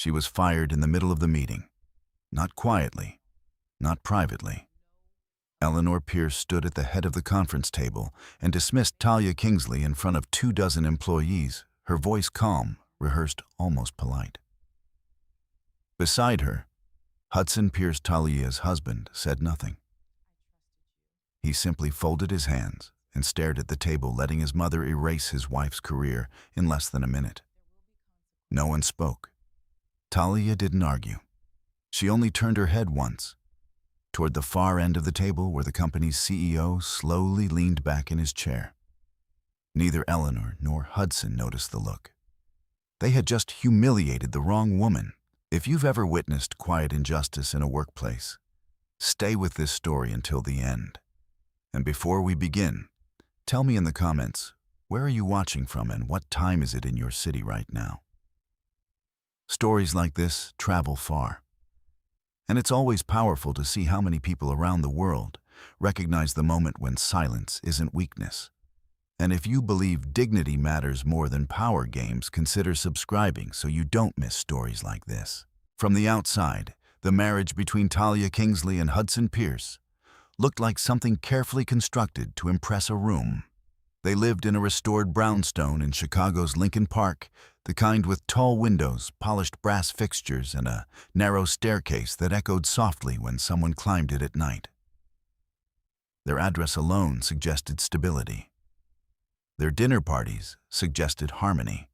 She was fired in the middle of the meeting. Not quietly, not privately. Eleanor Pierce stood at the head of the conference table and dismissed Talia Kingsley in front of 24 employees, her voice calm, rehearsed, almost polite. Beside her, Hudson Pierce, Talia's husband, said nothing. He simply folded his hands and stared at the table, letting his mother erase his wife's career in less than a minute. No one spoke. Talia didn't argue. She only turned her head once, toward the far end of the table where the company's CEO slowly leaned back in his chair. Neither Eleanor nor Hudson noticed the look. They had just humiliated the wrong woman. If you've ever witnessed quiet injustice in a workplace, stay with this story until the end. And before we begin, tell me in the comments, where are you watching from and what time is it in your city right now? Stories like this travel far. And it's always powerful to see how many people around the world recognize the moment when silence isn't weakness. And if you believe dignity matters more than power games, consider subscribing so you don't miss stories like this. From the outside, the marriage between Talia Kingsley and Hudson Pierce looked like something carefully constructed to impress a room. They lived in a restored brownstone in Chicago's Lincoln Park, the kind with tall windows, polished brass fixtures, and a narrow staircase that echoed softly when someone climbed it at night. Their address alone suggested stability. Their dinner parties suggested harmony.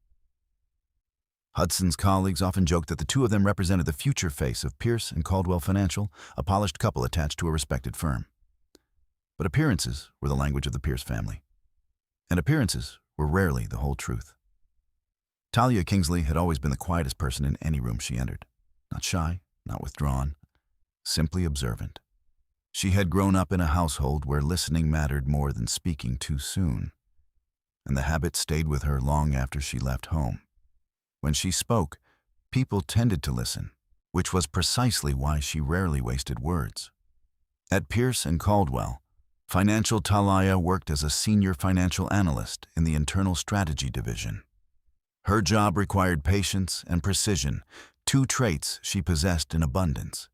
Hudson's colleagues often joked that the two of them represented the future face of Pierce and Caldwell Financial, a polished couple attached to a respected firm. But appearances were the language of the Pierce family. And appearances were rarely the whole truth. Talia Kingsley had always been the quietest person in any room she entered. Not shy, not withdrawn, simply observant. She had grown up in a household where listening mattered more than speaking too soon. And the habit stayed with her long after she left home. When she spoke, people tended to listen, which was precisely why she rarely wasted words. At Pierce and Caldwell, Financial Talia worked as a senior financial analyst in the internal strategy division. Her job required patience and precision, two traits she possessed in abundance.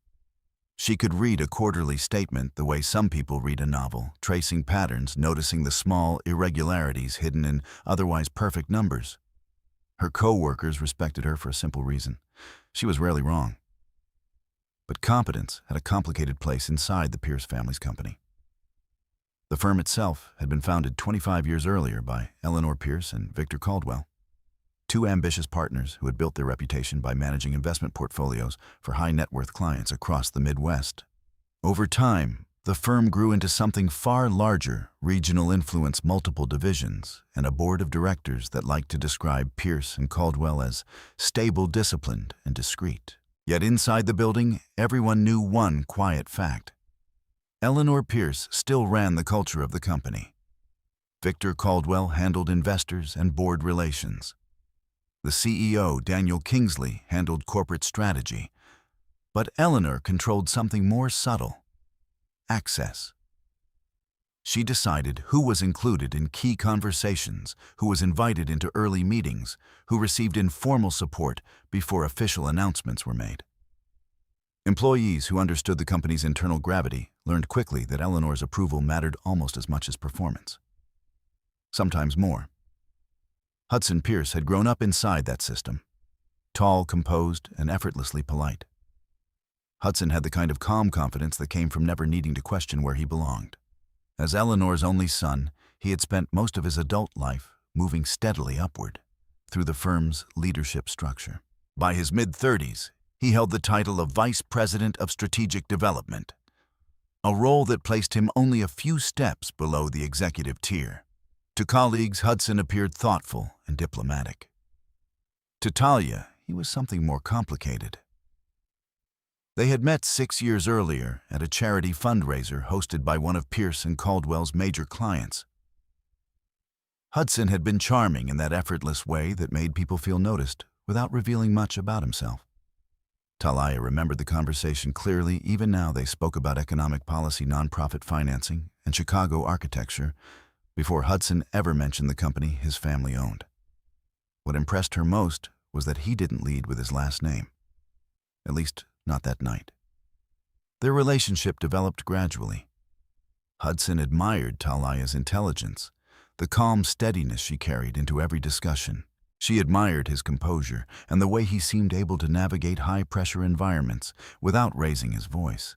She could read a quarterly statement the way some people read a novel, tracing patterns, noticing the small irregularities hidden in otherwise perfect numbers. Her co-workers respected her for a simple reason. She was rarely wrong. But competence had a complicated place inside the Pierce family's company. The firm itself had been founded 25 years earlier by Eleanor Pierce and Victor Caldwell, two ambitious partners who had built their reputation by managing investment portfolios for high-net-worth clients across the Midwest. Over time, the firm grew into something far larger, regional influence, multiple divisions, and a board of directors that liked to describe Pierce and Caldwell as stable, disciplined, and discreet. Yet inside the building, everyone knew one quiet fact. Eleanor Pierce still ran the culture of the company. Victor Caldwell handled investors and board relations. The CEO, Daniel Kingsley, handled corporate strategy. But Eleanor controlled something more subtle: access. She decided who was included in key conversations, who was invited into early meetings, who received informal support before official announcements were made. Employees who understood the company's internal gravity learned quickly that Eleanor's approval mattered almost as much as performance. Sometimes more. Hudson Pierce had grown up inside that system, tall, composed, and effortlessly polite. Hudson had the kind of calm confidence that came from never needing to question where he belonged. As Eleanor's only son, he had spent most of his adult life moving steadily upward through the firm's leadership structure. By his mid-30s, he held the title of Vice President of Strategic Development, a role that placed him only a few steps below the executive tier. To colleagues, Hudson appeared thoughtful and diplomatic. To Talia, he was something more complicated. They had met 6 years earlier at a charity fundraiser hosted by one of Pierce and Caldwell's major clients. Hudson had been charming in that effortless way that made people feel noticed without revealing much about himself. Talia remembered the conversation clearly. Even now they spoke about economic policy, nonprofit financing, and Chicago architecture before Hudson ever mentioned the company his family owned. What impressed her most was that he didn't lead with his last name. at least not that night. Their relationship developed gradually. Hudson admired Talia's intelligence, the calm steadiness she carried into every discussion. She admired his composure and the way he seemed able to navigate high-pressure environments without raising his voice.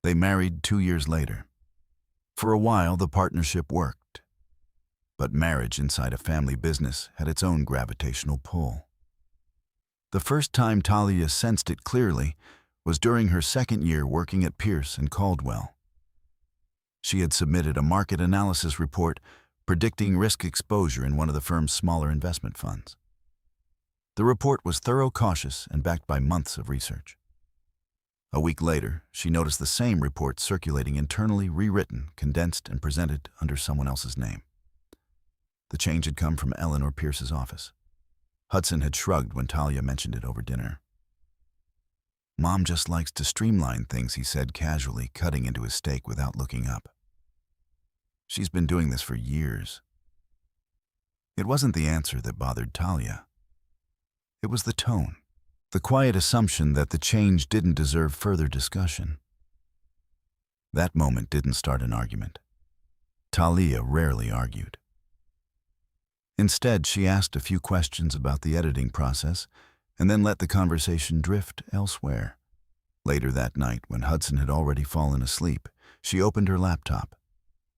They married 2 years later. For a while, the partnership worked. But marriage inside a family business had its own gravitational pull. The first time Talia sensed it clearly was during her second year working at Pierce and Caldwell. She had submitted a market analysis report predicting risk exposure in one of the firm's smaller investment funds. The report was thorough, cautious, and backed by months of research. A week later, she noticed the same report circulating internally, rewritten, condensed, and presented under someone else's name. The change had come from Eleanor Pierce's office. Hudson had shrugged when Talia mentioned it over dinner. "Mom just likes to streamline things," he said casually, cutting into his steak without looking up. "She's been doing this for years." It wasn't the answer that bothered Talia. It was the tone, the quiet assumption that the change didn't deserve further discussion. That moment didn't start an argument. Talia rarely argued. Instead, she asked a few questions about the editing process and then let the conversation drift elsewhere. Later that night, when Hudson had already fallen asleep, she opened her laptop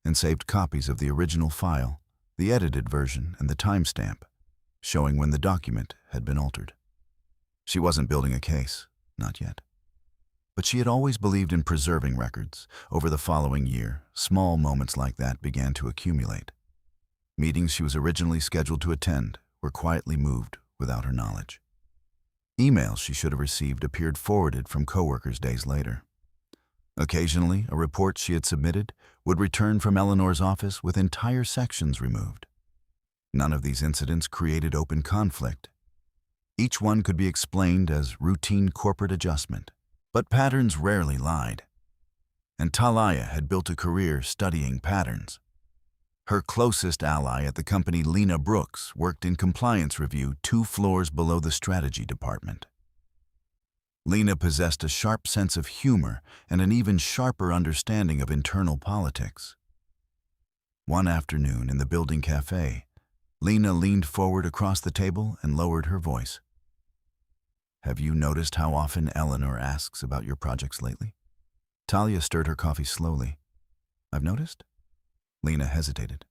and saved copies of the original file, the edited version, and the timestamp, showing when the document had been altered. She wasn't building a case, not yet. But she had always believed in preserving records. Over the following year, small moments like that began to accumulate. Meetings she was originally scheduled to attend were quietly moved without her knowledge. Emails she should have received appeared forwarded from coworkers days later. Occasionally, a report she had submitted would return from Eleanor's office with entire sections removed. None of these incidents created open conflict. Each one could be explained as routine corporate adjustment. But patterns rarely lied. And Talia had built a career studying patterns. Her closest ally at the company, Lena Brooks, worked in compliance review 2 floors below the strategy department. Lena possessed a sharp sense of humor and an even sharper understanding of internal politics. One afternoon in the building cafe, Lena leaned forward across the table and lowered her voice. "Have you noticed how often Eleanor asks about your projects lately?" Talia stirred her coffee slowly. "I've noticed?" Lena hesitated.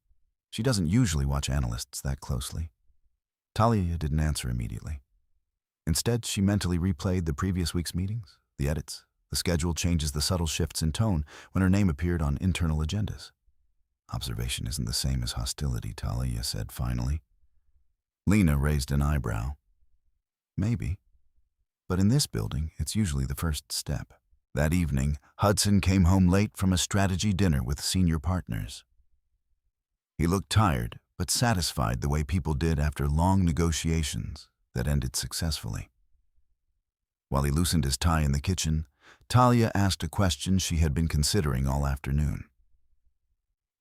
She doesn't usually watch analysts that closely. Talia didn't answer immediately. Instead, she mentally replayed the previous week's meetings, the edits, the schedule changes, the subtle shifts in tone when her name appeared on internal agendas. "Observation isn't the same as hostility," Talia said finally. Lena raised an eyebrow. "Maybe. But in this building, it's usually the first step." That evening, Hudson came home late from a strategy dinner with senior partners. He looked tired, but satisfied the way people did after long negotiations that ended successfully. While he loosened his tie in the kitchen, Talia asked a question she had been considering all afternoon.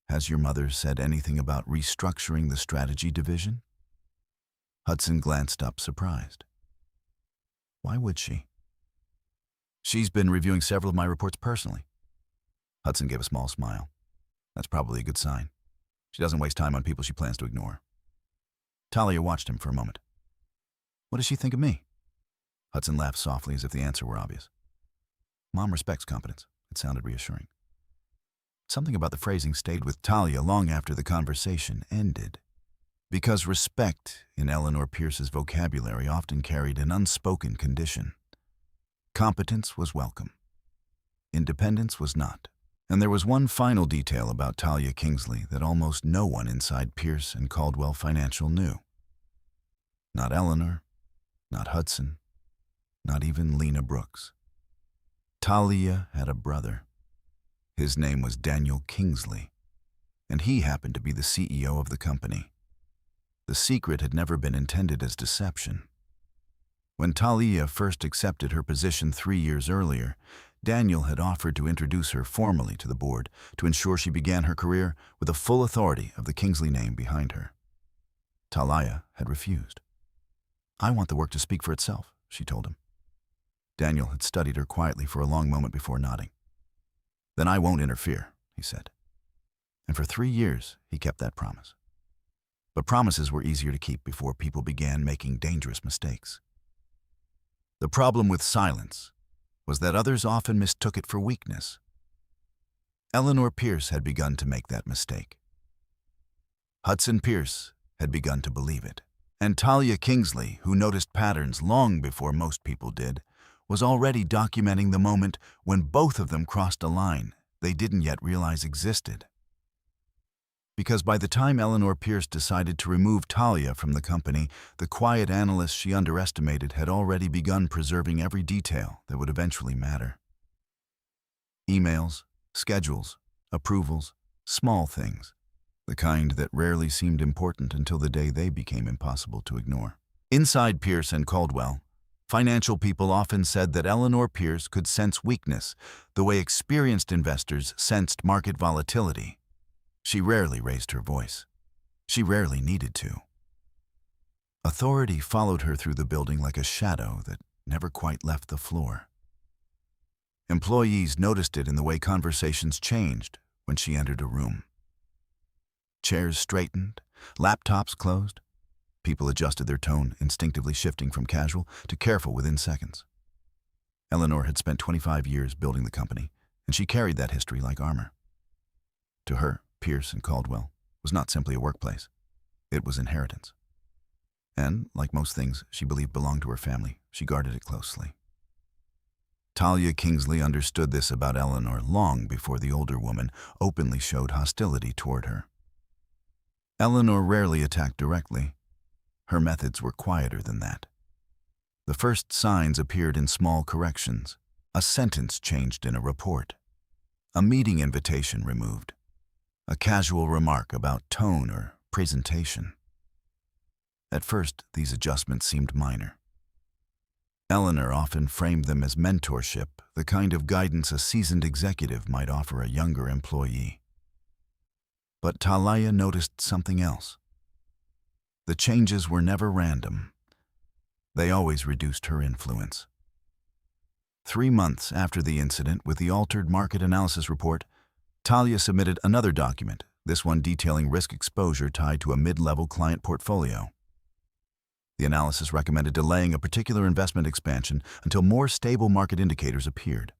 "Has your mother said anything about restructuring the strategy division?" Hudson glanced up, surprised. "Why would she?" "She's been reviewing several of my reports personally." Hudson gave a small smile. "That's probably a good sign. She doesn't waste time on people she plans to ignore." Talia watched him for a moment. "What does she think of me?" Hudson laughed softly as if the answer were obvious. "Mom respects competence." It sounded reassuring. Something about the phrasing stayed with Talia long after the conversation ended, because respect in Eleanor Pierce's vocabulary often carried an unspoken condition. Competence was welcome. Independence was not. And there was one final detail about Talia Kingsley that almost no one inside Pierce and Caldwell Financial knew. Not Eleanor, not Hudson, not even Lena Brooks. Talia had a brother. His name was Daniel Kingsley, and he happened to be the CEO of the company. The secret had never been intended as deception. When Talia first accepted her position 3 years earlier, Daniel had offered to introduce her formally to the board to ensure she began her career with the full authority of the Kingsley name behind her. Talia had refused. "I want the work to speak for itself," she told him. Daniel had studied her quietly for a long moment before nodding. "Then I won't interfere," he said. And for 3 years, he kept that promise. But promises were easier to keep before people began making dangerous mistakes. The problem with silence was that others often mistook it for weakness. Eleanor Pierce had begun to make that mistake. Hudson Pierce had begun to believe it. And Talia Kingsley, who noticed patterns long before most people did, was already documenting the moment when both of them crossed a line they didn't yet realize existed. Because by the time Eleanor Pierce decided to remove Talia from the company, the quiet analyst she underestimated had already begun preserving every detail that would eventually matter. Emails, schedules, approvals, small things, the kind that rarely seemed important until the day they became impossible to ignore. Inside Pierce and Caldwell, financial people often said that Eleanor Pierce could sense weakness the way experienced investors sensed market volatility. She rarely raised her voice. She rarely needed to. Authority followed her through the building like a shadow that never quite left the floor. Employees noticed it in the way conversations changed when she entered a room. Chairs straightened, laptops closed. People adjusted their tone, instinctively shifting from casual to careful within seconds. Eleanor had spent 25 years building the company, and she carried that history like armor. To her, Pierce and Caldwell was not simply a workplace. It was inheritance. And, like most things she believed belonged to her family, she guarded it closely. Talia Kingsley understood this about Eleanor long before the older woman openly showed hostility toward her. Eleanor rarely attacked directly. Her methods were quieter than that. The first signs appeared in small corrections, a sentence changed in a report, a meeting invitation removed, a casual remark about tone or presentation. At first, these adjustments seemed minor. Eleanor often framed them as mentorship, the kind of guidance a seasoned executive might offer a younger employee. But Talia noticed something else. The changes were never random. They always reduced her influence. 3 months after the incident with the altered market analysis report, Talia submitted another document, this one detailing risk exposure tied to a mid-level client portfolio. The analysis recommended delaying a particular investment expansion until more stable market indicators appeared.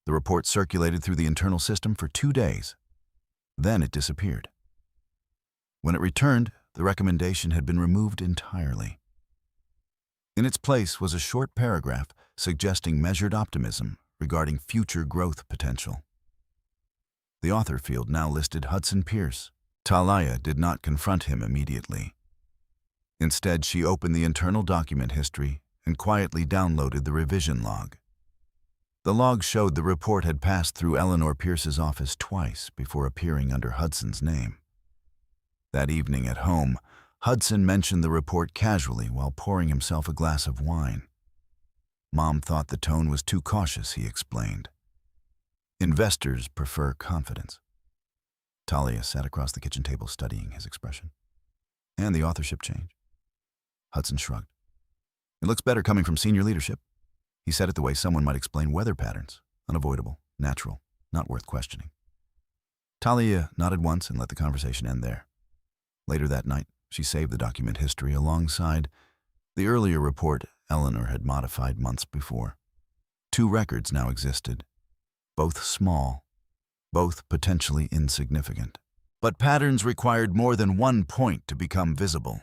The report circulated through the internal system for 2 days. Then it disappeared. When it returned, the recommendation had been removed entirely. In its place was a short paragraph suggesting measured optimism regarding future growth potential. The author field now listed Hudson Pierce. Talia did not confront him immediately. Instead, she opened the internal document history and quietly downloaded the revision log. The log showed the report had passed through Eleanor Pierce's office twice before appearing under Hudson's name. That evening at home, Hudson mentioned the report casually while pouring himself a glass of wine. Mom thought the tone was too cautious, he explained. Investors prefer confidence. Talia sat across the kitchen table studying his expression. And the authorship change. Hudson shrugged. It looks better coming from senior leadership. He said it the way someone might explain weather patterns. Unavoidable, natural, not worth questioning. Talia nodded once and let the conversation end there. Later that night, she saved the document history alongside the earlier report Eleanor had modified months before. 2 records now existed, both small, both potentially insignificant. But patterns required more than one point to become visible.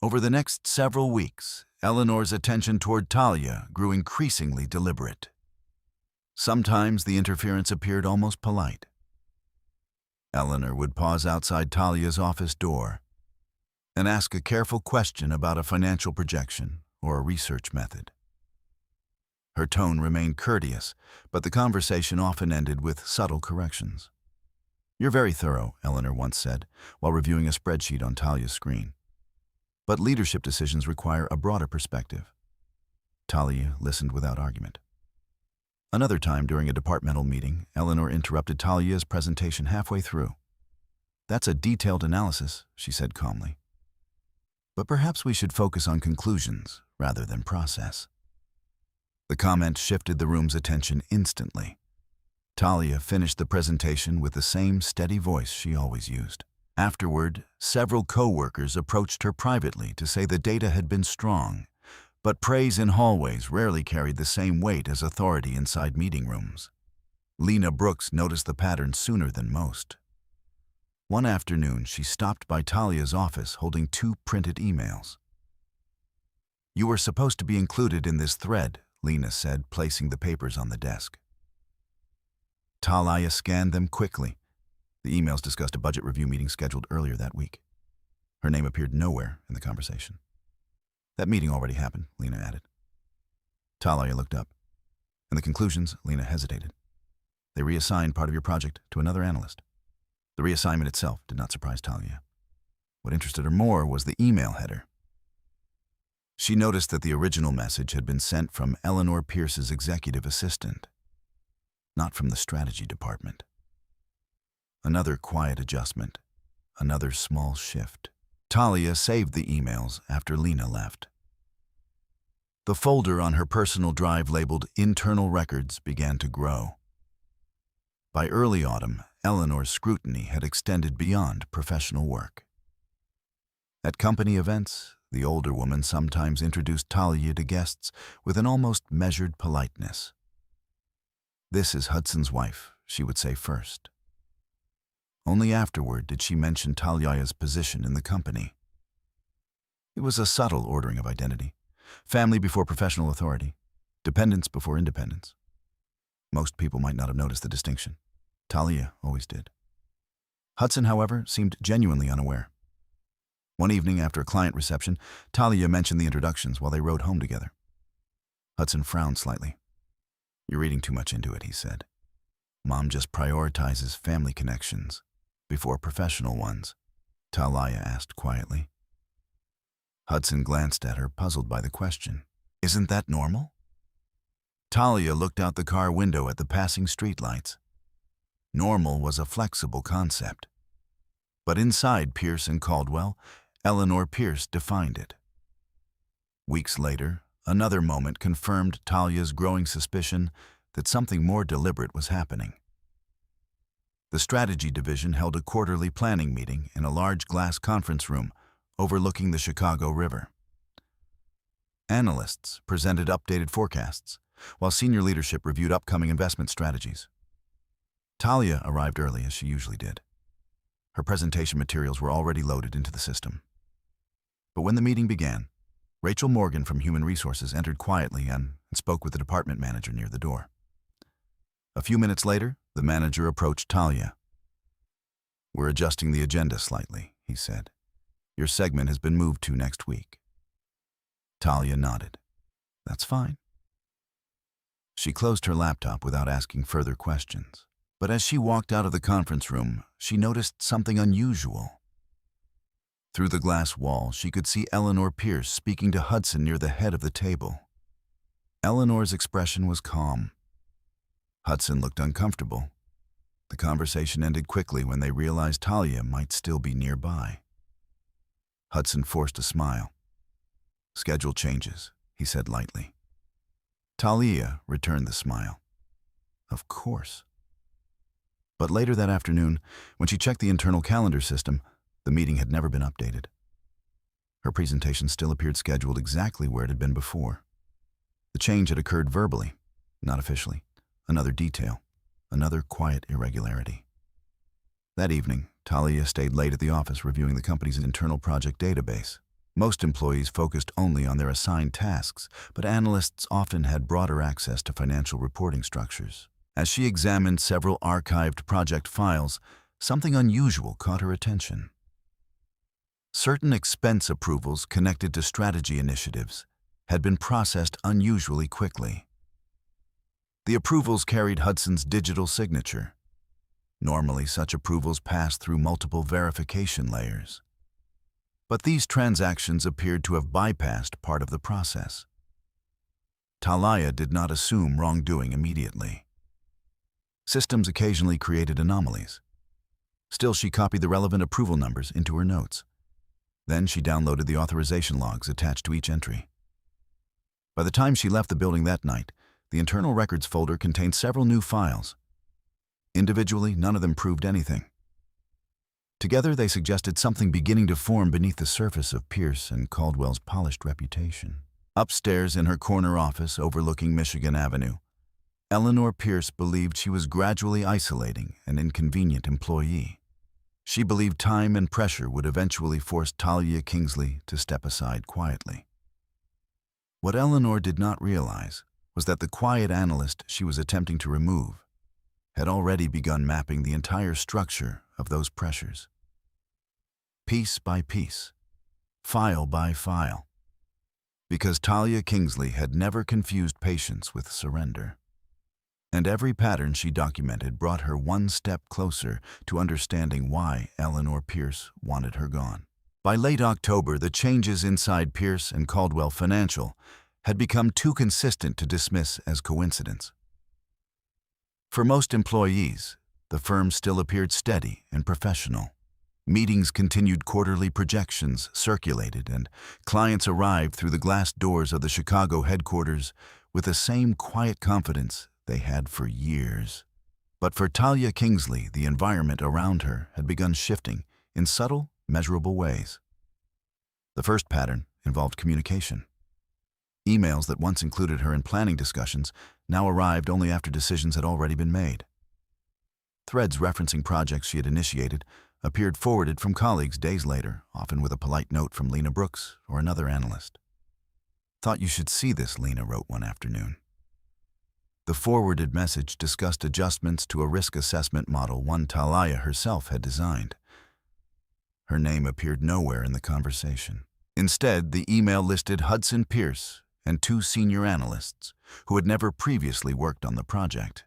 Over the next several weeks, Eleanor's attention toward Talia grew increasingly deliberate. Sometimes the interference appeared almost polite. Eleanor would pause outside Talia's office door and ask a careful question about a financial projection or a research method. Her tone remained courteous, but the conversation often ended with subtle corrections. "You're very thorough," Eleanor once said, while reviewing a spreadsheet on Talia's screen. "But leadership decisions require a broader perspective." Talia listened without argument. Another time during a departmental meeting, Eleanor interrupted Talia's presentation halfway through. "That's a detailed analysis," she said calmly. "But perhaps we should focus on conclusions rather than process." The comment shifted the room's attention instantly. Talia finished the presentation with the same steady voice she always used. Afterward, several co-workers approached her privately to say the data had been strong, but praise in hallways rarely carried the same weight as authority inside meeting rooms. Lena Brooks noticed the pattern sooner than most. One afternoon, she stopped by Talia's office holding 2 printed emails. "You were supposed to be included in this thread," Lena said, placing the papers on the desk. Talia scanned them quickly. The emails discussed a budget review meeting scheduled earlier that week. Her name appeared nowhere in the conversation. "That meeting already happened," Lena added. Talia looked up. In the conclusions, Lena hesitated. "They reassigned part of your project to another analyst." The reassignment itself did not surprise Talia. What interested her more was the email header. She noticed that the original message had been sent from Eleanor Pierce's executive assistant, not from the strategy department. Another quiet adjustment, another small shift. Talia saved the emails after Lena left. The folder on her personal drive labeled Internal Records began to grow. By early autumn, Eleanor's scrutiny had extended beyond professional work. At company events, the older woman sometimes introduced Talia to guests with an almost measured politeness. "This is Hudson's wife," she would say first. Only afterward did she mention Talia's position in the company. It was a subtle ordering of identity. Family before professional authority. Dependence before independence. Most people might not have noticed the distinction. Talia always did. Hudson, however, seemed genuinely unaware. One evening after a client reception, Talia mentioned the introductions while they rode home together. Hudson frowned slightly. "You're reading too much into it," he said. "Mom just prioritizes family connections before professional ones," Talia asked quietly. Hudson glanced at her, puzzled by the question. "Isn't that normal?" Talia looked out the car window at the passing streetlights. Normal was a flexible concept. But inside Pierce and Caldwell, Eleanor Pierce defined it. Weeks later, another moment confirmed Talia's growing suspicion that something more deliberate was happening. The strategy division held a quarterly planning meeting in a large glass conference room overlooking the Chicago River. Analysts presented updated forecasts, while senior leadership reviewed upcoming investment strategies. Talia arrived early, as she usually did. Her presentation materials were already loaded into the system. But when the meeting began, Rachel Morgan from Human Resources entered quietly and spoke with the department manager near the door. A few minutes later, the manager approached Talia. "We're adjusting the agenda slightly," he said. "Your segment has been moved to next week." Talia nodded. "That's fine." She closed her laptop without asking further questions. But as she walked out of the conference room, she noticed something unusual. Through the glass wall, she could see Eleanor Pierce speaking to Hudson near the head of the table. Eleanor's expression was calm. Hudson looked uncomfortable. The conversation ended quickly when they realized Talia might still be nearby. Hudson forced a smile. "Schedule changes," he said lightly. Talia returned the smile. "Of course." But later that afternoon, when she checked the internal calendar system, the meeting had never been updated. Her presentation still appeared scheduled exactly where it had been before. The change had occurred verbally, not officially. Another detail, another quiet irregularity. That evening, Talia stayed late at the office reviewing the company's internal project database. Most employees focused only on their assigned tasks, but analysts often had broader access to financial reporting structures. As she examined several archived project files, something unusual caught her attention. Certain expense approvals connected to strategy initiatives had been processed unusually quickly. The approvals carried Hudson's digital signature. Normally, such approvals pass through multiple verification layers. But these transactions appeared to have bypassed part of the process. Talia did not assume wrongdoing immediately. Systems occasionally created anomalies. Still, she copied the relevant approval numbers into her notes. Then she downloaded the authorization logs attached to each entry. By the time she left the building that night, the internal records folder contained several new files. Individually, none of them proved anything. Together, they suggested something beginning to form beneath the surface of Pierce and Caldwell's polished reputation. Upstairs in her corner office overlooking Michigan Avenue, Eleanor Pierce believed she was gradually isolating an inconvenient employee. She believed time and pressure would eventually force Talia Kingsley to step aside quietly. What Eleanor did not realize was that the quiet analyst she was attempting to remove had already begun mapping the entire structure of those pressures. Piece by piece, file by file. Because Talia Kingsley had never confused patience with surrender. And every pattern she documented brought her one step closer to understanding why Eleanor Pierce wanted her gone. By late October, the changes inside Pierce and Caldwell Financial had become too consistent to dismiss as coincidence. For most employees, the firm still appeared steady and professional. Meetings continued, quarterly projections circulated, and clients arrived through the glass doors of the Chicago headquarters with the same quiet confidence they had for years. But for Talia Kingsley, the environment around her had begun shifting in subtle, measurable ways. The first pattern involved communication. Emails that once included her in planning discussions now arrived only after decisions had already been made. Threads referencing projects she had initiated appeared forwarded from colleagues days later, often with a polite note from Lena Brooks or another analyst. "Thought you should see this," Lena wrote one afternoon. The forwarded message discussed adjustments to a risk assessment model one Talia herself had designed. Her name appeared nowhere in the conversation. Instead, the email listed Hudson Pierce and two senior analysts who had never previously worked on the project.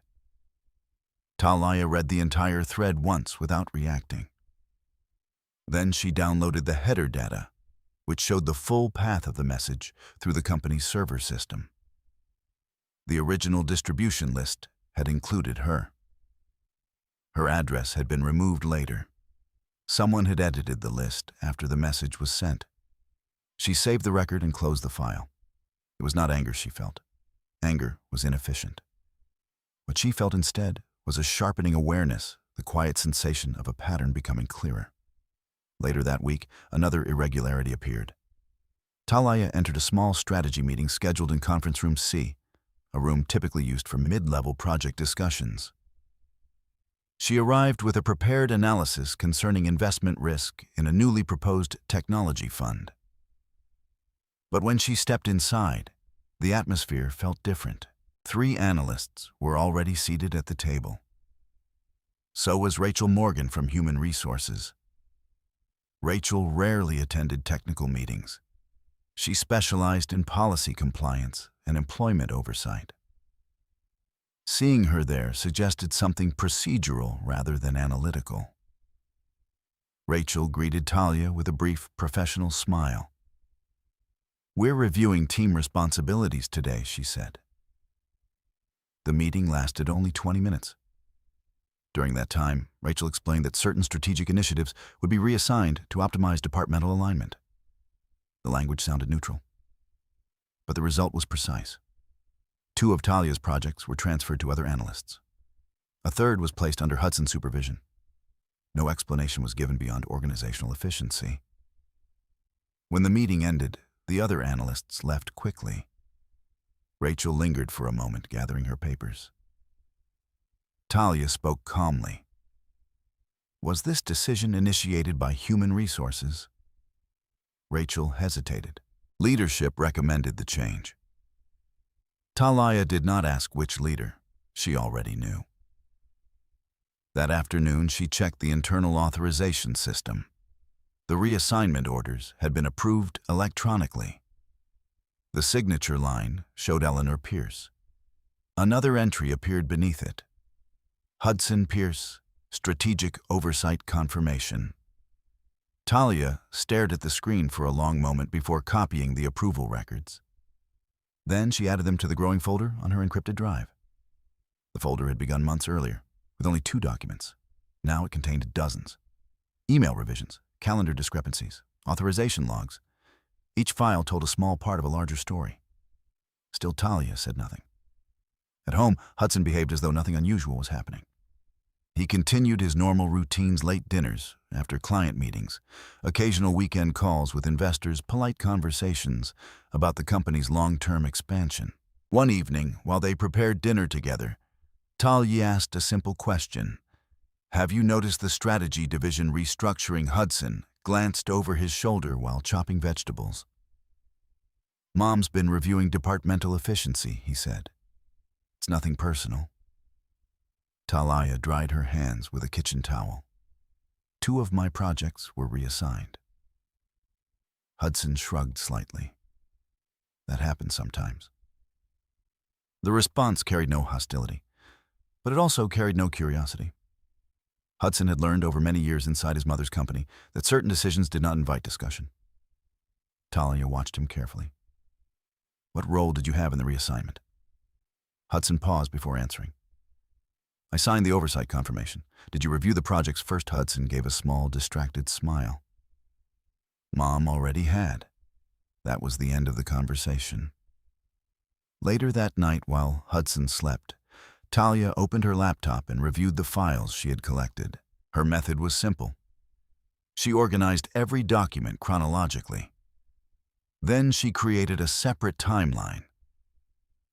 Talia read the entire thread once without reacting. Then she downloaded the header data, which showed the full path of the message through the company's server system. The original distribution list had included her. Her address had been removed later. Someone had edited the list after the message was sent. She saved the record and closed the file. It was not anger she felt. Anger was inefficient. What she felt instead was a sharpening awareness, the quiet sensation of a pattern becoming clearer. Later that week, another irregularity appeared. Talia entered a small strategy meeting scheduled in Conference Room C, a room typically used for mid-level project discussions. She arrived with a prepared analysis concerning investment risk in a newly proposed technology fund. But when she stepped inside, the atmosphere felt different. 3 analysts were already seated at the table. So was Rachel Morgan from Human Resources. Rachel rarely attended technical meetings. She specialized in policy compliance and employment oversight. Seeing her there suggested something procedural rather than analytical. Rachel greeted Talia with a brief professional smile. "We're reviewing team responsibilities today," she said. The meeting lasted only 20 minutes. During that time, Rachel explained that certain strategic initiatives would be reassigned to optimize departmental alignment. The language sounded neutral, but the result was precise. 2 of Talia's projects were transferred to other analysts. A third was placed under Hudson's supervision. No explanation was given beyond organizational efficiency. When the meeting ended, the other analysts left quickly. Rachel lingered for a moment, gathering her papers. Talia spoke calmly. Was this decision initiated by Human Resources? Rachel hesitated. Leadership recommended the change. Talia did not ask which leader. She already knew. That afternoon, she checked the internal authorization system. The reassignment orders had been approved electronically. The signature line showed Eleanor Pierce. Another entry appeared beneath it. Hudson Pierce, Strategic Oversight Confirmation. Talia stared at the screen for a long moment before copying the approval records. Then she added them to the growing folder on her encrypted drive. The folder had begun months earlier, with only 2 documents. Now it contained dozens. Email revisions, calendar discrepancies, authorization logs. Each file told a small part of a larger story. Still, Talia said nothing. At home, Hudson behaved as though nothing unusual was happening. He continued his normal routines: late dinners, after client meetings, occasional weekend calls with investors, polite conversations about the company's long-term expansion. One evening, while they prepared dinner together, Talia asked a simple question. "Have you noticed the strategy division restructuring?" Hudson glanced over his shoulder while chopping vegetables. "Mom's been reviewing departmental efficiency," he said. "It's nothing personal." Talia dried her hands with a kitchen towel. "2 of my projects were reassigned." Hudson shrugged slightly. That happens sometimes. The response carried no hostility, but it also carried no curiosity. Hudson had learned over many years inside his mother's company that certain decisions did not invite discussion. Talia watched him carefully. "What role did you have in the reassignment?" Hudson paused before answering. "I signed the oversight confirmation. Did you review the projects first?" Hudson gave a small, distracted smile. Mom already had. That was the end of the conversation. Later that night, while Hudson slept, Talia opened her laptop and reviewed the files she had collected. Her method was simple. She organized every document chronologically. Then she created a separate timeline,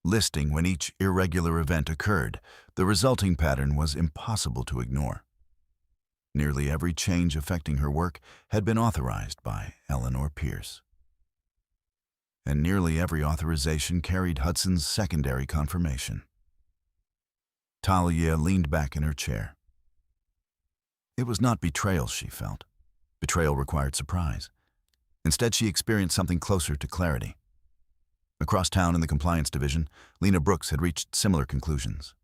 listing when each irregular event occurred. The resulting pattern was impossible to ignore. Nearly every change affecting her work had been authorized by Eleanor Pierce. And nearly every authorization carried Hudson's secondary confirmation. Talia leaned back in her chair. It was not betrayal she felt. Betrayal required surprise. Instead, she experienced something closer to clarity. Across town in the compliance division, Lena Brooks had reached similar conclusions.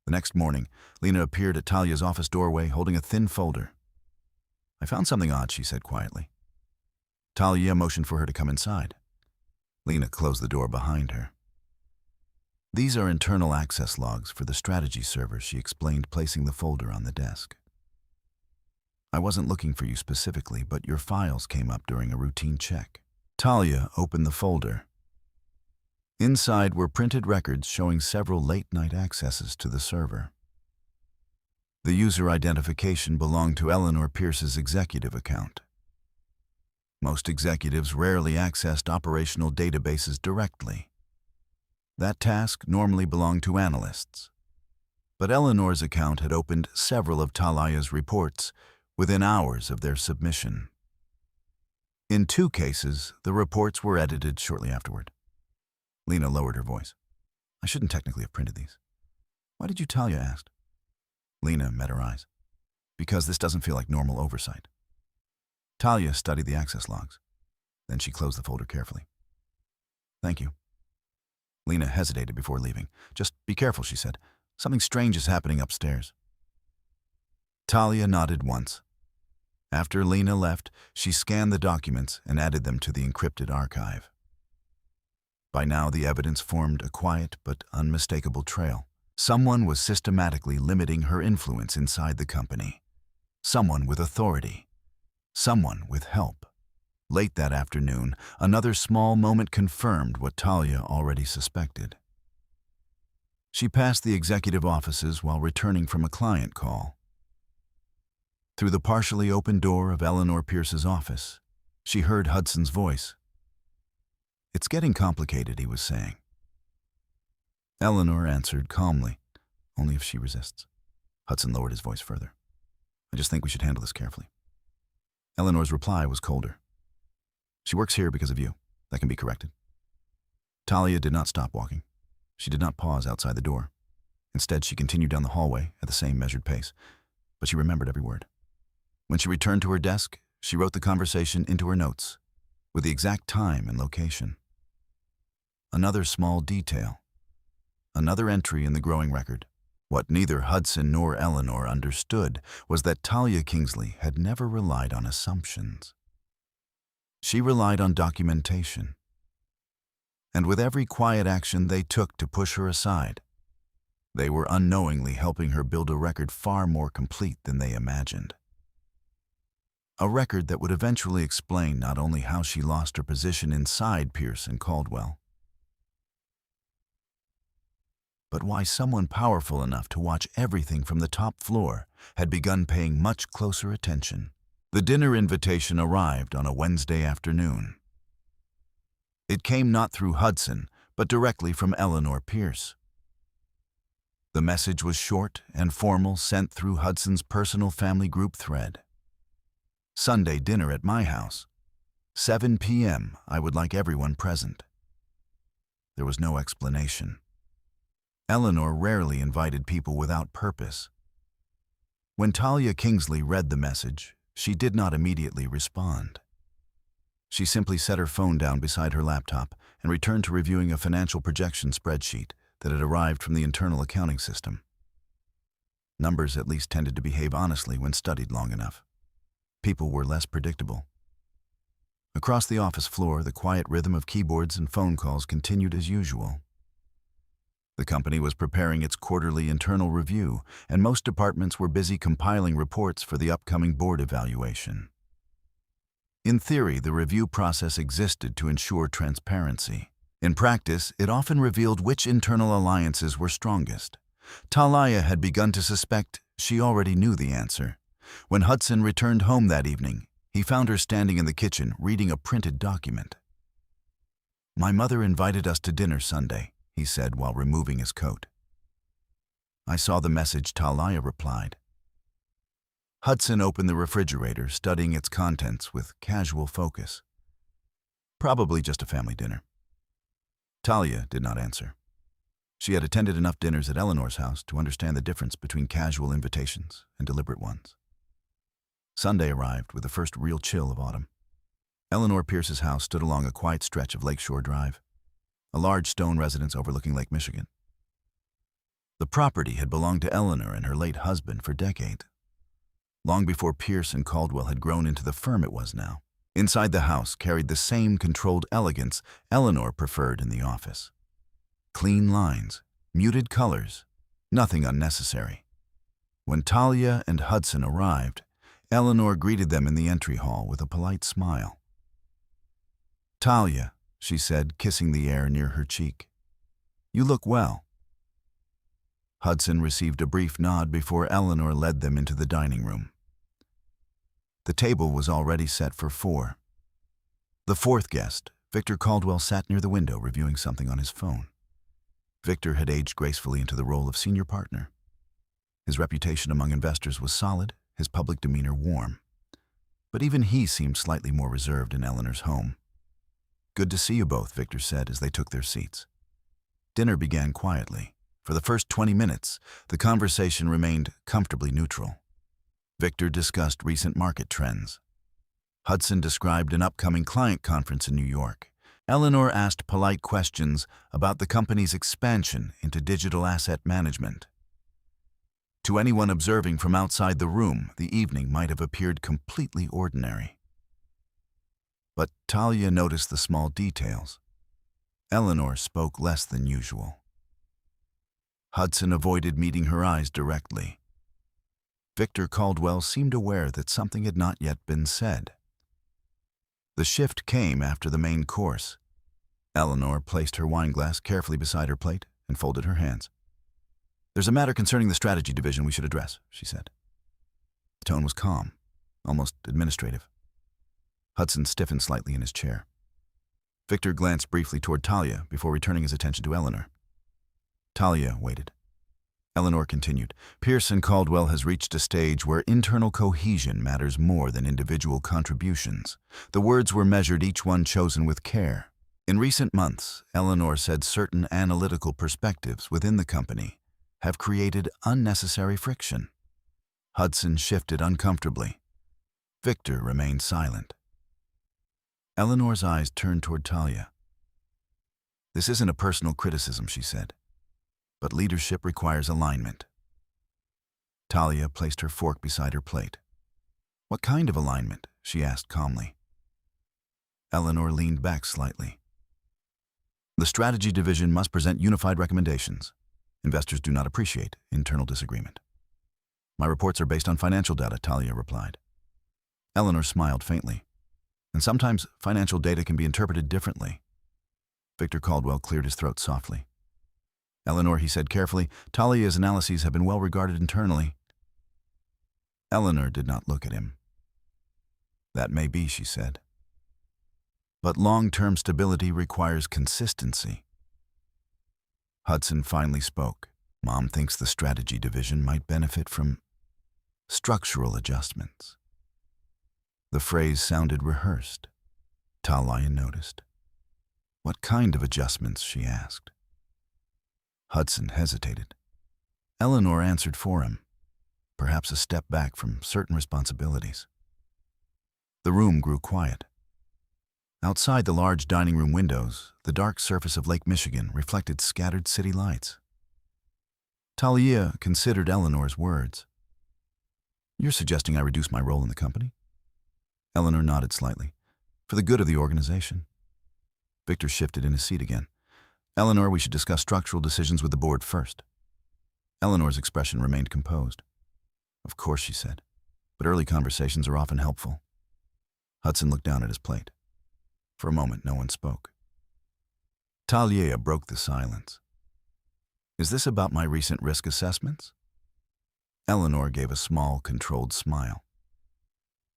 The next morning, Lena appeared at Talia's office doorway holding a thin folder. "I found something odd," she said quietly. Talia motioned for her to come inside. Lena closed the door behind her. "These are internal access logs for the strategy server," she explained, placing the folder on the desk. "I wasn't looking for you specifically, but your files came up during a routine check." Talia opened the folder. Inside were printed records showing several late-night accesses to the server. The user identification belonged to Eleanor Pierce's executive account. Most executives rarely accessed operational databases directly. That task normally belonged to analysts. But Eleanor's account had opened several of Talia's reports within hours of their submission. In 2 cases, the reports were edited shortly afterward. Lena lowered her voice. "I shouldn't technically have printed these." "Why did you?" Talia asked. Lena met her eyes. "Because this doesn't feel like normal oversight." Talia studied the access logs. Then she closed the folder carefully. "Thank you." Lena hesitated before leaving. "Just be careful," she said. "Something strange is happening upstairs." Talia nodded once. After Lena left, she scanned the documents and added them to the encrypted archive. By now, the evidence formed a quiet but unmistakable trail. Someone was systematically limiting her influence inside the company. Someone with authority. Someone with help. Late that afternoon, another small moment confirmed what Talia already suspected. She passed the executive offices while returning from a client call. Through the partially open door of Eleanor Pierce's office, she heard Hudson's voice. "It's getting complicated," he was saying. Eleanor answered calmly, "Only if she resists." Hudson lowered his voice further. "I just think we should handle this carefully." Eleanor's reply was colder. "She works here because of you. That can be corrected." Talia did not stop walking. She did not pause outside the door. Instead, she continued down the hallway at the same measured pace, but she remembered every word. When she returned to her desk, she wrote the conversation into her notes, with the exact time and location. Another small detail. Another entry in the growing record. What neither Hudson nor Eleanor understood was that Talia Kingsley had never relied on assumptions. She relied on documentation. And with every quiet action they took to push her aside, they were unknowingly helping her build a record far more complete than they imagined. A record that would eventually explain not only how she lost her position inside Pierce and Caldwell, but why someone powerful enough to watch everything from the top floor had begun paying much closer attention. The dinner invitation arrived on a Wednesday afternoon. It came not through Hudson, but directly from Eleanor Pierce. The message was short and formal, sent through Hudson's personal family group thread. Sunday dinner at my house. 7 p.m. I would like everyone present. There was no explanation. Eleanor rarely invited people without purpose. When Talia Kingsley read the message, she did not immediately respond. She simply set her phone down beside her laptop and returned to reviewing a financial projection spreadsheet that had arrived from the internal accounting system. Numbers at least tended to behave honestly when studied long enough. People were less predictable. Across the office floor, the quiet rhythm of keyboards and phone calls continued as usual. The company was preparing its quarterly internal review, and most departments were busy compiling reports for the upcoming board evaluation. In theory, the review process existed to ensure transparency. In practice, it often revealed which internal alliances were strongest. Talia had begun to suspect she already knew the answer. When Hudson returned home that evening, he found her standing in the kitchen reading a printed document. "My mother invited us to dinner Sunday," he said while removing his coat. "I saw the message," Talia replied. Hudson opened the refrigerator, studying its contents with casual focus. "Probably just a family dinner." Talia did not answer. She had attended enough dinners at Eleanor's house to understand the difference between casual invitations and deliberate ones. Sunday arrived with the first real chill of autumn. Eleanor Pierce's house stood along a quiet stretch of Lakeshore Drive, a large stone residence overlooking Lake Michigan. The property had belonged to Eleanor and her late husband for decades, long before Pierce and Caldwell had grown into the firm it was now. Inside the house carried the same controlled elegance Eleanor preferred in the office. Clean lines, muted colors, nothing unnecessary. When Talia and Hudson arrived, Eleanor greeted them in the entry hall with a polite smile. "Talia," she said, kissing the air near her cheek, "you look well." Hudson received a brief nod before Eleanor led them into the dining room. The table was already set for 4. The fourth guest, Victor Caldwell, sat near the window reviewing something on his phone. Victor had aged gracefully into the role of senior partner. His reputation among investors was solid, his public demeanor warm. But even he seemed slightly more reserved in Eleanor's home. "Good to see you both," Victor said as they took their seats. Dinner began quietly. For the first 20 minutes, the conversation remained comfortably neutral. Victor discussed recent market trends. Hudson described an upcoming client conference in New York. Eleanor asked polite questions about the company's expansion into digital asset management. To anyone observing from outside the room, the evening might have appeared completely ordinary. But Talia noticed the small details. Eleanor spoke less than usual. Hudson avoided meeting her eyes directly. Victor Caldwell seemed aware that something had not yet been said. The shift came after the main course. Eleanor placed her wineglass carefully beside her plate and folded her hands. "There's a matter concerning the strategy division we should address," she said. The tone was calm, almost administrative. Hudson stiffened slightly in his chair. Victor glanced briefly toward Talia before returning his attention to Eleanor. Talia waited. Eleanor continued, "Pierce and Caldwell has reached a stage where internal cohesion matters more than individual contributions. The words were measured, each one chosen with care. In recent months, Eleanor said certain analytical perspectives within the company have created unnecessary friction." Hudson shifted uncomfortably. Victor remained silent. Eleanor's eyes turned toward Talia. "This isn't a personal criticism," she said, "but leadership requires alignment." Talia placed her fork beside her plate. "What kind of alignment?" she asked calmly. Eleanor leaned back slightly. "The strategy division must present unified recommendations. Investors do not appreciate internal disagreement." "My reports are based on financial data," Talia replied. Eleanor smiled faintly. "And sometimes financial data can be interpreted differently." Victor Caldwell cleared his throat softly. Eleanor, he said carefully, Talia's analyses have been well regarded internally. Eleanor did not look at him. That may be, she said. But long-term stability requires consistency. Hudson finally spoke. Mom thinks the strategy division might benefit from structural adjustments. The phrase sounded rehearsed. Talia noticed. What kind of adjustments, she asked. Hudson hesitated. Eleanor answered for him. Perhaps a step back from certain responsibilities. The room grew quiet. Outside the large dining room windows, the dark surface of Lake Michigan reflected scattered city lights. Talia considered Eleanor's words. You're suggesting I reduce my role in the company? Eleanor nodded slightly. For the good of the organization. Victor shifted in his seat again. Eleanor, we should discuss structural decisions with the board first. Eleanor's expression remained composed. Of course, she said, but early conversations are often helpful. Hudson looked down at his plate. For a moment, no one spoke. Talia broke the silence. Is this about my recent risk assessments? Eleanor gave a small, controlled smile.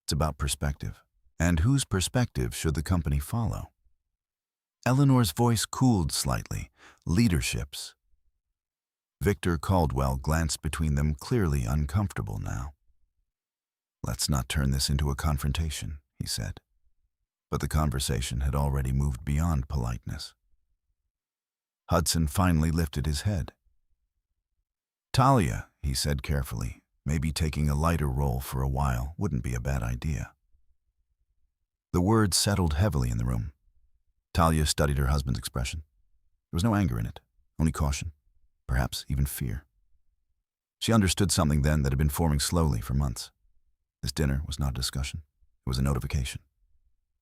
It's about perspective. And whose perspective should the company follow? Eleanor's voice cooled slightly. Leadership's. Victor Caldwell glanced between them, clearly uncomfortable now. Let's not turn this into a confrontation, he said. But the conversation had already moved beyond politeness. Hudson finally lifted his head. Talia, he said carefully, maybe taking a lighter role for a while wouldn't be a bad idea. The words settled heavily in the room. Talia studied her husband's expression. There was no anger in it, only caution, perhaps even fear. She understood something then that had been forming slowly for months. This dinner was not a discussion. It was a notification.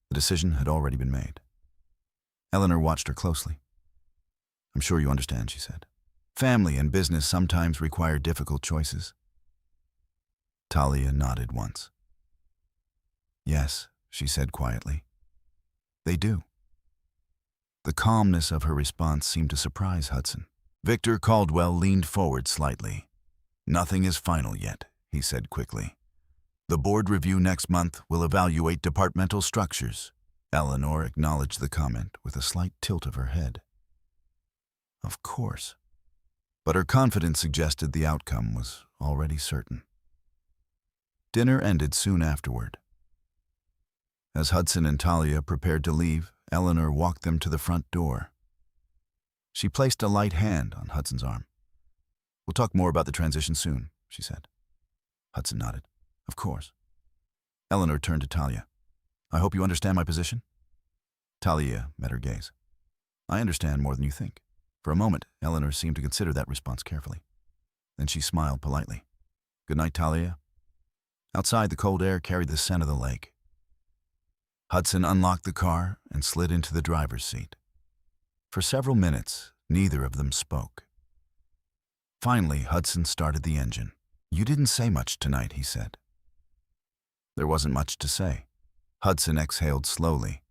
The decision had already been made. Eleanor watched her closely. I'm sure you understand, she said. Family and business sometimes require difficult choices. Talia nodded once. Yes, she said quietly. They do. The calmness of her response seemed to surprise Hudson. Victor Caldwell leaned forward slightly. Nothing is final yet, he said quickly. The board review next month will evaluate departmental structures. Eleanor acknowledged the comment with a slight tilt of her head. Of course. But her confidence suggested the outcome was already certain. Dinner ended soon afterward. As Hudson and Talia prepared to leave, Eleanor walked them to the front door. She placed a light hand on Hudson's arm. We'll talk more about the transition soon, she said. Hudson nodded. Of course. Eleanor turned to Talia. I hope you understand my position? Talia met her gaze. I understand more than you think. For a moment, Eleanor seemed to consider that response carefully. Then she smiled politely. Good night, Talia. Outside, the cold air carried the scent of the lake. Hudson unlocked the car and slid into the driver's seat. For several minutes, neither of them spoke. Finally, Hudson started the engine. You didn't say much tonight, he said. There wasn't much to say. Hudson exhaled slowly.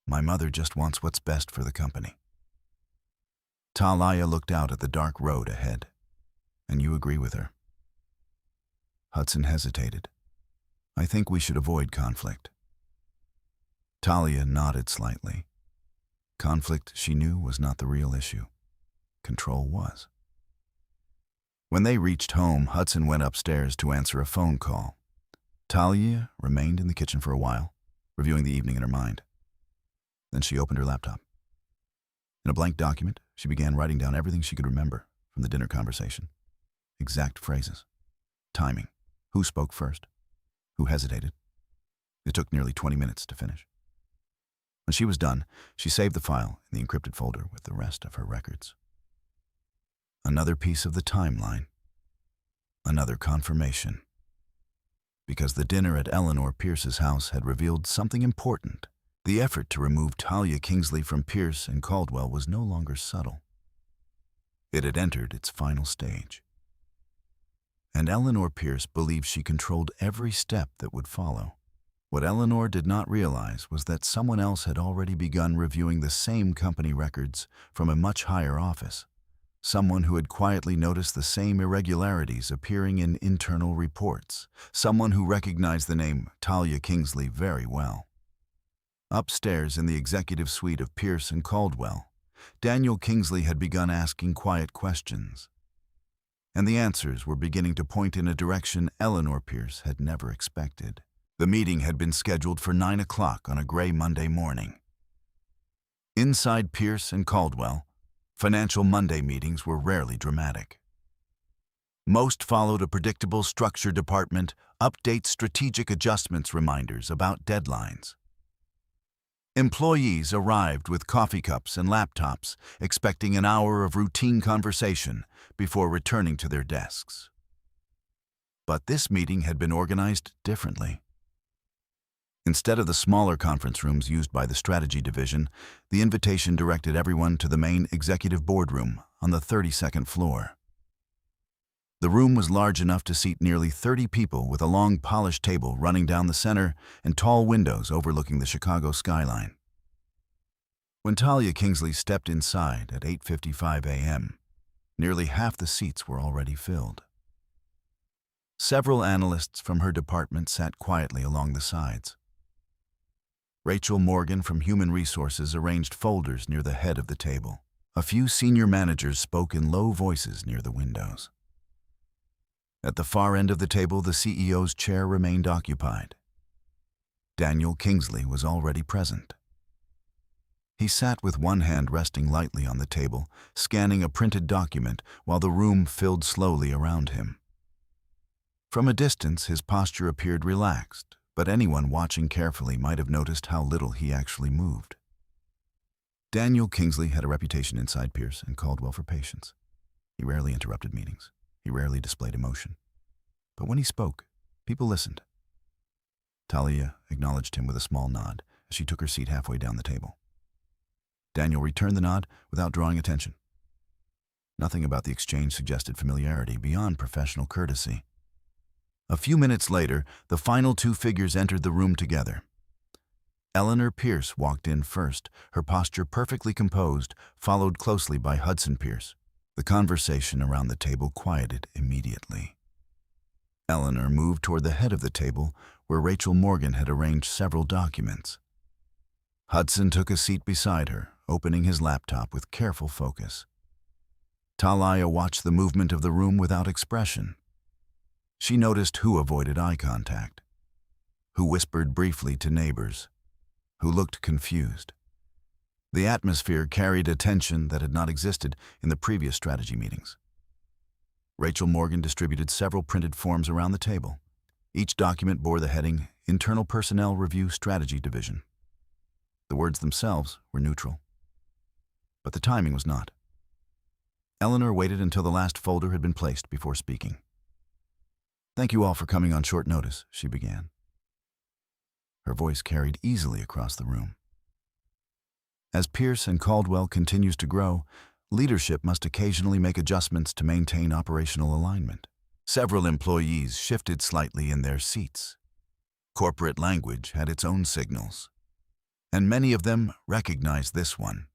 My mother just wants what's best for the company. Talia looked out at the dark road ahead. And you agree with her? Hudson hesitated. I think we should avoid conflict. Talia nodded slightly. Conflict, she knew, was not the real issue. Control was. When they reached home, Hudson went upstairs to answer a phone call. Talia remained in the kitchen for a while, reviewing the evening in her mind. Then she opened her laptop. In a blank document, she began writing down everything she could remember from the dinner conversation. Exact phrases. Timing. Who spoke first? Who hesitated? It took nearly 20 minutes to finish. When she was done, she saved the file in the encrypted folder with the rest of her records. Another piece of the timeline. Another confirmation. Because the dinner at Eleanor Pierce's house had revealed something important. The effort to remove Talia Kingsley from Pierce and Caldwell was no longer subtle. It had entered its final stage. And Eleanor Pierce believed she controlled every step that would follow. What Eleanor did not realize was that someone else had already begun reviewing the same company records from a much higher office, Someone who had quietly noticed the same irregularities appearing in internal reports. Someone who recognized the name Talia Kingsley very well. Upstairs in the executive suite of Pierce and Caldwell, Daniel Kingsley had begun asking quiet questions. And the answers were beginning to point in a direction Eleanor Pierce had never expected. The meeting had been scheduled for 9 o'clock on a gray Monday morning. Inside Pierce and Caldwell, financial Monday meetings were rarely dramatic. Most followed a predictable structure department, update strategic adjustments reminders about deadlines. Employees arrived with coffee cups and laptops, expecting an hour of routine conversation before returning to their desks. But this meeting had been organized differently. Instead of the smaller conference rooms used by the strategy division, the invitation directed everyone to the main executive boardroom on the 32nd floor. The room was large enough to seat nearly 30 people, with a long polished table running down the center and tall windows overlooking the Chicago skyline. When Talia Kingsley stepped inside at 8:55 a.m., nearly half the seats were already filled. Several analysts from her department sat quietly along the sides. Rachel Morgan from Human Resources arranged folders near the head of the table. A few senior managers spoke in low voices near the windows. At the far end of the table, the CEO's chair remained occupied. Daniel Kingsley was already present. He sat with one hand resting lightly on the table, scanning a printed document while the room filled slowly around him. From a distance, his posture appeared relaxed, but anyone watching carefully might have noticed how little he actually moved. Daniel Kingsley had a reputation inside Pierce and Caldwell for patience. He rarely interrupted meetings. He rarely displayed emotion. But when he spoke, people listened. Talia acknowledged him with a small nod as she took her seat halfway down the table. Daniel returned the nod without drawing attention. Nothing about the exchange suggested familiarity beyond professional courtesy. A few minutes later, the final two figures entered the room together. Eleanor Pierce walked in first, her posture perfectly composed, followed closely by Hudson Pierce. The conversation around the table quieted immediately. Eleanor moved toward the head of the table, where Rachel Morgan had arranged several documents. Hudson took a seat beside her, opening his laptop with careful focus. Talia watched the movement of the room without expression. She noticed who avoided eye contact, who whispered briefly to neighbors, who looked confused. The atmosphere carried a tension that had not existed in the previous strategy meetings. Rachel Morgan distributed several printed forms around the table. Each document bore the heading Internal Personnel Review Strategy Division. The words themselves were neutral, but the timing was not. Eleanor waited until the last folder had been placed before speaking. "Thank you all for coming on short notice," she began. Her voice carried easily across the room. As Pierce and Caldwell continues to grow, leadership must occasionally make adjustments to maintain operational alignment. Several employees shifted slightly in their seats. Corporate language had its own signals, and many of them recognized this one.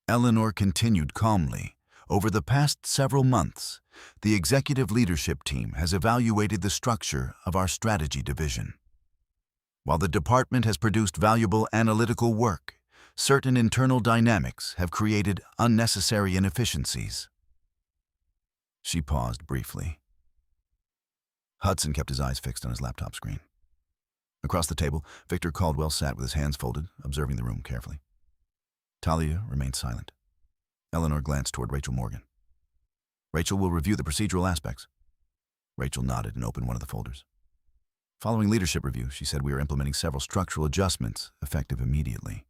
Eleanor continued calmly. Over the past several months, the executive leadership team has evaluated the structure of our strategy division. While the department has produced valuable analytical work, certain internal dynamics have created unnecessary inefficiencies. She paused briefly. Hudson kept his eyes fixed on his laptop screen. Across the table, Victor Caldwell sat with his hands folded, observing the room carefully. Talia remained silent. Eleanor glanced toward Rachel Morgan. "Rachel will review the procedural aspects." Rachel nodded and opened one of the folders. "Following leadership review," she said, "we are implementing several structural adjustments, effective immediately."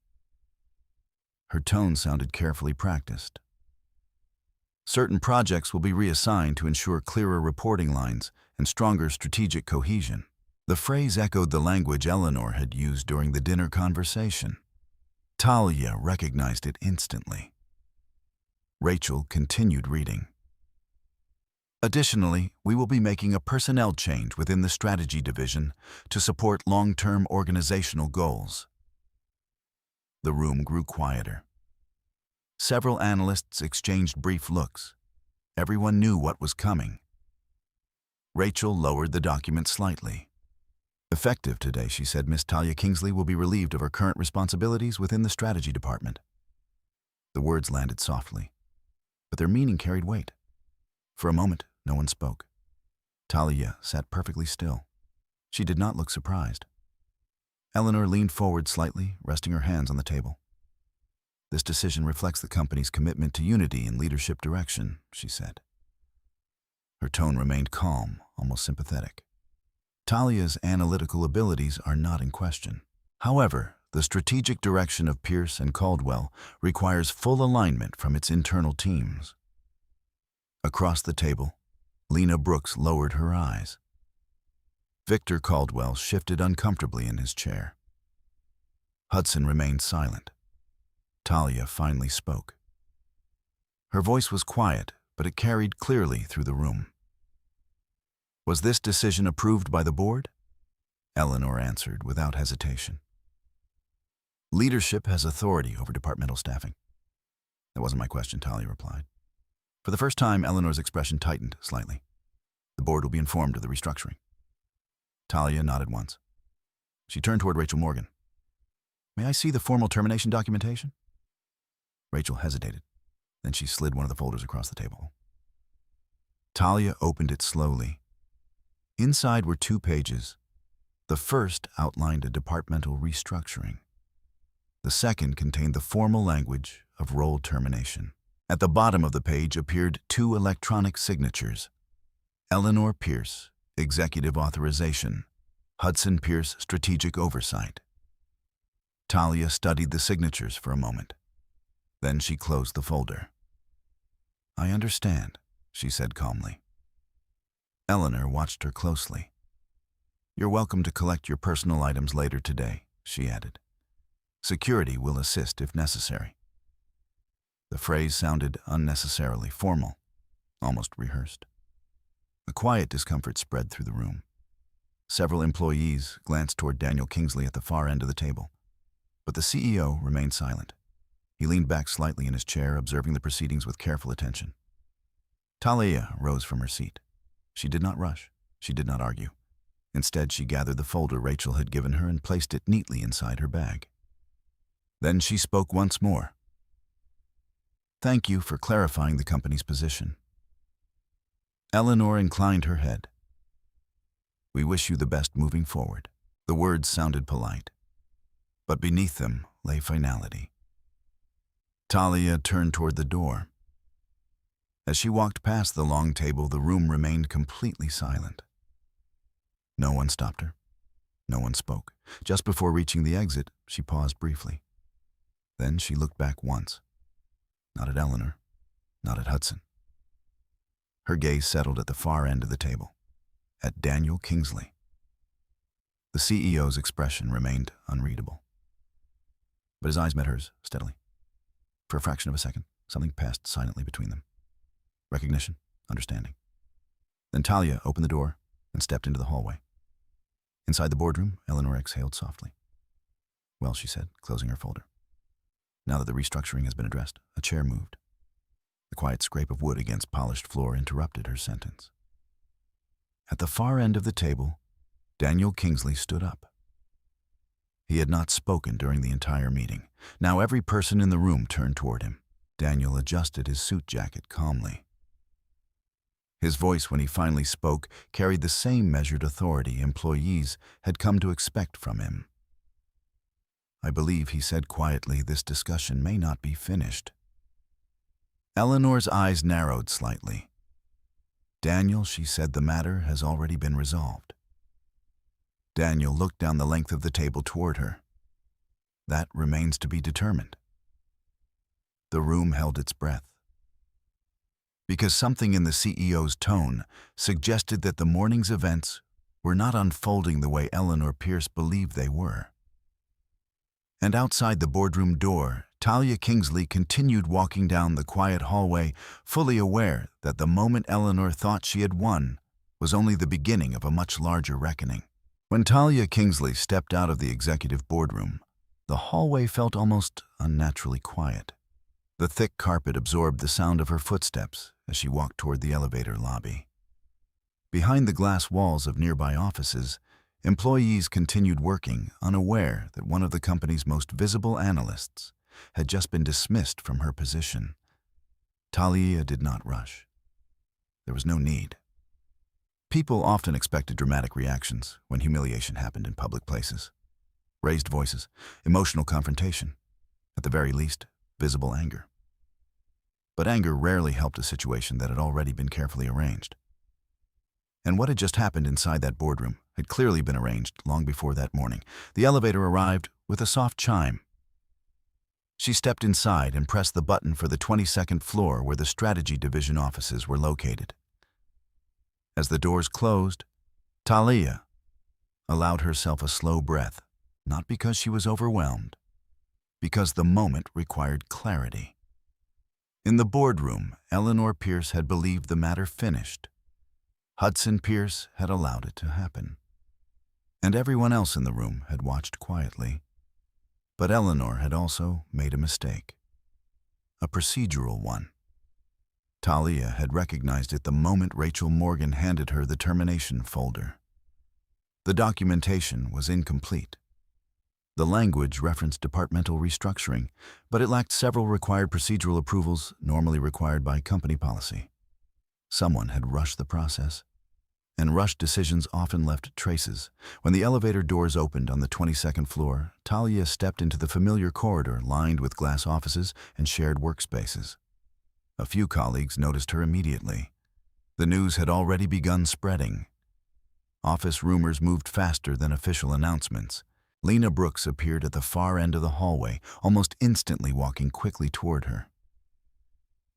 Her tone sounded carefully practiced. Certain projects will be reassigned to ensure clearer reporting lines and stronger strategic cohesion. The phrase echoed the language Eleanor had used during the dinner conversation. Talia recognized it instantly. Rachel continued reading. "Additionally, we will be making a personnel change within the strategy division to support long-term organizational goals." The room grew quieter. Several analysts exchanged brief looks. Everyone knew what was coming. Rachel lowered the document slightly. "Effective today," she said, "Miss Talia Kingsley will be relieved of her current responsibilities within the strategy department." The words landed softly, but their meaning carried weight. For a moment, no one spoke. Talia sat perfectly still. She did not look surprised. Eleanor leaned forward slightly, resting her hands on the table. "This decision reflects the company's commitment to unity and leadership direction," she said. Her tone remained calm, almost sympathetic. Talia's analytical abilities are not in question. However, the strategic direction of Pierce and Caldwell requires full alignment from its internal teams. Across the table, Lena Brooks lowered her eyes. Victor Caldwell shifted uncomfortably in his chair. Hudson remained silent. Talia finally spoke. Her voice was quiet, but it carried clearly through the room. "Was this decision approved by the board?" Eleanor answered without hesitation. "Leadership has authority over departmental staffing." "That wasn't my question," Talia replied. For the first time, Eleanor's expression tightened slightly. "The board will be informed of the restructuring." Talia nodded once. She turned toward Rachel Morgan. "May I see the formal termination documentation?" Rachel hesitated. Then she slid one of the folders across the table. Talia opened it slowly. Inside were 2 pages. The first outlined a departmental restructuring. The second contained the formal language of role termination. At the bottom of the page appeared 2 electronic signatures: Eleanor Pierce, Executive Authorization; Hudson Pierce, Strategic Oversight. Talia studied the signatures for a moment. Then she closed the folder. "I understand," she said calmly. Eleanor watched her closely. "You're welcome to collect your personal items later today," she added. "Security will assist if necessary." The phrase sounded unnecessarily formal, almost rehearsed. A quiet discomfort spread through the room. Several employees glanced toward Daniel Kingsley at the far end of the table, but the CEO remained silent. He leaned back slightly in his chair, observing the proceedings with careful attention. Talia rose from her seat. She did not rush. She did not argue. Instead, she gathered the folder Rachel had given her and placed it neatly inside her bag. Then she spoke once more. "Thank you for clarifying the company's position." Eleanor inclined her head. "We wish you the best moving forward." The words sounded polite, but beneath them lay finality. Talia turned toward the door. As she walked past the long table, the room remained completely silent. No one stopped her. No one spoke. Just before reaching the exit, she paused briefly. Then she looked back once. Not at Eleanor, not at Hudson. Her gaze settled at the far end of the table, at Daniel Kingsley. The CEO's expression remained unreadable, but his eyes met hers steadily. For a fraction of a second, something passed silently between them. Recognition, understanding. Then Talia opened the door and stepped into the hallway. Inside the boardroom, Eleanor exhaled softly. "Well," she said, closing her folder. Now that the restructuring has been addressed, a chair moved. The quiet scrape of wood against polished floor interrupted her sentence. At the far end of the table, Daniel Kingsley stood up. He had not spoken during the entire meeting. Now every person in the room turned toward him. Daniel adjusted his suit jacket calmly. His voice, when he finally spoke, carried the same measured authority employees had come to expect from him. "I believe," he said quietly, "this discussion may not be finished." Eleanor's eyes narrowed slightly. "Daniel," she said, "the matter has already been resolved." Daniel looked down the length of the table toward her. "That remains to be determined." The room held its breath, because something in the CEO's tone suggested that the morning's events were not unfolding the way Eleanor Pierce believed they were. And outside the boardroom door, Talia Kingsley continued walking down the quiet hallway, fully aware that the moment Eleanor thought she had won was only the beginning of a much larger reckoning. When Talia Kingsley stepped out of the executive boardroom, the hallway felt almost unnaturally quiet. The thick carpet absorbed the sound of her footsteps as she walked toward the elevator lobby. Behind the glass walls of nearby offices, employees continued working, unaware that one of the company's most visible analysts had just been dismissed from her position. Talia did not rush. There was no need. People often expected dramatic reactions when humiliation happened in public places. Raised voices, emotional confrontation, at the very least, visible anger. But anger rarely helped a situation that had already been carefully arranged. And what had just happened inside that boardroom had clearly been arranged long before that morning. The elevator arrived with a soft chime. She stepped inside and pressed the button for the 22nd floor where the strategy division offices were located. As the doors closed, Talia allowed herself a slow breath, not because she was overwhelmed, because the moment required clarity. In the boardroom, Eleanor Pierce had believed the matter finished. Hudson Pierce had allowed it to happen. And everyone else in the room had watched quietly. But Eleanor had also made a mistake. A procedural one. Talia had recognized it the moment Rachel Morgan handed her the termination folder. The documentation was incomplete. The language referenced departmental restructuring, but it lacked several required procedural approvals normally required by company policy. Someone had rushed the process, and rushed decisions often left traces. When the elevator doors opened on the 22nd floor, Talia stepped into the familiar corridor lined with glass offices and shared workspaces. A few colleagues noticed her immediately. The news had already begun spreading. Office rumors moved faster than official announcements. Lena Brooks appeared at the far end of the hallway, almost instantly walking quickly toward her.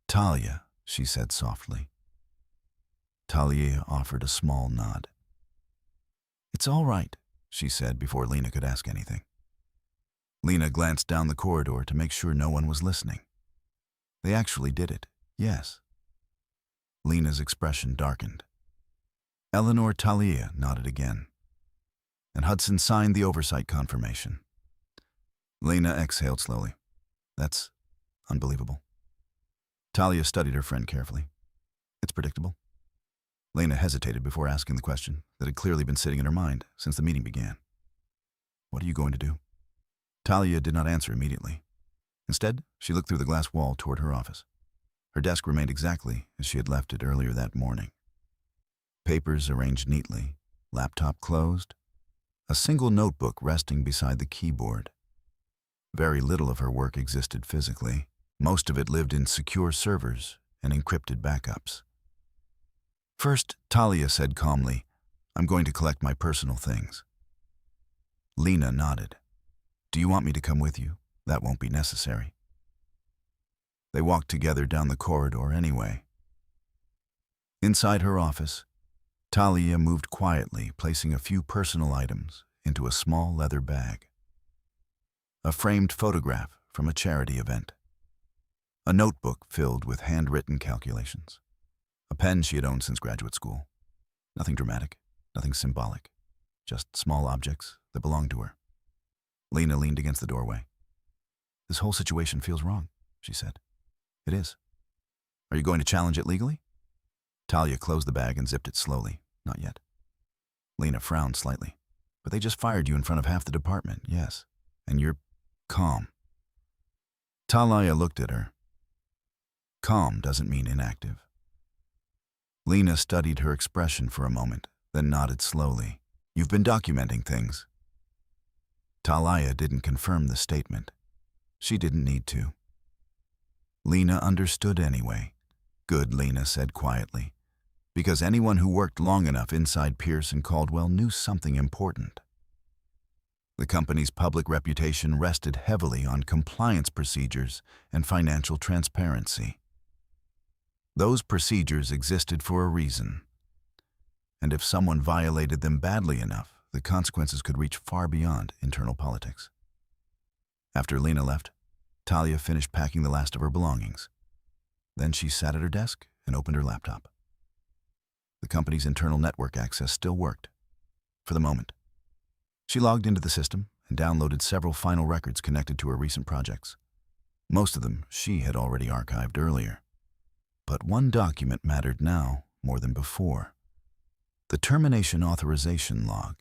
"Talia," she said softly. Talia offered a small nod. "It's all right," she said before Lena could ask anything. Lena glanced down the corridor to make sure no one was listening. They actually did it, yes. Lena's expression darkened. Eleanor Talia nodded again, and Hudson signed the oversight confirmation. Lena exhaled slowly. "That's unbelievable." Talia studied her friend carefully. "It's predictable." Lena hesitated before asking the question that had clearly been sitting in her mind since the meeting began. "What are you going to do?" Talia did not answer immediately. Instead, she looked through the glass wall toward her office. Her desk remained exactly as she had left it earlier that morning. Papers arranged neatly, laptop closed, a single notebook resting beside the keyboard. Very little of her work existed physically. Most of it lived in secure servers and encrypted backups. "First," Talia said calmly, "I'm going to collect my personal things." Lena nodded. "Do you want me to come with you? That won't be necessary." They walked together down the corridor anyway. Inside her office, Talia moved quietly, placing a few personal items into a small leather bag. A framed photograph from a charity event. A notebook filled with handwritten calculations. A pen she had owned since graduate school. Nothing dramatic, nothing symbolic, just small objects that belonged to her. Lena leaned against the doorway. "This whole situation feels wrong," she said. "It is. Are you going to challenge it legally?" Talia closed the bag and zipped it slowly. "Not yet." Lena frowned slightly. "But they just fired you in front of half the department, yes. And you're calm." Talia looked at her. Calm doesn't mean inactive. Lena studied her expression for a moment, then nodded slowly. "You've been documenting things." Talia didn't confirm the statement. She didn't need to. Lena understood anyway. "Good," Lena said quietly, because anyone who worked long enough inside Pierce and Caldwell knew something important. The company's public reputation rested heavily on compliance procedures and financial transparency. Those procedures existed for a reason, and if someone violated them badly enough, the consequences could reach far beyond internal politics. After Lena left, Talia finished packing the last of her belongings. Then she sat at her desk and opened her laptop. The company's internal network access still worked, for the moment. She logged into the system and downloaded several final records connected to her recent projects. Most of them she had already archived earlier. But one document mattered now more than before. The termination authorization log.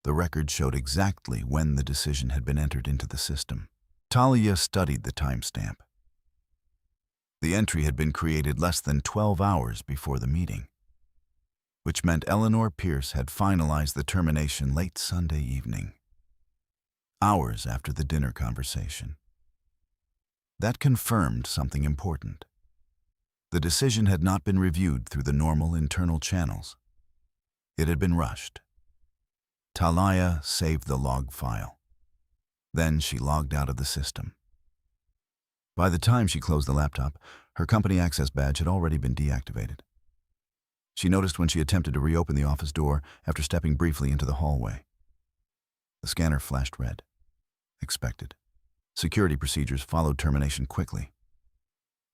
The record showed exactly when the decision had been entered into the system. Talia studied the timestamp. The entry had been created less than 12 hours before the meeting, which meant Eleanor Pierce had finalized the termination late Sunday evening, hours after the dinner conversation. That confirmed something important. The decision had not been reviewed through the normal internal channels. It had been rushed. Talia saved the log file. Then she logged out of the system. By the time she closed the laptop, her company access badge had already been deactivated. She noticed when she attempted to reopen the office door after stepping briefly into the hallway. The scanner flashed red. Expected. Security procedures followed termination quickly.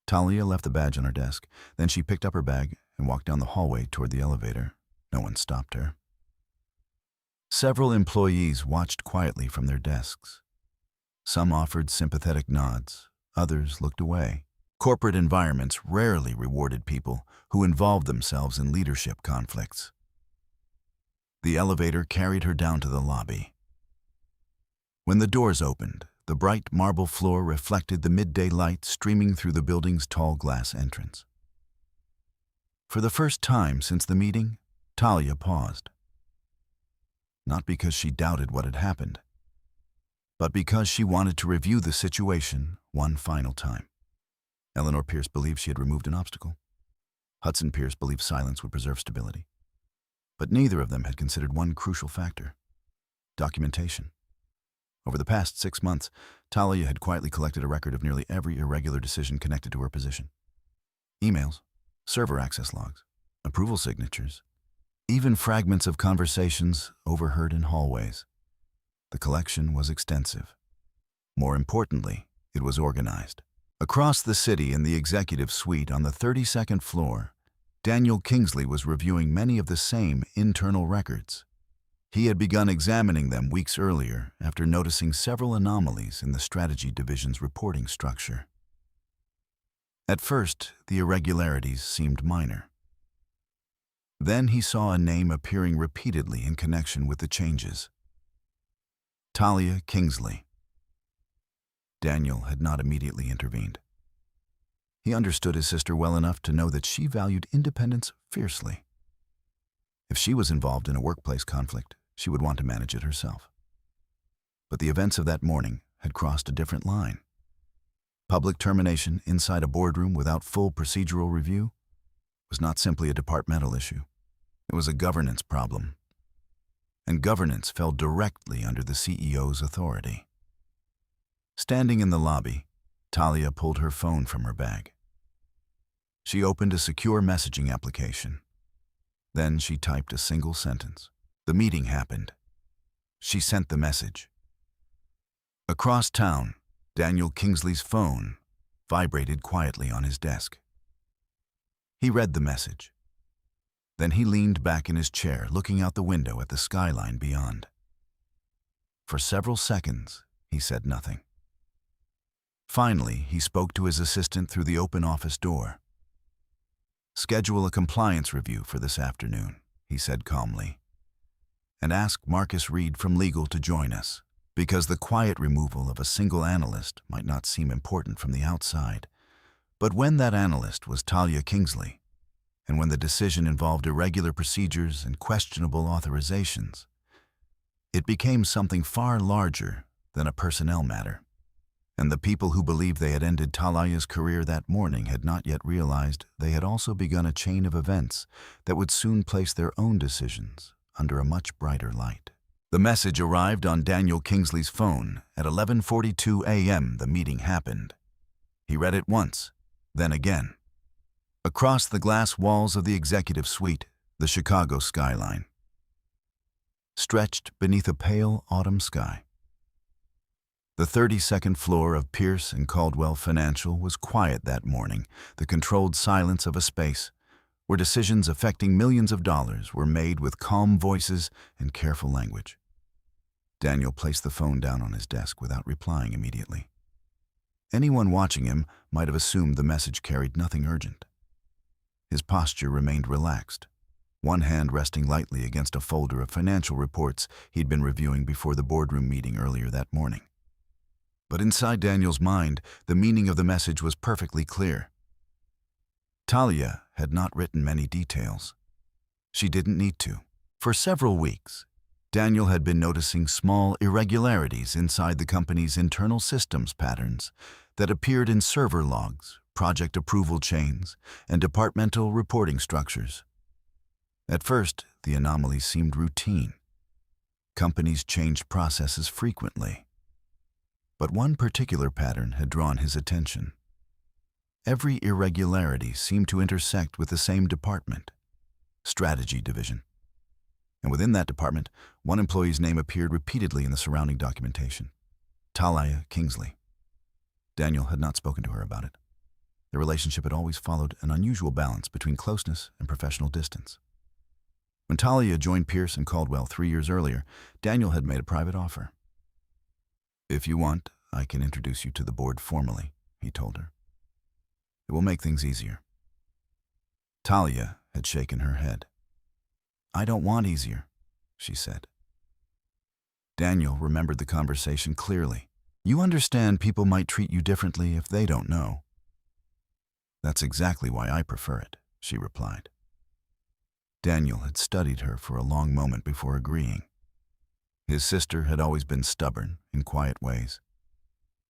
Talia left the badge on her desk. Then she picked up her bag and walked down the hallway toward the elevator. No one stopped her. Several employees watched quietly from their desks. Some offered sympathetic nods. Others looked away. Corporate environments rarely rewarded people who involved themselves in leadership conflicts. The elevator carried her down to the lobby. When the doors opened, the bright marble floor reflected the midday light streaming through the building's tall glass entrance. For the first time since the meeting, Talia paused. Not because she doubted what had happened, but because she wanted to review the situation one final time. Eleanor Pierce believed she had removed an obstacle. Hudson Pierce believed silence would preserve stability. But neither of them had considered one crucial factor: documentation. Over the past 6 months, Talia had quietly collected a record of nearly every irregular decision connected to her position. Emails, server access logs, approval signatures, even fragments of conversations overheard in hallways. The collection was extensive. More importantly, it was organized. Across the city in the executive suite on the 32nd floor, Daniel Kingsley was reviewing many of the same internal records. He had begun examining them weeks earlier after noticing several anomalies in the strategy division's reporting structure. At first, the irregularities seemed minor. Then he saw a name appearing repeatedly in connection with the changes: Talia Kingsley. Daniel had not immediately intervened. He understood his sister well enough to know that she valued independence fiercely. If she was involved in a workplace conflict, she would want to manage it herself. But the events of that morning had crossed a different line. Public termination inside a boardroom without full procedural review was not simply a departmental issue. It was a governance problem. And governance fell directly under the CEO's authority. Standing in the lobby, Talia pulled her phone from her bag. She opened a secure messaging application. Then she typed a single sentence. The meeting happened. She sent the message. Across town, Daniel Kingsley's phone vibrated quietly on his desk. He read the message. Then he leaned back in his chair, looking out the window at the skyline beyond. For several seconds, he said nothing. Finally, he spoke to his assistant through the open office door. "Schedule a compliance review for this afternoon," he said calmly. "And ask Marcus Reed from legal to join us, because the quiet removal of a single analyst might not seem important from the outside. But when that analyst was Talia Kingsley, and when the decision involved irregular procedures and questionable authorizations, it became something far larger than a personnel matter. And the people who believed they had ended Talia's career that morning had not yet realized they had also begun a chain of events that would soon place their own decisions under a much brighter light." The message arrived on Daniel Kingsley's phone at 11:42 a.m. The meeting happened. He read it once, then again. Across the glass walls of the executive suite, the Chicago skyline stretched beneath a pale autumn sky. The 32nd floor of Pierce and Caldwell Financial was quiet that morning, the controlled silence of a space where decisions affecting millions of dollars were made with calm voices and careful language. Daniel placed the phone down on his desk without replying immediately. Anyone watching him might have assumed the message carried nothing urgent. His posture remained relaxed, one hand resting lightly against a folder of financial reports he'd been reviewing before the boardroom meeting earlier that morning. But inside Daniel's mind, the meaning of the message was perfectly clear. Talia had not written many details. She didn't need to. For several weeks, Daniel had been noticing small irregularities inside the company's internal systems patterns that appeared in server logs, project approval chains, and departmental reporting structures. At first, the anomalies seemed routine. Companies changed processes frequently. But one particular pattern had drawn his attention. Every irregularity seemed to intersect with the same department, Strategy Division. And within that department, one employee's name appeared repeatedly in the surrounding documentation: Talia Kingsley. Daniel had not spoken to her about it. Their relationship had always followed an unusual balance between closeness and professional distance. When Talia joined Pierce and Caldwell 3 years earlier, Daniel had made a private offer. "If you want, I can introduce you to the board formally," he told her. "It will make things easier." Talia had shaken her head. "I don't want easier," she said. Daniel remembered the conversation clearly. "You understand people might treat you differently if they don't know." "That's exactly why I prefer it," she replied. Daniel had studied her for a long moment before agreeing. His sister had always been stubborn in quiet ways.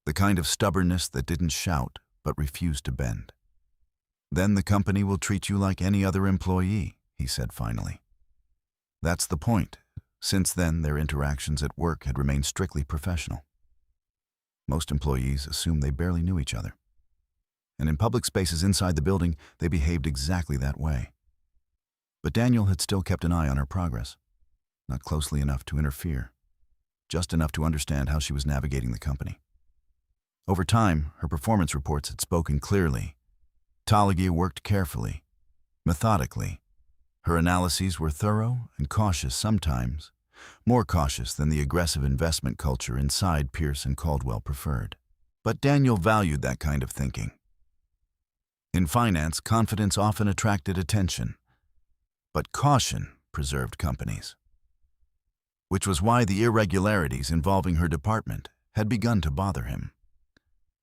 The kind of stubbornness that didn't shout but refused to bend. "Then the company will treat you like any other employee," he said finally. That's the point. Since then, their interactions at work had remained strictly professional. Most employees assumed they barely knew each other. And in public spaces inside the building, they behaved exactly that way. But Daniel had still kept an eye on her progress. Not closely enough to interfere, just enough to understand how she was navigating the company. Over time, her performance reports had spoken clearly. Talia worked carefully, methodically. Her analyses were thorough and cautious sometimes, more cautious than the aggressive investment culture inside Pierce and Caldwell preferred. But Daniel valued that kind of thinking. In finance, confidence often attracted attention, but caution preserved companies. Which was why the irregularities involving her department had begun to bother him.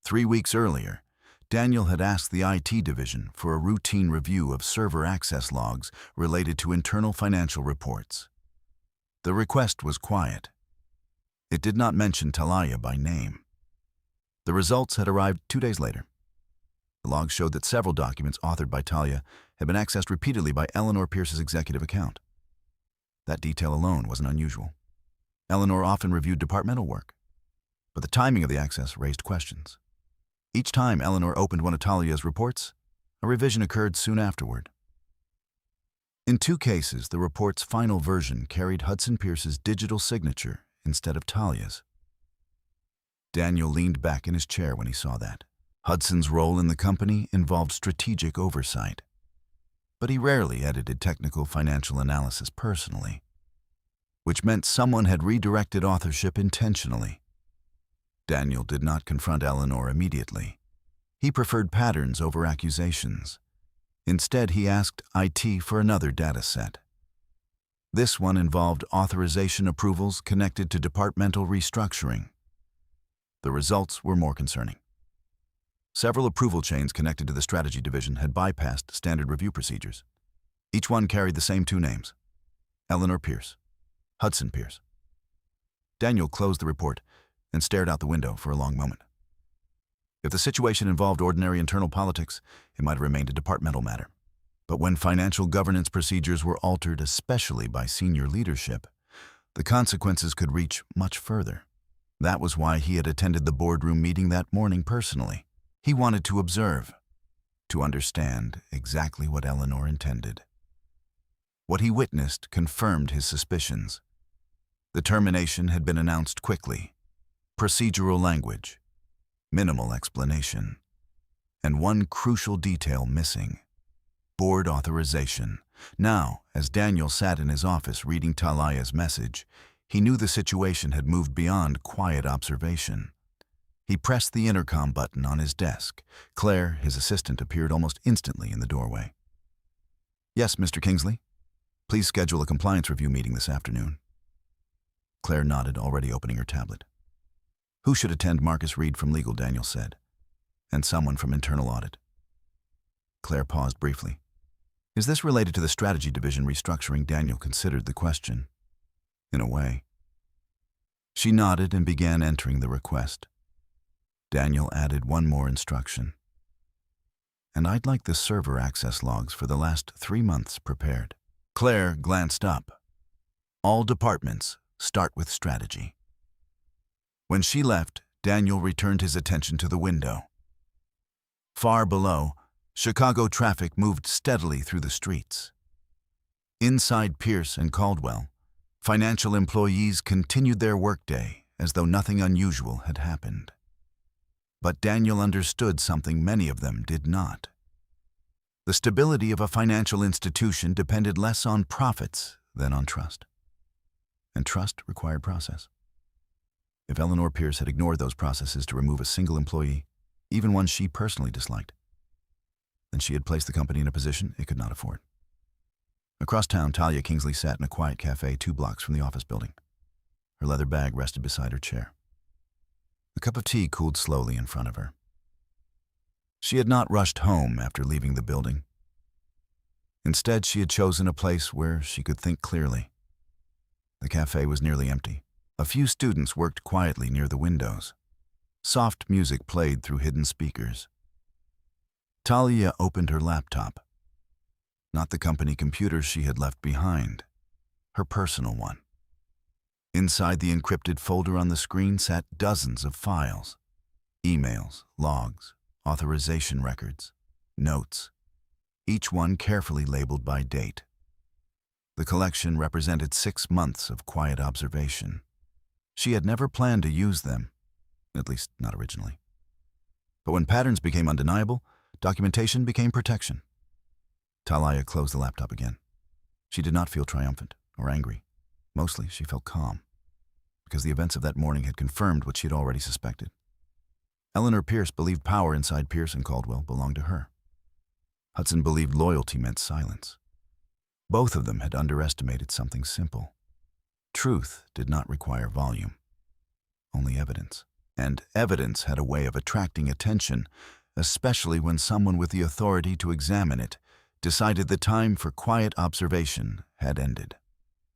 3 weeks earlier, Daniel had asked the IT division for a routine review of server access logs related to internal financial reports. The request was quiet. It did not mention Talia by name. The results had arrived 2 days later. The logs showed that several documents authored by Talia had been accessed repeatedly by Eleanor Pierce's executive account. That detail alone wasn't unusual. Eleanor often reviewed departmental work, but the timing of the access raised questions. Each time Eleanor opened one of Talia's reports, a revision occurred soon afterward. In 2 cases, the report's final version carried Hudson Pierce's digital signature instead of Talia's. Daniel leaned back in his chair when he saw that. Hudson's role in the company involved strategic oversight, but he rarely edited technical financial analysis personally, which meant someone had redirected authorship intentionally. Daniel did not confront Eleanor immediately. He preferred patterns over accusations. Instead, he asked IT for another data set. This one involved authorization approvals connected to departmental restructuring. The results were more concerning. Several approval chains connected to the strategy division had bypassed standard review procedures. Each one carried the same 2 names: Eleanor Pierce, Hudson Pierce. Daniel closed the report and stared out the window for a long moment. If the situation involved ordinary internal politics, it might have remained a departmental matter. But when financial governance procedures were altered, especially by senior leadership, the consequences could reach much further. That was why he had attended the boardroom meeting that morning personally. He wanted to observe, to understand exactly what Eleanor intended. What he witnessed confirmed his suspicions. The termination had been announced quickly. Procedural language, minimal explanation, and one crucial detail missing: board authorization. Now, as Daniel sat in his office reading Talia's message, he knew the situation had moved beyond quiet observation. He pressed the intercom button on his desk. Claire, his assistant, appeared almost instantly in the doorway. "Yes, Mr. Kingsley. Please schedule a compliance review meeting this afternoon." Claire nodded, already opening her tablet. "Who should attend?" Marcus Reed from Legal, Daniel said. "And someone from Internal Audit." Claire paused briefly. "Is this related to the strategy division restructuring?" Daniel considered the question. "In a way." She nodded and began entering the request. Daniel added one more instruction. "And I'd like the server access logs for the last 3 months prepared." Claire glanced up. "All departments start with strategy." When she left, Daniel returned his attention to the window. Far below, Chicago traffic moved steadily through the streets. Inside Pierce and Caldwell, financial employees continued their workday as though nothing unusual had happened. But Daniel understood something many of them did not. The stability of a financial institution depended less on profits than on trust. And trust required process. If Eleanor Pierce had ignored those processes to remove a single employee, even one she personally disliked, then she had placed the company in a position it could not afford. Across town, Talia Kingsley sat in a quiet cafe 2 blocks from the office building. Her leather bag rested beside her chair. A cup of tea cooled slowly in front of her. She had not rushed home after leaving the building. Instead, she had chosen a place where she could think clearly. The cafe was nearly empty. A few students worked quietly near the windows. Soft music played through hidden speakers. Talia opened her laptop. Not the company computer she had left behind, her personal one. Inside the encrypted folder on the screen sat dozens of files. Emails, logs, authorization records, notes, each one carefully labeled by date. The collection represented 6 months of quiet observation. She had never planned to use them, at least not originally. But when patterns became undeniable, documentation became protection. Talia closed the laptop again. She did not feel triumphant or angry. Mostly, she felt calm, because the events of that morning had confirmed what she had already suspected. Eleanor Pierce believed power inside Pierce and Caldwell belonged to her. Hudson believed loyalty meant silence. Both of them had underestimated something simple. Truth did not require volume, only evidence. And evidence had a way of attracting attention, especially when someone with the authority to examine it decided the time for quiet observation had ended.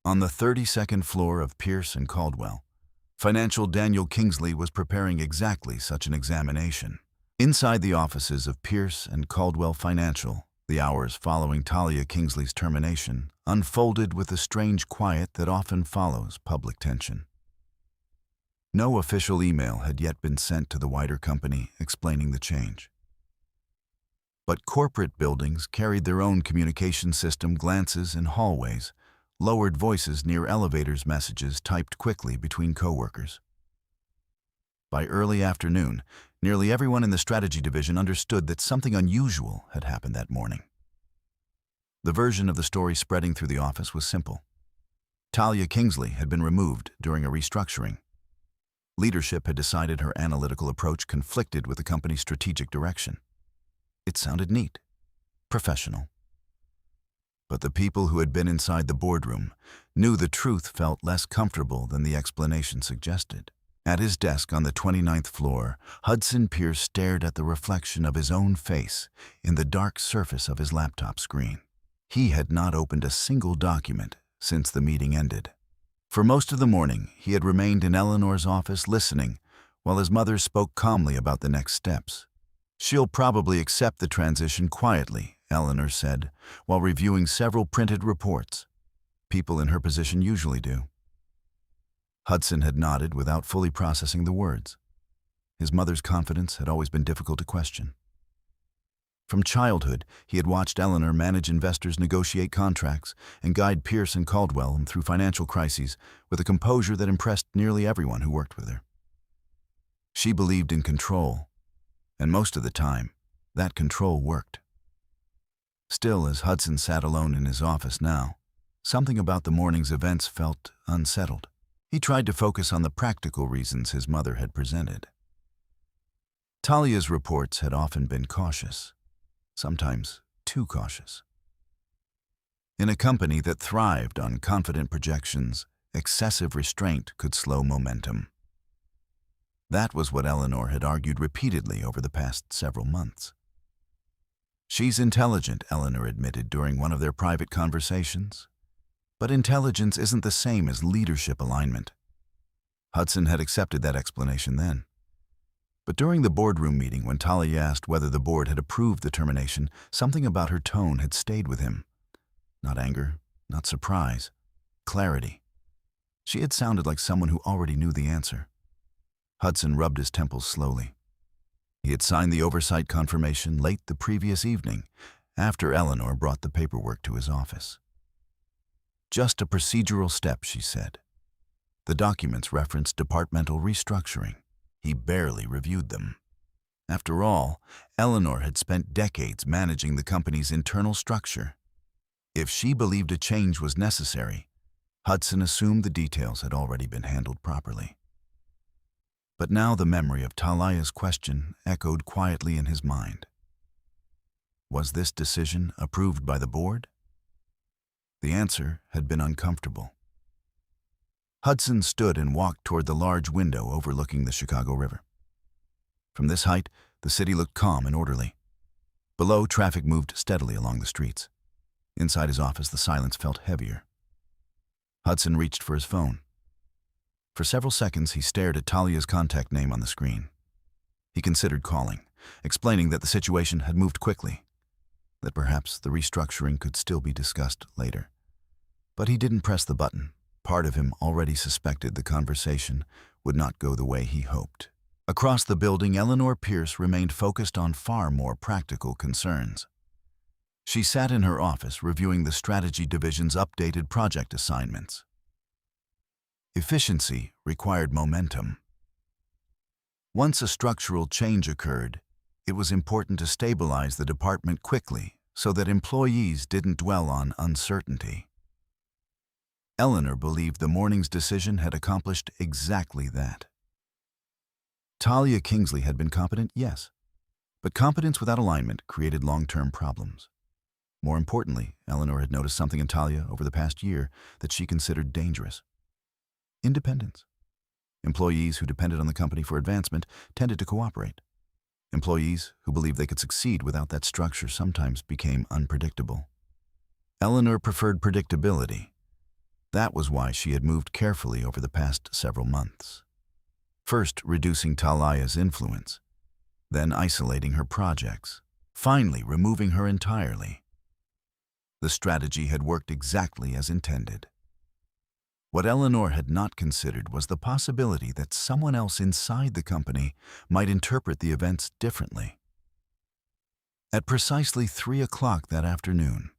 On the 32nd floor of Pierce and Caldwell, financial Daniel Kingsley was preparing exactly such an examination. Inside the offices of Pierce and Caldwell Financial, the hours following Talia Kingsley's termination unfolded with the strange quiet that often follows public tension. No official email had yet been sent to the wider company explaining the change. But corporate buildings carried their own communication system, glances in hallways, lowered voices near elevators, messages typed quickly between coworkers. By early afternoon, nearly everyone in the strategy division understood that something unusual had happened that morning. The version of the story spreading through the office was simple. Talia Kingsley had been removed during a restructuring. Leadership had decided her analytical approach conflicted with the company's strategic direction. It sounded neat, professional. But the people who had been inside the boardroom knew the truth felt less comfortable than the explanation suggested. At his desk on the 29th floor, Hudson Pierce stared at the reflection of his own face in the dark surface of his laptop screen. He had not opened a single document since the meeting ended. For most of the morning, he had remained in Eleanor's office listening while his mother spoke calmly about the next steps. "She'll probably accept the transition quietly," Eleanor said, while reviewing several printed reports. "People in her position usually do." Hudson had nodded without fully processing the words. His mother's confidence had always been difficult to question. From childhood, he had watched Eleanor manage investors, negotiate contracts, and guide Pierce and Caldwell through financial crises with a composure that impressed nearly everyone who worked with her. She believed in control, and most of the time, that control worked. Still, as Hudson sat alone in his office now, something about the morning's events felt unsettled. He tried to focus on the practical reasons his mother had presented. Talia's reports had often been cautious, sometimes too cautious. In a company that thrived on confident projections, excessive restraint could slow momentum. That was what Eleanor had argued repeatedly over the past several months. "She's intelligent," Eleanor admitted during one of their private conversations. "But intelligence isn't the same as leadership alignment." Hudson had accepted that explanation then. But during the boardroom meeting, when Talia asked whether the board had approved the termination, something about her tone had stayed with him. Not anger, not surprise, clarity. She had sounded like someone who already knew the answer. Hudson rubbed his temples slowly. He had signed the oversight confirmation late the previous evening, after Eleanor brought the paperwork to his office. "Just a procedural step," she said. The documents referenced departmental restructuring. He barely reviewed them. After all, Eleanor had spent decades managing the company's internal structure. If she believed a change was necessary, Hudson assumed the details had already been handled properly. But now the memory of Talia's question echoed quietly in his mind. Was this decision approved by the board? The answer had been uncomfortable. Hudson stood and walked toward the large window overlooking the Chicago River. From this height, the city looked calm and orderly. Below, traffic moved steadily along the streets. Inside his office, the silence felt heavier. Hudson reached for his phone. For several seconds, he stared at Talia's contact name on the screen. He considered calling, explaining that the situation had moved quickly, that perhaps the restructuring could still be discussed later. But he didn't press the button. Part of him already suspected the conversation would not go the way he hoped. Across the building, Eleanor Pierce remained focused on far more practical concerns. She sat in her office reviewing the strategy division's updated project assignments. Efficiency required momentum. Once a structural change occurred, it was important to stabilize the department quickly so that employees didn't dwell on uncertainty. Eleanor believed the morning's decision had accomplished exactly that. Talia Kingsley had been competent, yes, but competence without alignment created long-term problems. More importantly, Eleanor had noticed something in Talia over the past year that she considered dangerous. Independence. Employees who depended on the company for advancement tended to cooperate. Employees who believed they could succeed without that structure sometimes became unpredictable. Eleanor preferred predictability. That was why she had moved carefully over the past several months. First, reducing Talia's influence, then isolating her projects, finally removing her entirely. The strategy had worked exactly as intended. What Eleanor had not considered was the possibility that someone else inside the company might interpret the events differently. At precisely 3 o'clock that afternoon,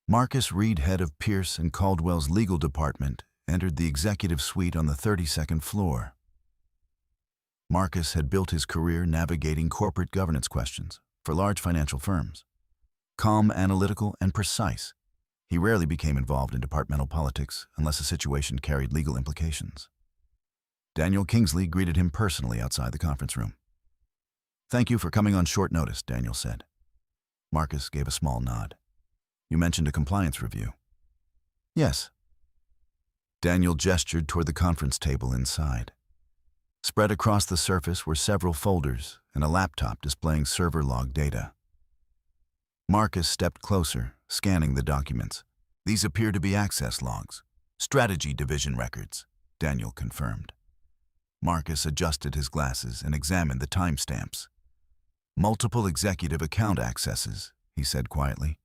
Marcus Reed, head of Pierce and Caldwell's legal department, entered the executive suite on the 32nd floor. Marcus had built his career navigating corporate governance questions for large financial firms. Calm, analytical, and precise, he rarely became involved in departmental politics unless a situation carried legal implications. Daniel Kingsley greeted him personally outside the conference room. "Thank you for coming on short notice," Daniel said. Marcus gave a small nod. "You mentioned a compliance review." "Yes." Daniel gestured toward the conference table inside. Spread across the surface were several folders and a laptop displaying server log data. Marcus stepped closer, scanning the documents. "These appear to be access logs. Strategy division records," Daniel confirmed. Marcus adjusted his glasses and examined the timestamps. "Multiple executive account accesses," he said quietly.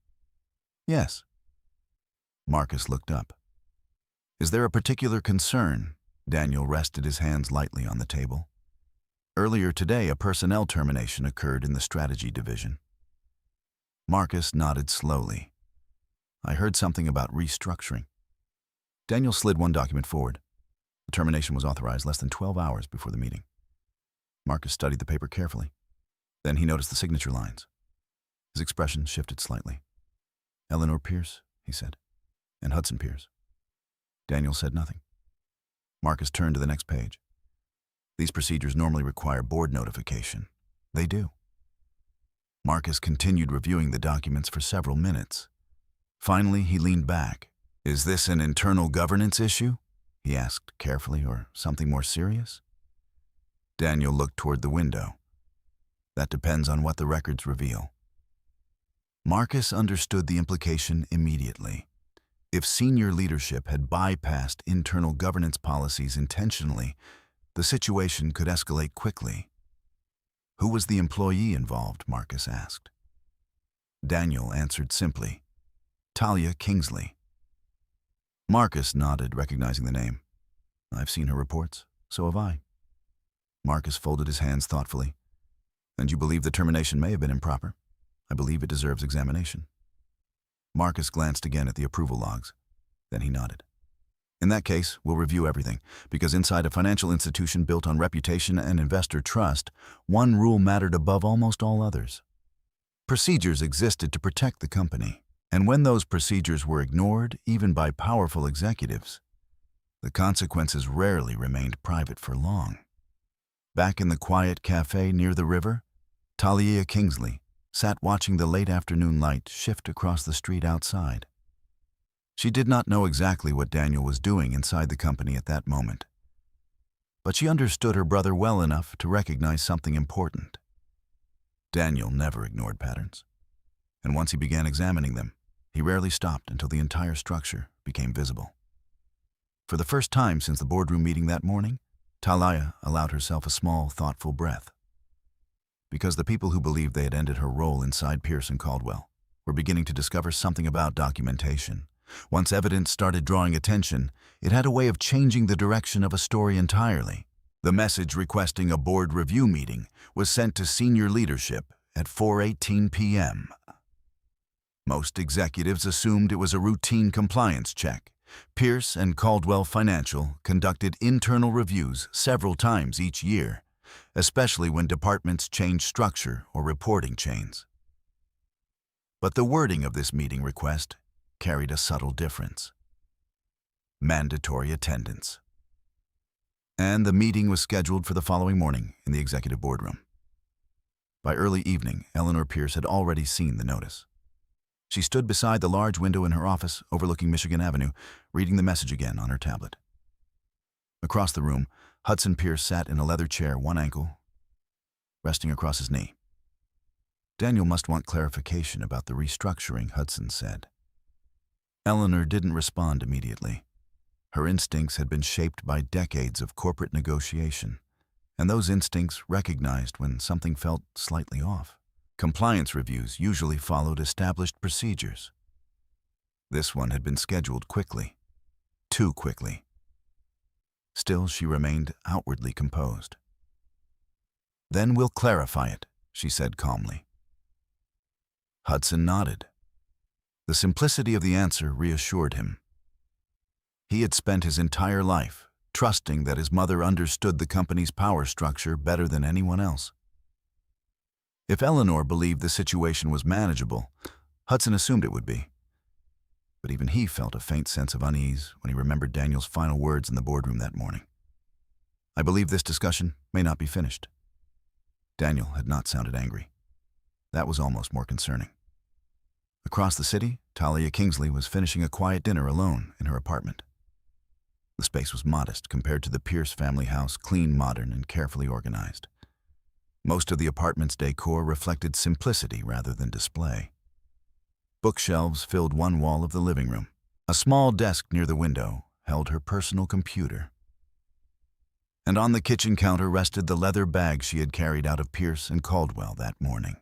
"Yes." Marcus looked up. "Is there a particular concern?" Daniel rested his hands lightly on the table. "Earlier today, a personnel termination occurred in the strategy division." Marcus nodded slowly. "I heard something about restructuring." Daniel slid one document forward. The termination was authorized less than 12 hours before the meeting. Marcus studied the paper carefully. Then he noticed the signature lines. His expression shifted slightly. "Eleanor Pierce," he said, "and Hudson Pierce." Daniel said nothing. Marcus turned to the next page. These procedures normally require board notification. They do. Marcus continued reviewing the documents for several minutes. Finally, he leaned back. "Is this an internal governance issue?" he asked carefully, "or something more serious?" Daniel looked toward the window. "That depends on what the records reveal." Marcus understood the implication immediately. If senior leadership had bypassed internal governance policies intentionally, the situation could escalate quickly. "Who was the employee involved?" Marcus asked. Daniel answered simply, "Talia Kingsley." Marcus nodded, recognizing the name. "I've seen her reports. So have I." Marcus folded his hands thoughtfully. "And you believe the termination may have been improper? I believe it deserves examination." Marcus glanced again at the approval logs. Then he nodded. "In that case, we'll review everything, because inside a financial institution built on reputation and investor trust, one rule mattered above almost all others. Procedures existed to protect the company, and when those procedures were ignored, even by powerful executives, the consequences rarely remained private for long. Back in the quiet cafe near the river, Talia Kingsley sat watching the late afternoon light shift across the street outside. She did not know exactly what Daniel was doing inside the company at that moment, but she understood her brother well enough to recognize something important. Daniel never ignored patterns, and once he began examining them, he rarely stopped until the entire structure became visible. For the first time since the boardroom meeting that morning, Talia allowed herself a small, thoughtful breath. Because the people who believed they had ended her role inside Pierce and Caldwell were beginning to discover something about documentation. Once evidence started drawing attention, it had a way of changing the direction of a story entirely. The message requesting a board review meeting was sent to senior leadership at 4:18 p.m. Most executives assumed it was a routine compliance check. Pierce and Caldwell Financial conducted internal reviews several times each year, especially when departments changed structure or reporting chains. But the wording of this meeting request carried a subtle difference. Mandatory attendance. And the meeting was scheduled for the following morning in the executive boardroom. By early evening, Eleanor Pierce had already seen the notice. She stood beside the large window in her office overlooking Michigan Avenue, reading the message again on her tablet. Across the room, Hudson Pierce sat in a leather chair, one ankle resting across his knee. "Daniel must want clarification about the restructuring," Hudson said. Eleanor didn't respond immediately. Her instincts had been shaped by decades of corporate negotiation, and those instincts recognized when something felt slightly off. Compliance reviews usually followed established procedures. This one had been scheduled quickly, too quickly. Still, she remained outwardly composed. "Then we'll clarify it," she said calmly. Hudson nodded. The simplicity of the answer reassured him. He had spent his entire life trusting that his mother understood the company's power structure better than anyone else. If Eleanor believed the situation was manageable, Hudson assumed it would be. But even he felt a faint sense of unease when he remembered Daniel's final words in the boardroom that morning. "I believe this discussion may not be finished." Daniel had not sounded angry. That was almost more concerning. Across the city, Talia Kingsley was finishing a quiet dinner alone in her apartment. The space was modest compared to the Pierce family house, clean, modern, and carefully organized. Most of the apartment's decor reflected simplicity rather than display. Bookshelves filled one wall of the living room. A small desk near the window held her personal computer. And on the kitchen counter rested the leather bag she had carried out of Pierce and Caldwell that morning.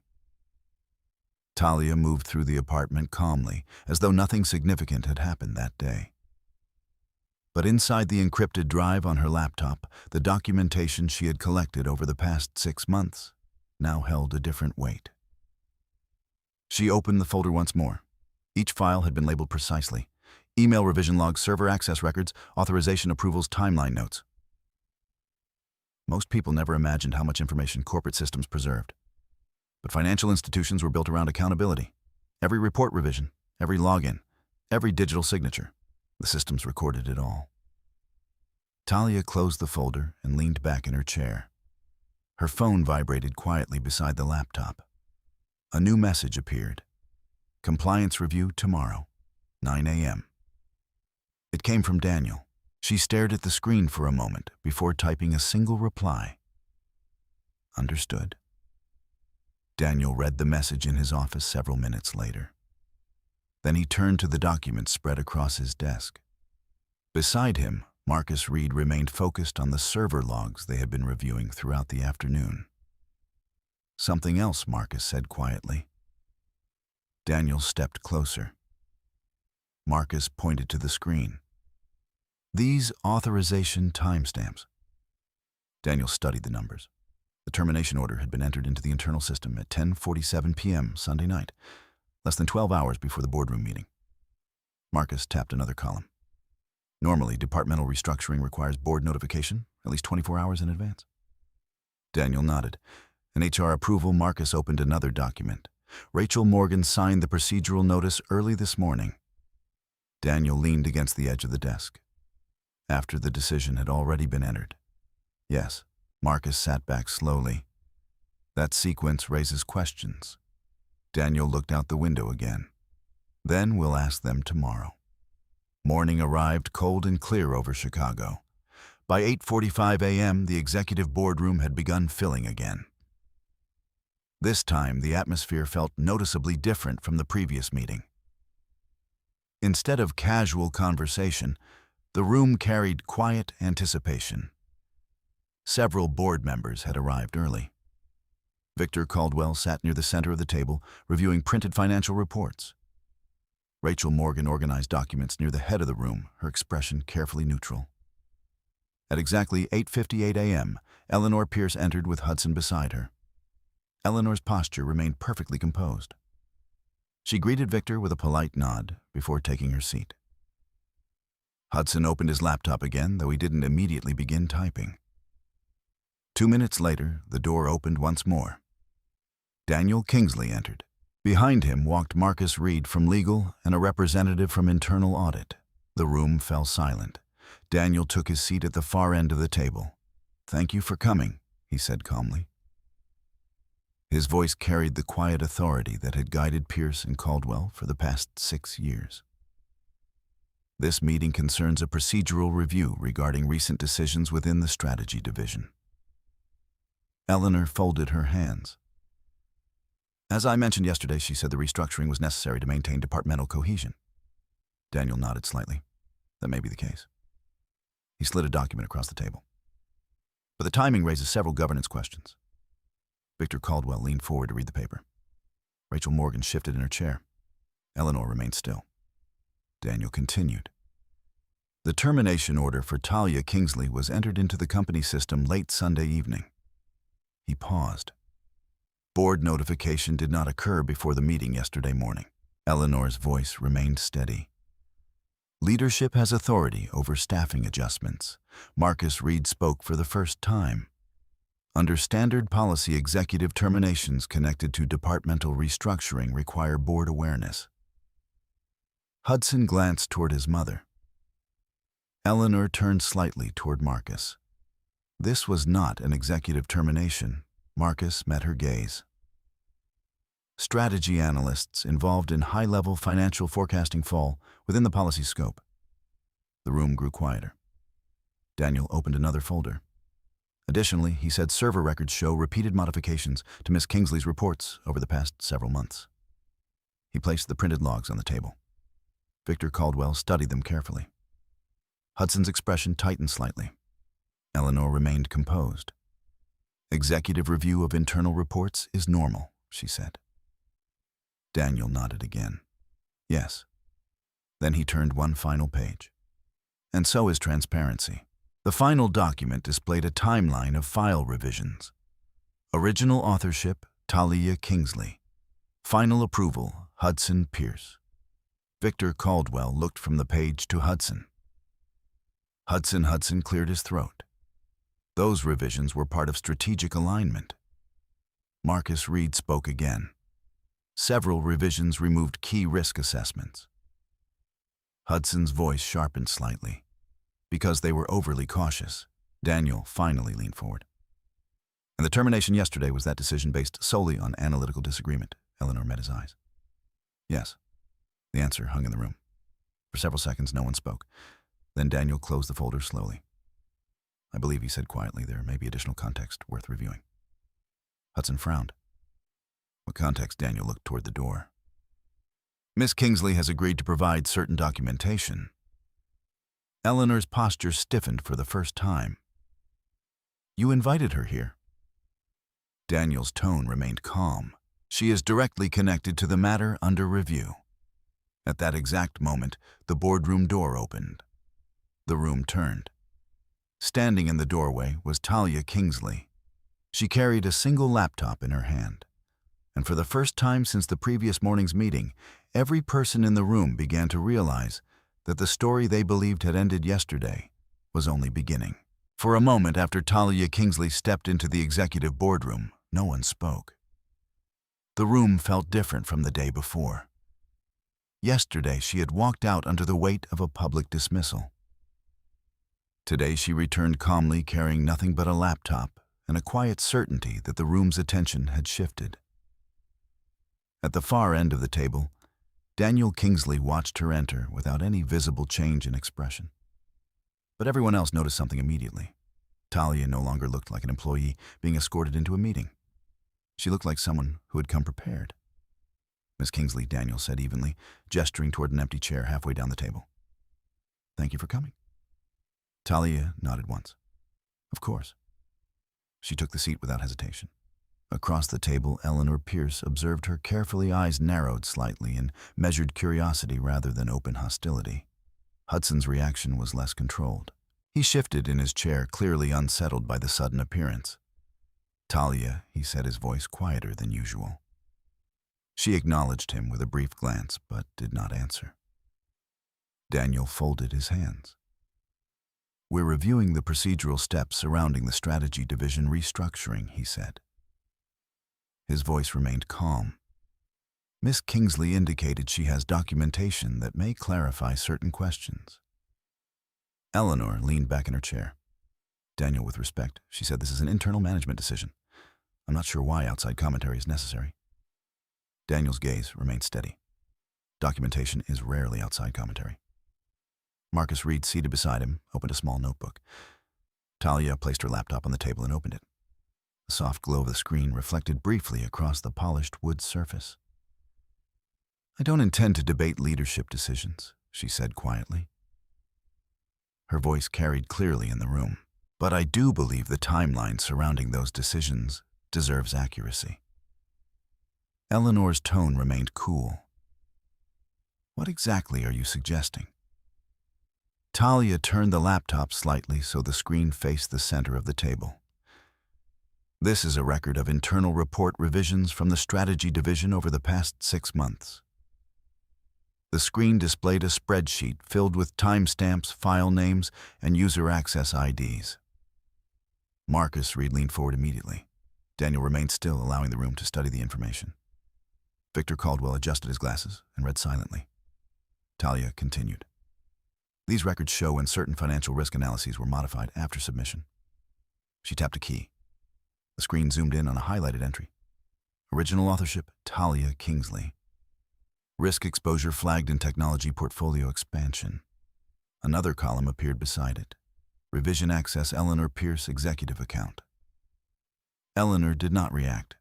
Talia moved through the apartment calmly, as though nothing significant had happened that day. But inside the encrypted drive on her laptop, the documentation she had collected over the past 6 months now held a different weight. She opened the folder once more. Each file had been labeled precisely. Email revision logs, server access records, authorization approvals, timeline notes. Most people never imagined how much information corporate systems preserved. But financial institutions were built around accountability. Every report revision, every login, every digital signature, the systems recorded it all. Talia closed the folder and leaned back in her chair. Her phone vibrated quietly beside the laptop. A new message appeared. Compliance review tomorrow, 9 a.m. It came from Daniel. She stared at the screen for a moment before typing a single reply. Understood. Daniel read the message in his office several minutes later. Then he turned to the documents spread across his desk. Beside him, Marcus Reed remained focused on the server logs they had been reviewing throughout the afternoon. Something else, Marcus said quietly. Daniel stepped closer. Marcus pointed to the screen. These authorization timestamps. Daniel studied the numbers. The termination order had been entered into the internal system at 10:47 p.m. Sunday night, less than 12 hours before the boardroom meeting. Marcus tapped another column. Normally, departmental restructuring requires board notification at least 24 hours in advance. Daniel nodded. In HR approval, Marcus opened another document. Rachel Morgan signed the procedural notice early this morning. Daniel leaned against the edge of the desk. After the decision had already been entered. Yes, Marcus sat back slowly. That sequence raises questions. Daniel looked out the window again. Then we'll ask them tomorrow. Morning arrived cold and clear over Chicago. By 8:45 a.m., the executive boardroom had begun filling again. This time, the atmosphere felt noticeably different from the previous meeting. Instead of casual conversation, the room carried quiet anticipation. Several board members had arrived early. Victor Caldwell sat near the center of the table, reviewing printed financial reports. Rachel Morgan organized documents near the head of the room, her expression carefully neutral. At exactly 8:58 a.m., Eleanor Pierce entered with Hudson beside her. Eleanor's posture remained perfectly composed. She greeted Victor with a polite nod before taking her seat. Hudson opened his laptop again, though he didn't immediately begin typing. 2 minutes later, the door opened once more. Daniel Kingsley entered. Behind him walked Marcus Reed from legal and a representative from internal audit. The room fell silent. Daniel took his seat at the far end of the table. "Thank you for coming," he said calmly. His voice carried the quiet authority that had guided Pierce and Caldwell for the past 6 years. This meeting concerns a procedural review regarding recent decisions within the strategy division. Eleanor folded her hands. As I mentioned yesterday, she said the restructuring was necessary to maintain departmental cohesion. Daniel nodded slightly. That may be the case. He slid a document across the table. But the timing raises several governance questions. Victor Caldwell leaned forward to read the paper. Rachel Morgan shifted in her chair. Eleanor remained still. Daniel continued. The termination order for Talia Kingsley was entered into the company system late Sunday evening. He paused. Board notification did not occur before the meeting yesterday morning. Eleanor's voice remained steady. Leadership has authority over staffing adjustments. Marcus Reed spoke for the first time. Under standard policy, executive terminations connected to departmental restructuring require board awareness. Hudson glanced toward his mother. Eleanor turned slightly toward Marcus. This was not an executive termination. Marcus met her gaze. Strategy analysts involved in high-level financial forecasting fall within the policy scope. The room grew quieter. Daniel opened another folder. Additionally, he said server records show repeated modifications to Miss Kingsley's reports over the past several months. He placed the printed logs on the table. Victor Caldwell studied them carefully. Hudson's expression tightened slightly. Eleanor remained composed. Executive review of internal reports is normal, she said. Daniel nodded again. Yes. Then he turned one final page. And so is transparency. The final document displayed a timeline of file revisions. Original authorship, Talia Kingsley. Final approval, Hudson Pierce. Victor Caldwell looked from the page to Hudson. Hudson cleared his throat. Those revisions were part of strategic alignment. Marcus Reed spoke again. Several revisions removed key risk assessments. Hudson's voice sharpened slightly. Because they were overly cautious. Daniel finally leaned forward. And the termination yesterday, was that decision based solely on analytical disagreement? Eleanor met his eyes. Yes. The answer hung in the room. For several seconds, no one spoke. Then Daniel closed the folder slowly. I believe, he said quietly, there may be additional context worth reviewing. Hudson frowned. What context? Daniel looked toward the door. Miss Kingsley has agreed to provide certain documentation. Eleanor's posture stiffened for the first time. You invited her here. Daniel's tone remained calm. She is directly connected to the matter under review. At that exact moment, the boardroom door opened. The room turned. Standing in the doorway was Talia Kingsley. She carried a single laptop in her hand. And for the first time since the previous morning's meeting, every person in the room began to realize that the story they believed had ended yesterday was only beginning. For a moment after Talia Kingsley stepped into the executive boardroom, no one spoke. The room felt different from the day before. Yesterday, she had walked out under the weight of a public dismissal. Today, she returned calmly, carrying nothing but a laptop and a quiet certainty that the room's attention had shifted. At the far end of the table, Daniel Kingsley watched her enter without any visible change in expression. But everyone else noticed something immediately. Talia no longer looked like an employee being escorted into a meeting. She looked like someone who had come prepared. Miss Kingsley, Daniel said evenly, gesturing toward an empty chair halfway down the table. Thank you for coming. Talia nodded once. Of course. She took the seat without hesitation. Across the table, Eleanor Pierce observed her carefully, eyes narrowed slightly in measured curiosity rather than open hostility. Hudson's reaction was less controlled. He shifted in his chair, clearly unsettled by the sudden appearance. Talia, he said, his voice quieter than usual. She acknowledged him with a brief glance, but did not answer. Daniel folded his hands. We're reviewing the procedural steps surrounding the strategy division restructuring, he said. His voice remained calm. Miss Kingsley indicated she has documentation that may clarify certain questions. Eleanor leaned back in her chair. Daniel, with respect, she said, this is an internal management decision. I'm not sure why outside commentary is necessary. Daniel's gaze remained steady. Documentation is rarely outside commentary. Marcus Reed, seated beside him, opened a small notebook. Talia placed her laptop on the table and opened it. The soft glow of the screen reflected briefly across the polished wood surface. I don't intend to debate leadership decisions, she said quietly. Her voice carried clearly in the room, but I do believe the timeline surrounding those decisions deserves accuracy. Eleanor's tone remained cool. What exactly are you suggesting? Talia turned the laptop slightly so the screen faced the center of the table. This is a record of internal report revisions from the strategy division over the past 6 months. The screen displayed a spreadsheet filled with timestamps, file names, and user access IDs. Marcus Reed leaned forward immediately. Daniel remained still, allowing the room to study the information. Victor Caldwell adjusted his glasses and read silently. Talia continued. These records show when certain financial risk analyses were modified after submission. She tapped a key. The screen zoomed in on a highlighted entry. Original authorship, Talia Kingsley. Risk exposure flagged in technology portfolio expansion. Another column appeared beside it. Revision access Eleanor Pierce executive account. Eleanor did not react.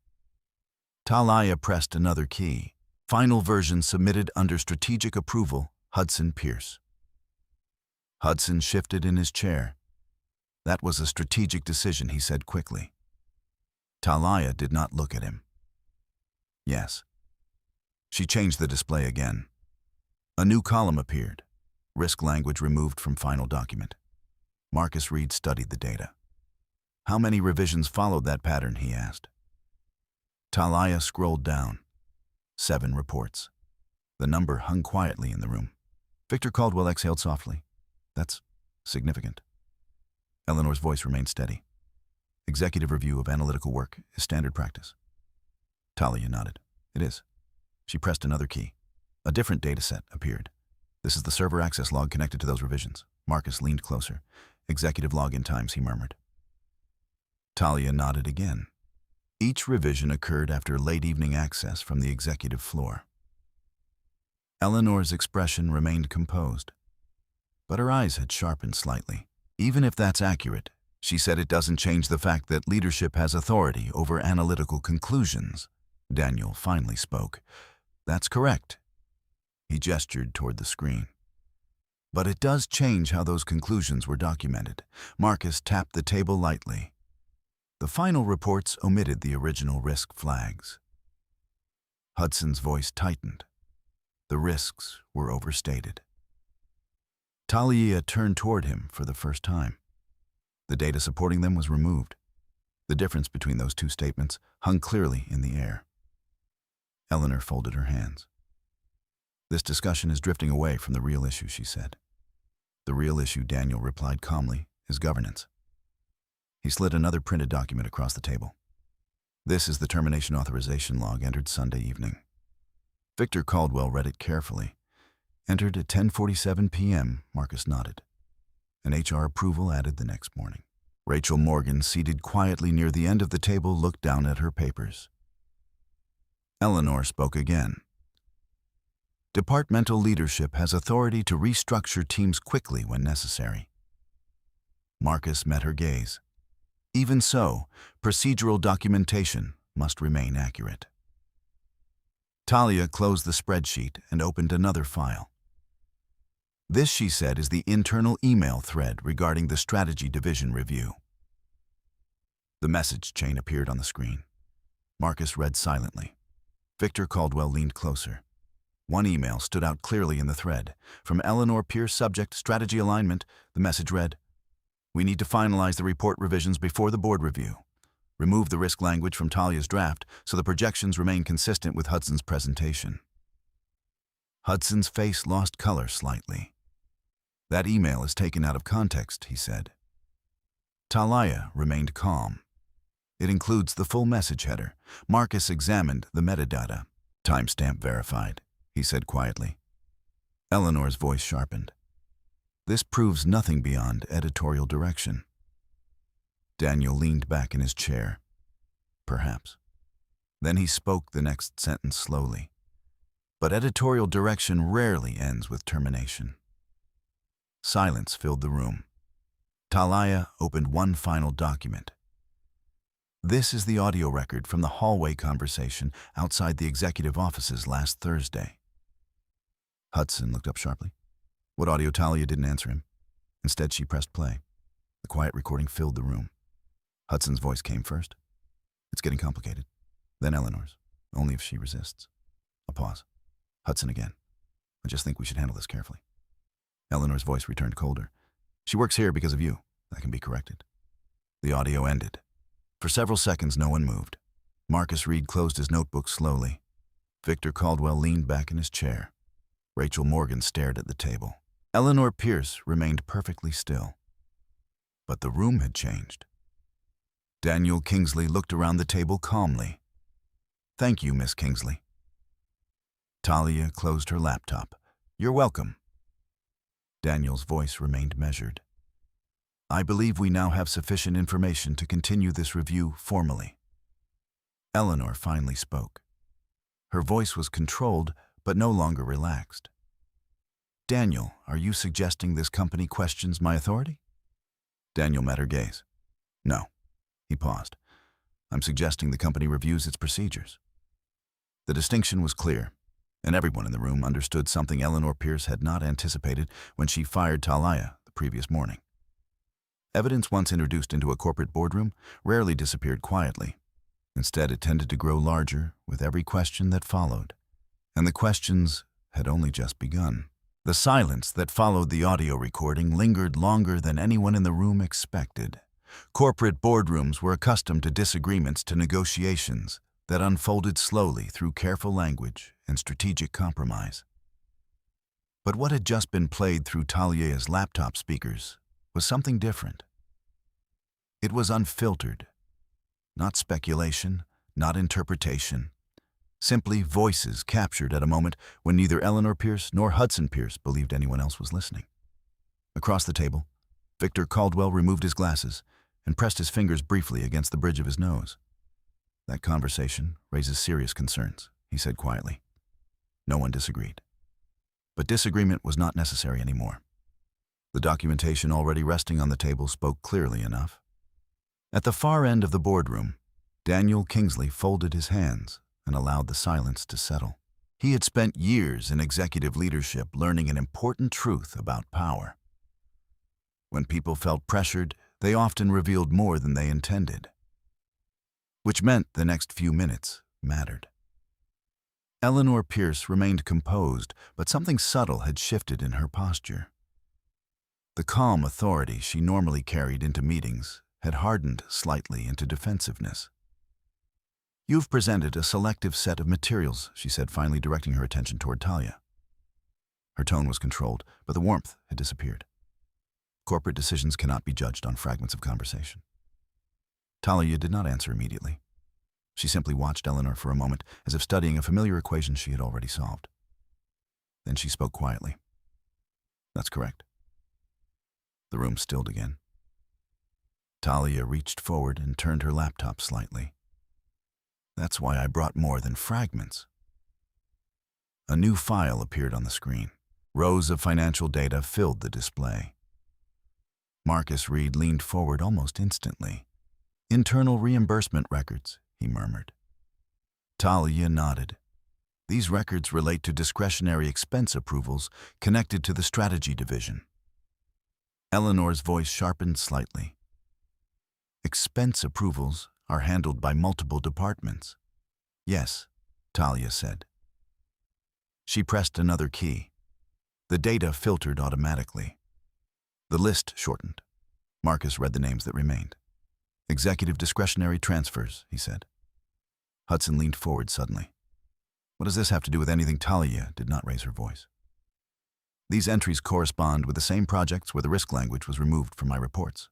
Talia pressed another key. Final version submitted under strategic approval, Hudson Pierce. Hudson shifted in his chair. That was a strategic decision, he said quickly. Talia did not look at him. Yes. She changed the display again. A new column appeared. Risk language removed from final document. Marcus Reed studied the data. How many revisions followed that pattern, he asked. Talia scrolled down. 7 reports. The number hung quietly in the room. Victor Caldwell exhaled softly. That's significant. Eleanor's voice remained steady. Executive review of analytical work is standard practice. Talia nodded. It is. She pressed another key. A different data set appeared. This is the server access log connected to those revisions. Marcus leaned closer. Executive login times, he murmured. Talia nodded again. Each revision occurred after late evening access from the executive floor. Eleanor's expression remained composed, but her eyes had sharpened slightly. Even if that's accurate, she said, it doesn't change the fact that leadership has authority over analytical conclusions. Daniel finally spoke. That's correct. He gestured toward the screen. But it does change how those conclusions were documented. Marcus tapped the table lightly. The final reports omitted the original risk flags. Hudson's voice tightened. The risks were overstated. Talia turned toward him for the first time. The data supporting them was removed. The difference between those two statements hung clearly in the air. Eleanor folded her hands. This discussion is drifting away from the real issue, she said. The real issue, Daniel replied calmly, is governance. He slid another printed document across the table. This is the termination authorization log entered Sunday evening. Victor Caldwell read it carefully. Entered at 10:47 p.m., Marcus nodded. An HR approval added the next morning. Rachel Morgan, seated quietly near the end of the table, looked down at her papers. Eleanor spoke again. Departmental leadership has authority to restructure teams quickly when necessary. Marcus met her gaze. Even so, procedural documentation must remain accurate. Talia closed the spreadsheet and opened another file. This, she said, is the internal email thread regarding the strategy division review. The message chain appeared on the screen. Marcus read silently. Victor Caldwell leaned closer. One email stood out clearly in the thread. From Eleanor Pierce, subject, strategy alignment, the message read, "We need to finalize the report revisions before the board review. Remove the risk language from Talia's draft so the projections remain consistent with Hudson's presentation." Hudson's face lost color slightly. "That email is taken out of context," he said. Talia remained calm. "It includes the full message header." Marcus examined the metadata. "Timestamp verified," he said quietly. Eleanor's voice sharpened. "This proves nothing beyond editorial direction." Daniel leaned back in his chair. "Perhaps." Then he spoke the next sentence slowly. "But editorial direction rarely ends with termination." Silence filled the room. Talia opened one final document. This is the audio record from the hallway conversation outside the executive offices last Thursday. Hudson looked up sharply. What audio? Talia didn't answer him. Instead, she pressed play. The quiet recording filled the room. Hudson's voice came first. "It's getting complicated." Then Eleanor's, "Only if she resists." A pause. Hudson again. "I just think we should handle this carefully." Eleanor's voice returned colder. "She works here because of you. That can be corrected." The audio ended. For several seconds, no one moved. Marcus Reed closed his notebook slowly. Victor Caldwell leaned back in his chair. Rachel Morgan stared at the table. Eleanor Pierce remained perfectly still. But the room had changed. Daniel Kingsley looked around the table calmly. "Thank you, Miss Kingsley." Talia closed her laptop. "You're welcome." Daniel's voice remained measured. "I believe we now have sufficient information to continue this review formally." Eleanor finally spoke. Her voice was controlled, but no longer relaxed. "Daniel, are you suggesting this company questions my authority?" Daniel met her gaze. "No." He paused. "I'm suggesting the company reviews its procedures." The distinction was clear, and everyone in the room understood something Eleanor Pierce had not anticipated when she fired Talia the previous morning. Evidence once introduced into a corporate boardroom rarely disappeared quietly. Instead, it tended to grow larger with every question that followed. And the questions had only just begun. The silence that followed the audio recording lingered longer than anyone in the room expected. Corporate boardrooms were accustomed to disagreements, to negotiations that unfolded slowly through careful language and strategic compromise. But what had just been played through Talia's laptop speakers was something different. It was unfiltered, not speculation, not interpretation, Simply voices captured at a moment when neither Eleanor Pierce nor Hudson Pierce believed anyone else was listening. Across the table, Victor Caldwell removed his glasses and pressed his fingers briefly against the bridge of his nose. "That conversation raises serious concerns," he said quietly. No one disagreed. But disagreement was not necessary anymore. The documentation already resting on the table spoke clearly enough. At the far end of the boardroom, Daniel Kingsley folded his hands and allowed the silence to settle. He had spent years in executive leadership learning an important truth about power. When people felt pressured, they often revealed more than they intended, which meant the next few minutes mattered. Eleanor Pierce remained composed, but something subtle had shifted in her posture. The calm authority she normally carried into meetings had hardened slightly into defensiveness. "You've presented a selective set of materials," she said, finally directing her attention toward Talia. Her tone was controlled, but the warmth had disappeared. Corporate decisions cannot be judged on fragments of conversation. Talia did not answer immediately. She simply watched Eleanor for a moment, as if studying a familiar equation she had already solved. Then she spoke quietly. "That's correct." The room stilled again. Talia reached forward and turned her laptop slightly. "That's why I brought more than fragments." A new file appeared on the screen. Rows of financial data filled the display. Marcus Reed leaned forward almost instantly. "Internal reimbursement records," he murmured. Talia nodded. "These records relate to discretionary expense approvals connected to the strategy division." Eleanor's voice sharpened slightly. "Expense approvals are handled by multiple departments." "Yes," Talia said. She pressed another key. The data filtered automatically. The list shortened. Marcus read the names that remained. "Executive discretionary transfers," he said. Hudson leaned forward suddenly. "What does this have to do with anything?" Talia did not raise her voice. "These entries correspond with the same projects where the risk language was removed from my reports."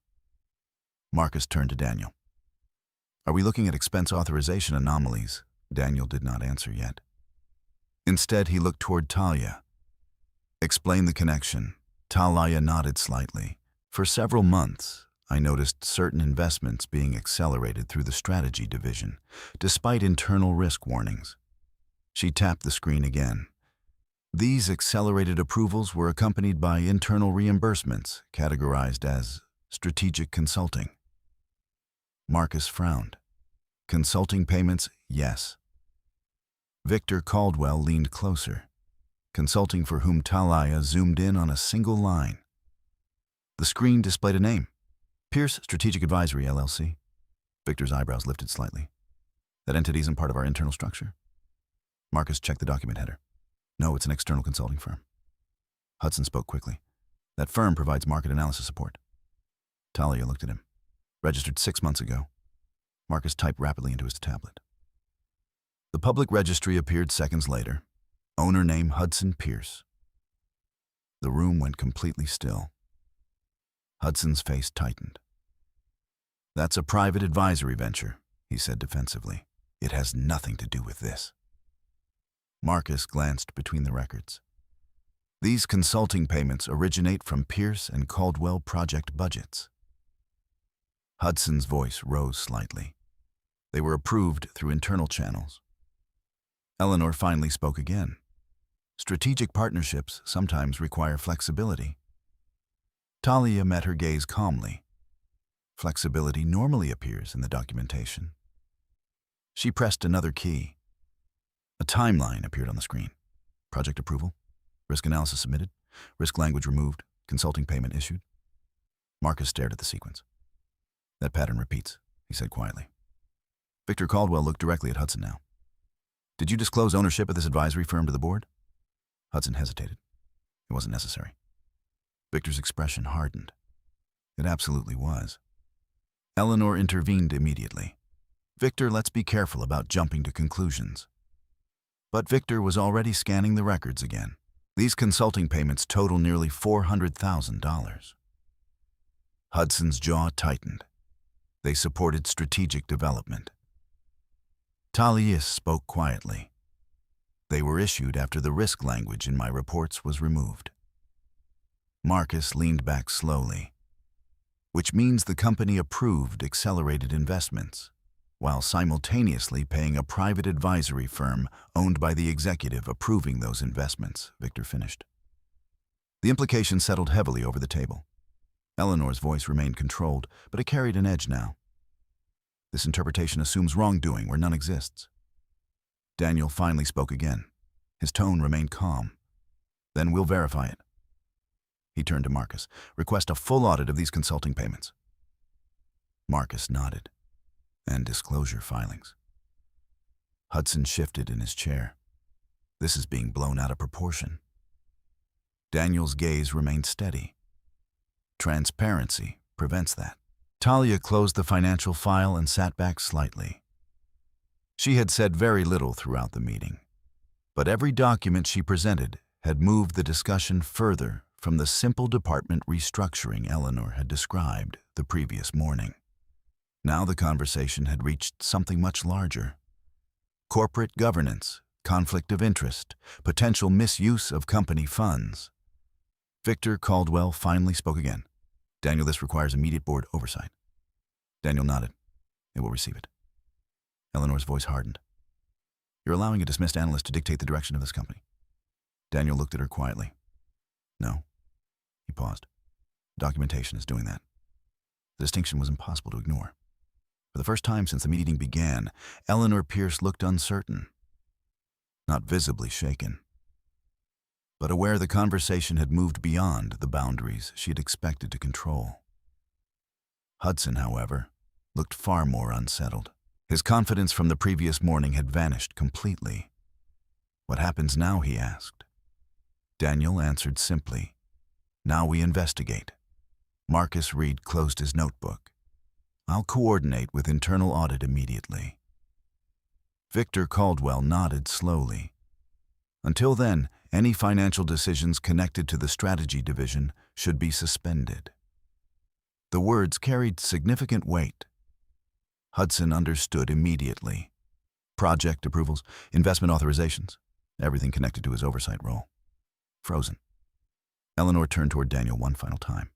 Marcus turned to Daniel. "Are we looking at expense authorization anomalies?" Daniel did not answer yet. Instead, he looked toward Talia. "Explain the connection." Talia nodded slightly. "For several months, I noticed certain investments being accelerated through the strategy division, despite internal risk warnings." She tapped the screen again. "These accelerated approvals were accompanied by internal reimbursements, categorized as strategic consulting." Marcus frowned. "Consulting payments, yes." Victor Caldwell leaned closer. Consulting for whom Talia zoomed in on a single line. The screen displayed a name. "Pierce Strategic Advisory, LLC." Victor's eyebrows lifted slightly. "That entity isn't part of our internal structure?" Marcus checked the document header. "No, it's an external consulting firm." Hudson spoke quickly. "That firm provides market analysis support." Talia looked at him. "Registered 6 months ago." Marcus typed rapidly into his tablet. The public registry appeared seconds later. Owner name Hudson Pierce. The room went completely still. Hudson's face tightened. "That's a private advisory venture," he said defensively. "It has nothing to do with this." Marcus glanced between the records. "These consulting payments originate from Pierce and Caldwell project budgets." Hudson's voice rose slightly. "They were approved through internal channels." Eleanor finally spoke again. "Strategic partnerships sometimes require flexibility." Talia met her gaze calmly. "Flexibility normally appears in the documentation." She pressed another key. A timeline appeared on the screen. Project approval, risk analysis submitted, risk language removed, consulting payment issued. Marcus stared at the sequence. "That pattern repeats," he said quietly. Victor Caldwell looked directly at Hudson now. "Did you disclose ownership of this advisory firm to the board?" Hudson hesitated. It wasn't necessary. Victor's expression hardened. It absolutely was. Eleanor intervened immediately. "Victor, let's be careful about jumping to conclusions." But Victor was already scanning the records again. "These consulting payments total nearly $400,000. Hudson's jaw tightened. They supported strategic development. Talia spoke quietly. They were issued after the risk language in my reports was removed. Marcus leaned back slowly, which means the company approved accelerated investments, while simultaneously paying a private advisory firm owned by the executive approving those investments, Victor finished. The implication settled heavily over the table. Eleanor's voice remained controlled, but it carried an edge now. This interpretation assumes wrongdoing where none exists. Daniel finally spoke again. His tone remained calm. Then we'll verify it. He turned to Marcus. Request a full audit of these consulting payments. Marcus nodded. And disclosure filings. Hudson shifted in his chair. This is being blown out of proportion. Daniel's gaze remained steady. Transparency prevents that. Talia closed the financial file and sat back slightly. She had said very little throughout the meeting, but every document she presented had moved the discussion further from the simple department restructuring Eleanor had described the previous morning. Now the conversation had reached something much larger. Corporate governance, conflict of interest, potential misuse of company funds. Victor Caldwell finally spoke again. Daniel, this requires immediate board oversight. Daniel nodded. It will receive it. Eleanor's voice hardened. You're allowing a dismissed analyst to dictate the direction of this company. Daniel looked at her quietly. No. He paused. Documentation is doing that. The distinction was impossible to ignore. For the first time since the meeting began, Eleanor Pierce looked uncertain. Not visibly shaken, but aware the conversation had moved beyond the boundaries she had expected to control. Hudson, however, looked far more unsettled. His confidence from the previous morning had vanished completely. What happens now, he asked. Daniel answered simply. Now we investigate. Marcus Reed closed his notebook. I'll coordinate with internal audit immediately. Victor Caldwell nodded slowly. Until then, any financial decisions connected to the strategy division should be suspended. The words carried significant weight. Hudson understood immediately. Project approvals, investment authorizations, everything connected to his oversight role. Frozen. Eleanor turned toward Daniel one final time.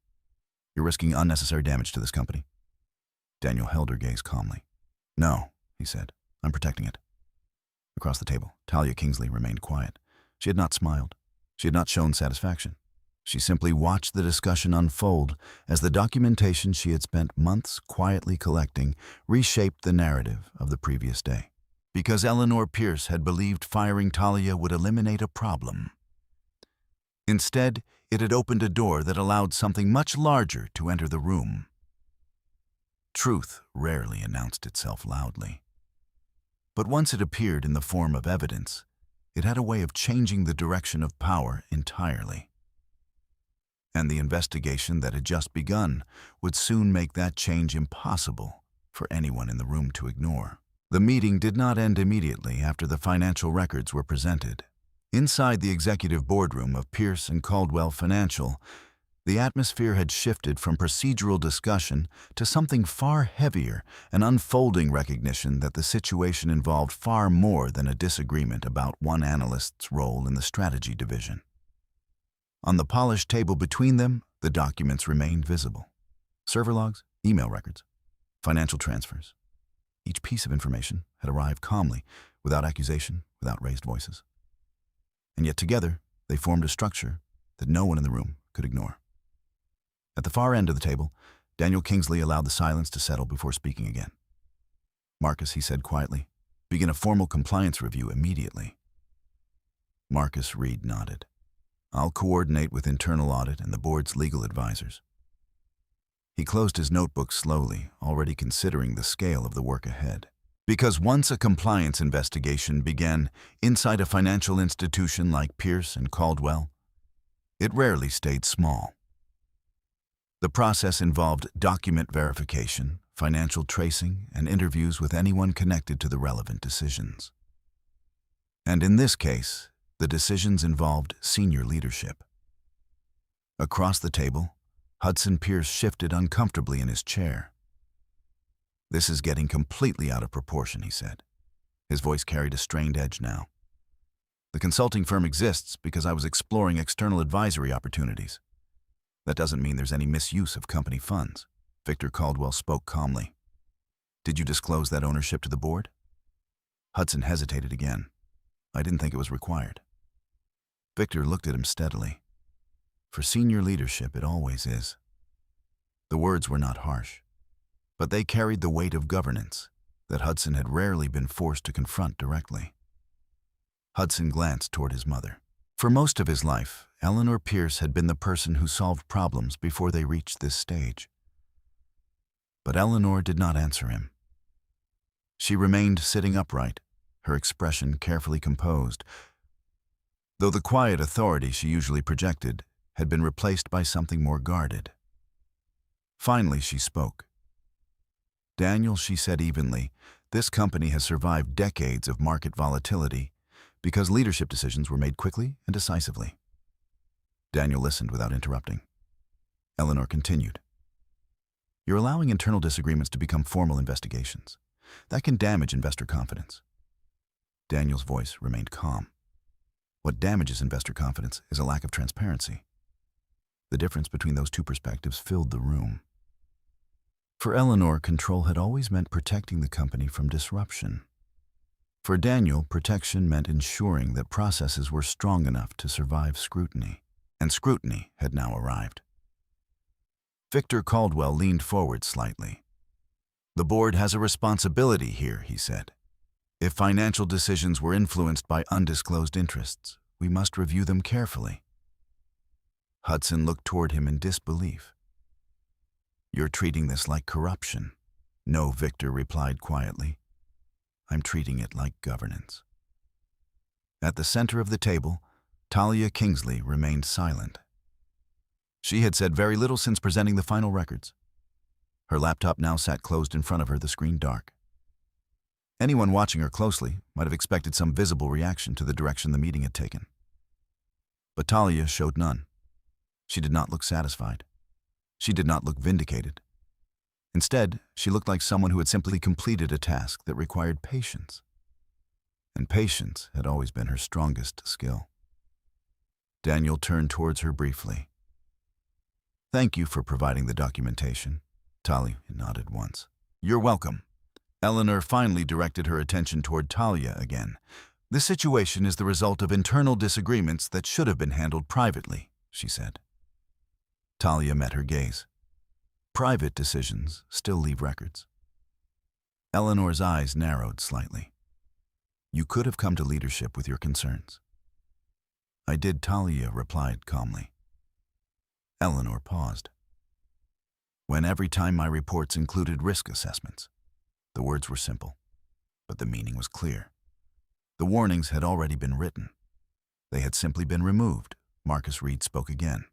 You're risking unnecessary damage to this company. Daniel held her gaze calmly. No, he said. I'm protecting it. Across the table, Talia Kingsley remained quiet. She had not smiled. She had not shown satisfaction. She simply watched the discussion unfold as the documentation she had spent months quietly collecting reshaped the narrative of the previous day. Because Eleanor Pierce had believed firing Talia would eliminate a problem. Instead, it had opened a door that allowed something much larger to enter the room. Truth rarely announced itself loudly. But once it appeared in the form of evidence, it had a way of changing the direction of power entirely. And the investigation that had just begun would soon make that change impossible for anyone in the room to ignore. The meeting did not end immediately after the financial records were presented. Inside the executive boardroom of Pierce and Caldwell Financial, the atmosphere had shifted from procedural discussion to something far heavier, an unfolding recognition that the situation involved far more than a disagreement about one analyst's role in the strategy division. On the polished table between them, the documents remained visible. Server logs, email records, financial transfers. Each piece of information had arrived calmly, without accusation, without raised voices. And yet together, they formed a structure that no one in the room could ignore. At the far end of the table, Daniel Kingsley allowed the silence to settle before speaking again. Marcus, he said quietly, begin a formal compliance review immediately. Marcus Reed nodded. I'll coordinate with internal audit and the board's legal advisors. He closed his notebook slowly, already considering the scale of the work ahead. Because once a compliance investigation began inside a financial institution like Pierce and Caldwell, it rarely stayed small. The process involved document verification, financial tracing, and interviews with anyone connected to the relevant decisions. And in this case, the decisions involved senior leadership. Across the table, Hudson Pierce shifted uncomfortably in his chair. This is getting completely out of proportion, he said. His voice carried a strained edge now. The consulting firm exists because I was exploring external advisory opportunities. That doesn't mean there's any misuse of company funds. Victor Caldwell spoke calmly. Did you disclose that ownership to the board? Hudson hesitated again. I didn't think it was required. Victor looked at him steadily. For senior leadership, it always is. The words were not harsh, but they carried the weight of governance that Hudson had rarely been forced to confront directly. Hudson glanced toward his mother. For most of his life, Eleanor Pierce had been the person who solved problems before they reached this stage. But Eleanor did not answer him. She remained sitting upright, her expression carefully composed, though the quiet authority she usually projected had been replaced by something more guarded. Finally, she spoke. Daniel, she said evenly, this company has survived decades of market volatility because leadership decisions were made quickly and decisively. Daniel listened without interrupting. Eleanor continued. You're allowing internal disagreements to become formal investigations. That can damage investor confidence. Daniel's voice remained calm. What damages investor confidence is a lack of transparency. The difference between those two perspectives filled the room. For Eleanor, control had always meant protecting the company from disruption. For Daniel, protection meant ensuring that processes were strong enough to survive scrutiny, and scrutiny had now arrived. Victor Caldwell leaned forward slightly. The board has a responsibility here, he said. If financial decisions were influenced by undisclosed interests, we must review them carefully. Hudson looked toward him in disbelief. You're treating this like corruption. No, Victor replied quietly. I'm treating it like governance. At the center of the table, Talia Kingsley remained silent. She had said very little since presenting the final records. Her laptop now sat closed in front of her, the screen dark. Anyone watching her closely might have expected some visible reaction to the direction the meeting had taken. But Talia showed none. She did not look satisfied. She did not look vindicated. Instead, she looked like someone who had simply completed a task that required patience. And patience had always been her strongest skill. Daniel turned towards her briefly. Thank you for providing the documentation. Talia nodded once. You're welcome. Eleanor finally directed her attention toward Talia again. This situation is the result of internal disagreements that should have been handled privately, she said. Talia met her gaze. Private decisions still leave records. Eleanor's eyes narrowed slightly. You could have come to leadership with your concerns. I did, Talia replied calmly. Eleanor paused. When every time my reports included risk assessments. The words were simple, but the meaning was clear. The warnings had already been written. They had simply been removed. Marcus Reed spoke again.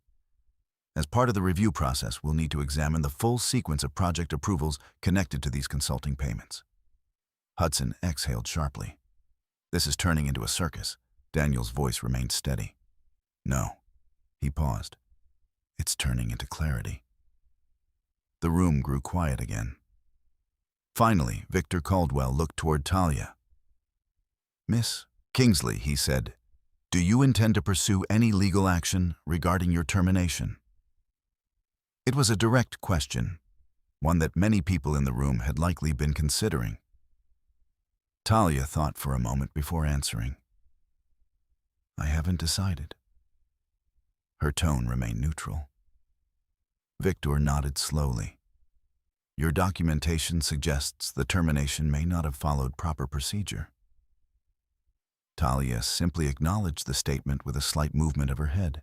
As part of the review process, we'll need to examine the full sequence of project approvals connected to these consulting payments. Hudson exhaled sharply. This is turning into a circus. Daniel's voice remained steady. No. He paused. It's turning into clarity. The room grew quiet again. Finally, Victor Caldwell looked toward Talia. Miss Kingsley, he said, do you intend to pursue any legal action regarding your termination? It was a direct question, one that many people in the room had likely been considering. Talia thought for a moment before answering. I haven't decided. Her tone remained neutral. Victor nodded slowly. Your documentation suggests the termination may not have followed proper procedure. Talia simply acknowledged the statement with a slight movement of her head.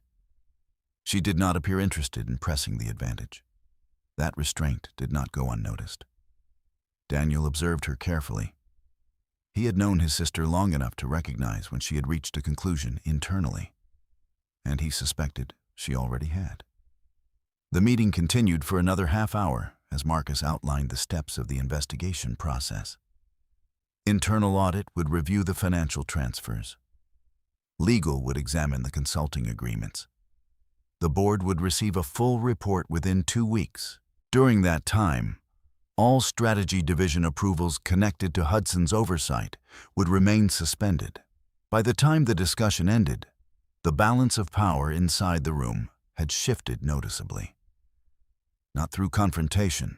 She did not appear interested in pressing the advantage. That restraint did not go unnoticed. Daniel observed her carefully. He had known his sister long enough to recognize when she had reached a conclusion internally, and he suspected she already had. The meeting continued for another half hour as Marcus outlined the steps of the investigation process. Internal audit would review the financial transfers. Legal would examine the consulting agreements. The board would receive a full report within 2 weeks. During that time, all strategy division approvals connected to Hudson's oversight would remain suspended. By the time the discussion ended, the balance of power inside the room had shifted noticeably. Not through confrontation,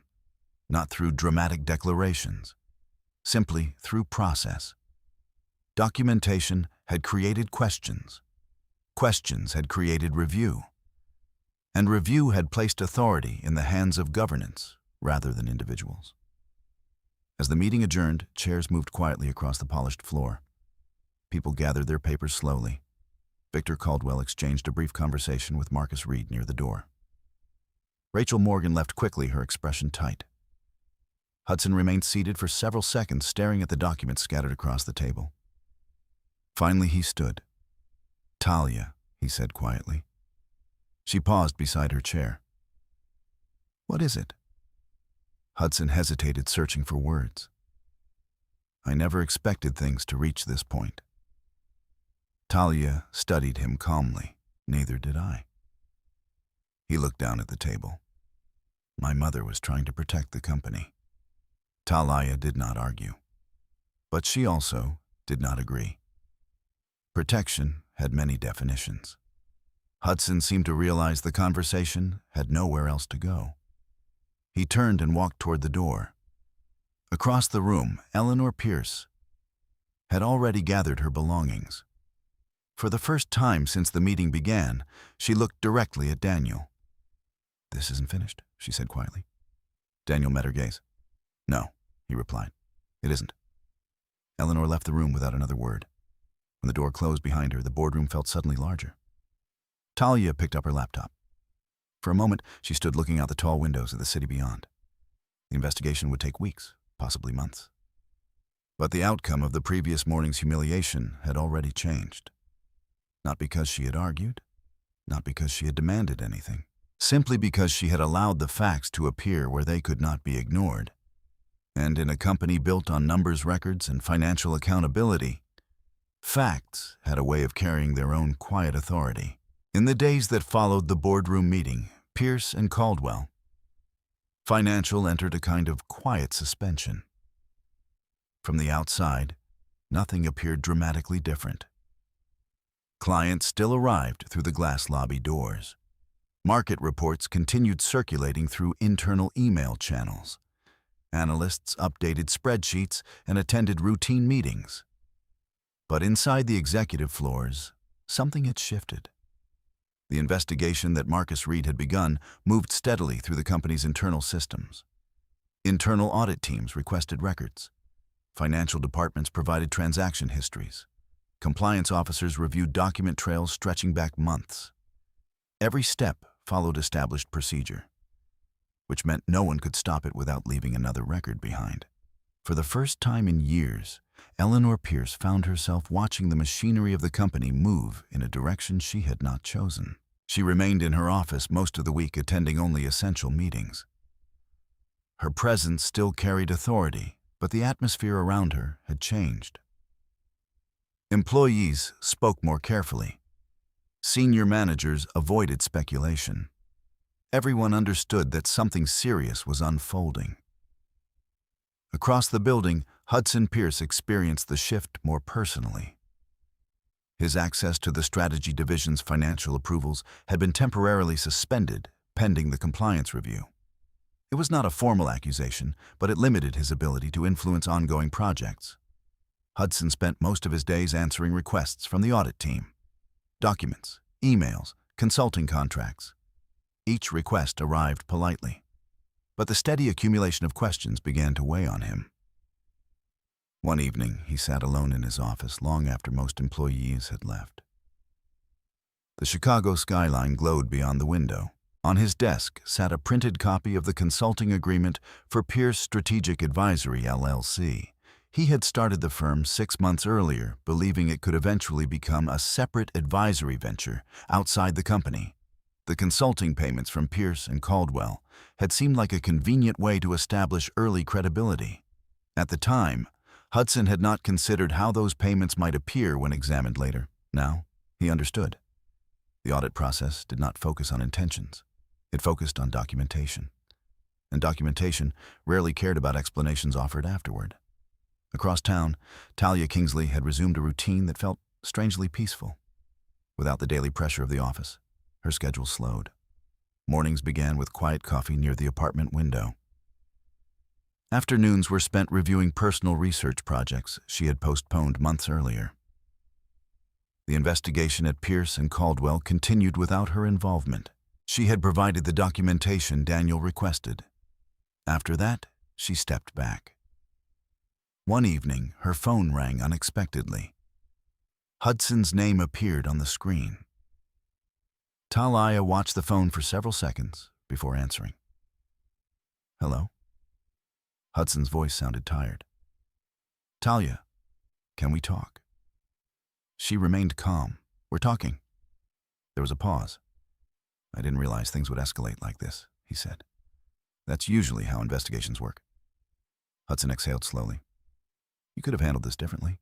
not through dramatic declarations, simply through process. Documentation had created questions. Questions had created review. And review had placed authority in the hands of governance rather than individuals. As the meeting adjourned, chairs moved quietly across the polished floor. People gathered their papers slowly. Victor Caldwell exchanged a brief conversation with Marcus Reed near the door. Rachel Morgan left quickly, her expression tight. Hudson remained seated for several seconds, staring at the documents scattered across the table. Finally, he stood. "Talia," he said quietly. She paused beside her chair. "What is it?" Hudson hesitated, searching for words. "I never expected things to reach this point." Talia studied him calmly. "Neither did I." He looked down at the table. "My mother was trying to protect the company." Talia did not argue. But she also did not agree. Protection had many definitions. Hudson seemed to realize the conversation had nowhere else to go. He turned and walked toward the door. Across the room, Eleanor Pierce had already gathered her belongings. For the first time since the meeting began, she looked directly at Daniel. "This isn't finished," she said quietly. Daniel met her gaze. "No," he replied. "It isn't." Eleanor left the room without another word. When the door closed behind her, the boardroom felt suddenly larger. Talia picked up her laptop. For a moment, she stood looking out the tall windows of the city beyond. The investigation would take weeks, possibly months. But the outcome of the previous morning's humiliation had already changed. Not because she had argued, not because she had demanded anything, simply because she had allowed the facts to appear where they could not be ignored. And in a company built on numbers, records, and financial accountability, facts had a way of carrying their own quiet authority. In the days that followed the boardroom meeting, Pierce and Caldwell, Financial entered a kind of quiet suspension. From the outside, nothing appeared dramatically different. Clients still arrived through the glass lobby doors. Market reports continued circulating through internal email channels. Analysts updated spreadsheets and attended routine meetings. But inside the executive floors, something had shifted. The investigation that Marcus Reed had begun moved steadily through the company's internal systems. Internal audit teams requested records. Financial departments provided transaction histories. Compliance officers reviewed document trails stretching back months. Every step followed established procedure, which meant no one could stop it without leaving another record behind. For the first time in years, Eleanor Pierce found herself watching the machinery of the company move in a direction she had not chosen. She remained in her office most of the week, attending only essential meetings. Her presence still carried authority, but the atmosphere around her had changed. Employees spoke more carefully. Senior managers avoided speculation. Everyone understood that something serious was unfolding. Across the building, Hudson Pierce experienced the shift more personally. His access to the strategy division's financial approvals had been temporarily suspended, pending the compliance review. It was not a formal accusation, but it limited his ability to influence ongoing projects. Hudson spent most of his days answering requests from the audit team. Documents, emails, consulting contracts. Each request arrived politely. But the steady accumulation of questions began to weigh on him. One evening, he sat alone in his office long after most employees had left. The Chicago skyline glowed beyond the window. On his desk sat a printed copy of the consulting agreement for Pierce Strategic Advisory, LLC. He had started the firm 6 months earlier, believing it could eventually become a separate advisory venture outside the company. The consulting payments from Pierce and Caldwell had seemed like a convenient way to establish early credibility. At the time, Hudson had not considered how those payments might appear when examined later. Now, he understood. The audit process did not focus on intentions. It focused on documentation. And documentation rarely cared about explanations offered afterward. Across town, Talia Kingsley had resumed a routine that felt strangely peaceful. Without the daily pressure of the office, her schedule slowed. Mornings began with quiet coffee near the apartment window. Afternoons were spent reviewing personal research projects she had postponed months earlier. The investigation at Pierce and Caldwell continued without her involvement. She had provided the documentation Daniel requested. After that, she stepped back. One evening, her phone rang unexpectedly. Hudson's name appeared on the screen. Talia watched the phone for several seconds before answering. "Hello?" Hudson's voice sounded tired. "Talia, can we talk?" She remained calm. "We're talking." There was a pause. "I didn't realize things would escalate like this," he said. "That's usually how investigations work." Hudson exhaled slowly. "You could have handled this differently."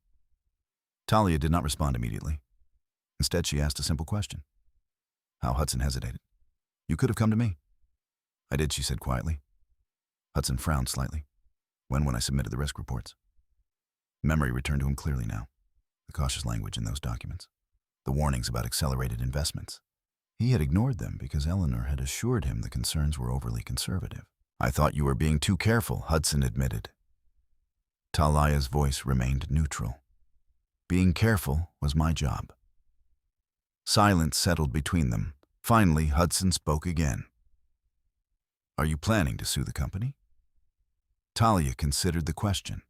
Talia did not respond immediately. Instead, she asked a simple question. How Hudson hesitated. "You could have come to me." "I did," she said quietly. Hudson frowned slightly. When I submitted the risk reports." Memory returned to him clearly now. The cautious language in those documents. The warnings about accelerated investments. He had ignored them because Eleanor had assured him the concerns were overly conservative. "I thought you were being too careful," Hudson admitted. Talia's voice remained neutral. "Being careful was my job." Silence settled between them. Finally, Hudson spoke again. "Are you planning to sue the company?" Talia considered the question.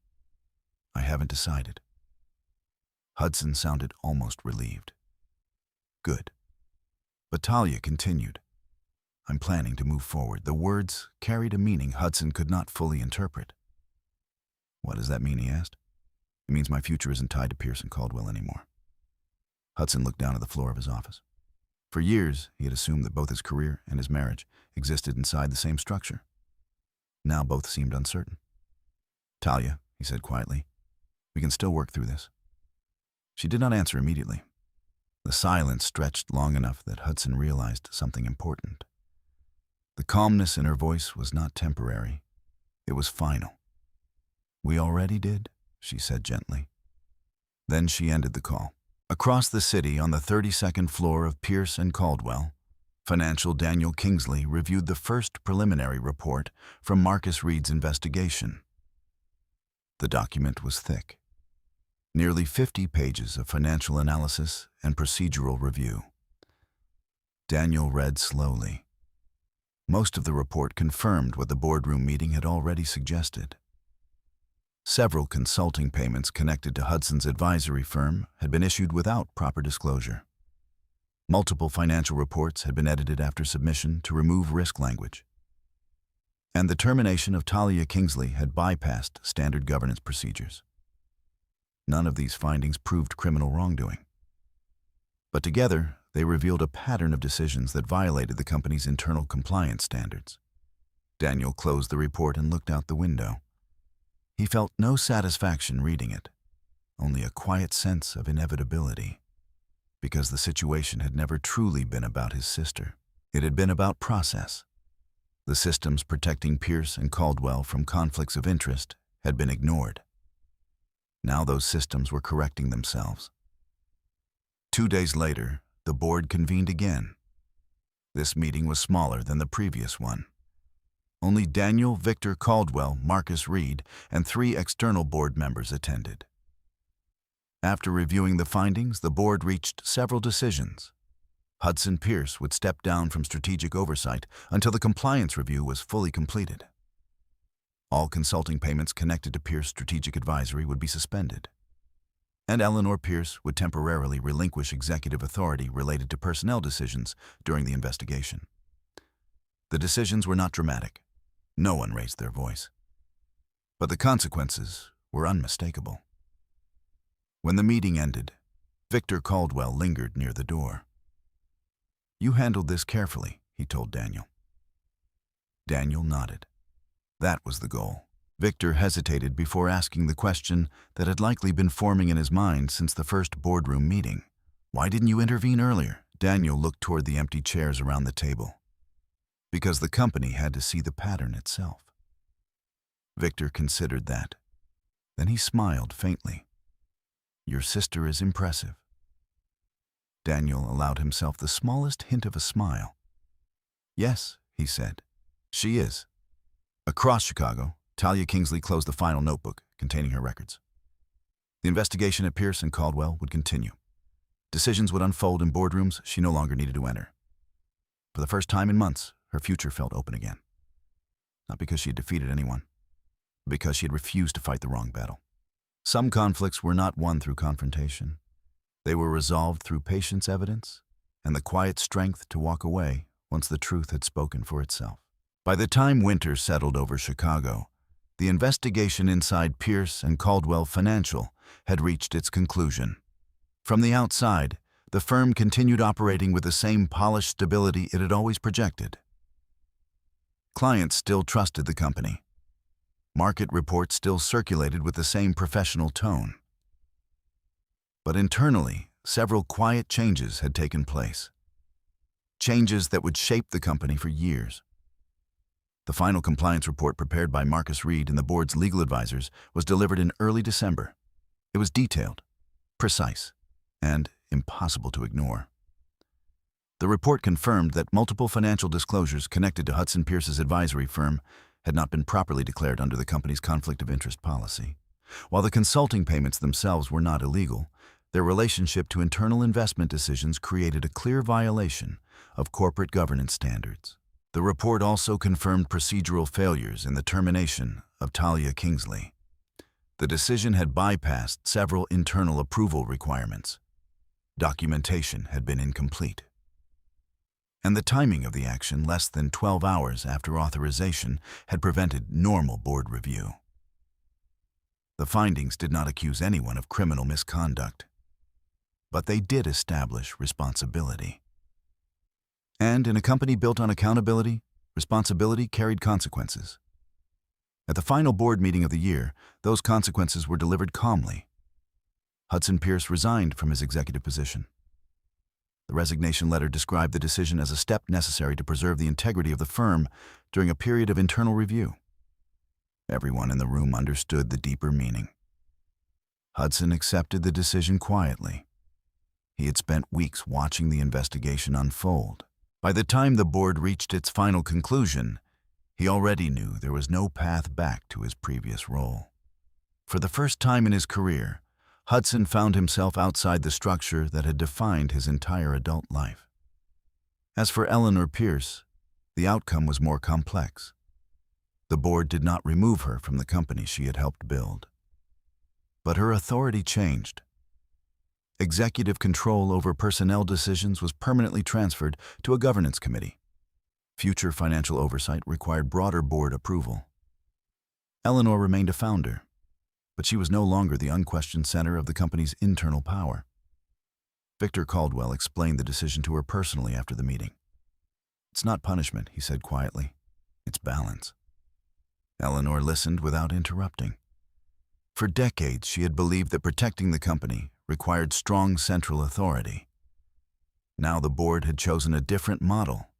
"I haven't decided." Hudson sounded almost relieved. "Good." But Talia continued. "I'm planning to move forward." The words carried a meaning Hudson could not fully interpret. "What does that mean?" he asked. "It means my future isn't tied to Pierce and Caldwell anymore." Hudson looked down at the floor of his office. For years, he had assumed that both his career and his marriage existed inside the same structure. Now both seemed uncertain. "Talia," he said quietly, "we can still work through this." She did not answer immediately. The silence stretched long enough that Hudson realized something important. The calmness in her voice was not temporary. It was final. "We already did," she said gently. Then she ended the call. Across the city, on the 32nd floor of Pierce and Caldwell, financial Daniel Kingsley reviewed the first preliminary report from Marcus Reed's investigation. The document was thick. Nearly 50 pages of financial analysis and procedural review. Daniel read slowly. Most of the report confirmed what the boardroom meeting had already suggested. Several consulting payments connected to Hudson's advisory firm had been issued without proper disclosure. Multiple financial reports had been edited after submission to remove risk language. And the termination of Talia Kingsley had bypassed standard governance procedures. None of these findings proved criminal wrongdoing. But together, they revealed a pattern of decisions that violated the company's internal compliance standards. Daniel closed the report and looked out the window. He felt no satisfaction reading it, only a quiet sense of inevitability, because the situation had never truly been about his sister. It had been about process. The systems protecting Pierce and Caldwell from conflicts of interest had been ignored. Now those systems were correcting themselves. 2 days later, the board convened again. This meeting was smaller than the previous one. Only Daniel, Victor Caldwell, Marcus Reed, and 3 external board members attended. After reviewing the findings, the board reached several decisions. Hudson Pierce would step down from strategic oversight until the compliance review was fully completed. All consulting payments connected to Pierce Strategic Advisory would be suspended. And Eleanor Pierce would temporarily relinquish executive authority related to personnel decisions during the investigation. The decisions were not dramatic. No one raised their voice. But the consequences were unmistakable. When the meeting ended, Victor Caldwell lingered near the door. "You handled this carefully," he told Daniel. Daniel nodded. That was the goal. Victor hesitated before asking the question that had likely been forming in his mind since the first boardroom meeting. "Why didn't you intervene earlier?" Daniel looked toward the empty chairs around the table. "Because the company had to see the pattern itself." Victor considered that. Then he smiled faintly. "Your sister is impressive. Daniel allowed himself the smallest hint of a smile. "Yes," he said. "She is." Across Chicago, Talia Kingsley closed the final notebook containing her records. The investigation at Pierce and Caldwell would continue. Decisions would unfold in boardrooms she no longer needed to enter. For the first time in months, her future felt open again. Not because she had defeated anyone, but because she had refused to fight the wrong battle. Some conflicts were not won through confrontation. They were resolved through patience, evidence, and the quiet strength to walk away once the truth had spoken for itself. By the time winter settled over Chicago, the investigation inside Pierce and Caldwell Financial had reached its conclusion. From the outside, the firm continued operating with the same polished stability it had always projected. Clients still trusted the company. Market reports still circulated with the same professional tone. But internally, several quiet changes had taken place. Changes that would shape the company for years. The final compliance report prepared by Marcus Reed and the board's legal advisors was delivered in early December. It was detailed, precise, and impossible to ignore. The report confirmed that multiple financial disclosures connected to Hudson Pierce's advisory firm had not been properly declared under the company's conflict of interest policy. While the consulting payments themselves were not illegal, their relationship to internal investment decisions created a clear violation of corporate governance standards. The report also confirmed procedural failures in the termination of Talia Kingsley. The decision had bypassed several internal approval requirements. Documentation had been incomplete. And the timing of the action, less than 12 hours after authorization, had prevented normal board review. The findings did not accuse anyone of criminal misconduct, but they did establish responsibility. And in a company built on accountability, responsibility carried consequences. At the final board meeting of the year, those consequences were delivered calmly. Hudson Pierce resigned from his executive position. The resignation letter described the decision as a step necessary to preserve the integrity of the firm during a period of internal review. Everyone in the room understood the deeper meaning. Hudson accepted the decision quietly. He had spent weeks watching the investigation unfold. By the time the board reached its final conclusion, he already knew there was no path back to his previous role. For the first time in his career, Hudson found himself outside the structure that had defined his entire adult life. As for Eleanor Pierce, the outcome was more complex. The board did not remove her from the company she had helped build. But her authority changed. Executive control over personnel decisions was permanently transferred to a governance committee. Future financial oversight required broader board approval. Eleanor remained a founder, but she was no longer the unquestioned center of the company's internal power. Victor Caldwell explained the decision to her personally after the meeting. "It's not punishment," he said quietly. "It's balance." Eleanor listened without interrupting. For decades, she had believed that protecting the company required strong central authority. Now the board had chosen a different model: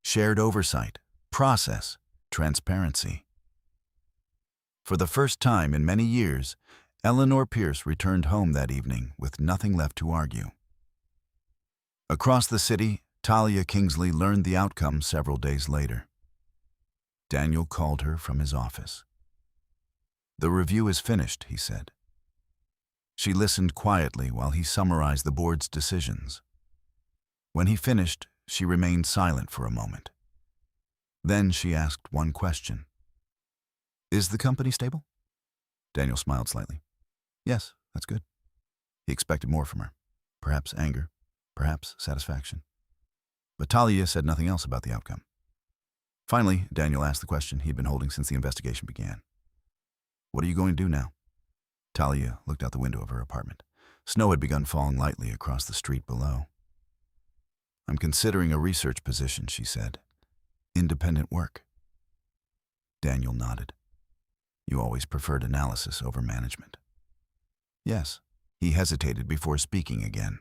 shared oversight, process, transparency. For the first time in many years, Eleanor Pierce returned home that evening with nothing left to argue. Across the city, Talia Kingsley learned the outcome several days later. Daniel called her from his office. "The review is finished," he said. She listened quietly while he summarized the board's decisions. When he finished, she remained silent for a moment. Then she asked one question. "Is the company stable?" Daniel smiled slightly. "Yes, that's good." He expected more from her. Perhaps anger, perhaps satisfaction. But Talia said nothing else about the outcome. Finally, Daniel asked the question he had been holding since the investigation began. "What are you going to do now?" Talia looked out the window of her apartment. Snow had begun falling lightly across the street below. "I'm considering a research position," she said. "Independent work." Daniel nodded. "You always preferred analysis over management." "Yes." He hesitated before speaking again.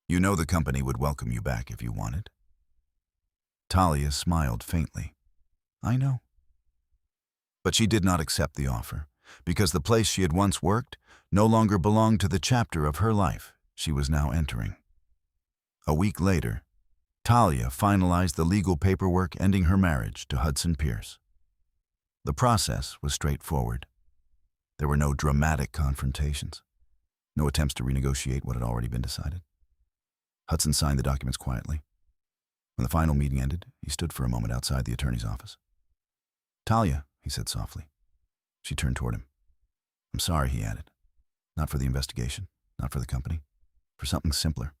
"You know the company would welcome you back if you wanted." Talia smiled faintly. "I know." But she did not accept the offer, because the place she had once worked no longer belonged to the chapter of her life she was now entering. A week later, Talia finalized the legal paperwork ending her marriage to Hudson Pierce. The process was straightforward. There were no dramatic confrontations, no attempts to renegotiate what had already been decided. Hudson signed the documents quietly. When the final meeting ended, he stood for a moment outside the attorney's office. "Talia," he said softly. She turned toward him. "I'm sorry," he added. "Not for the investigation, not for the company, for something simpler.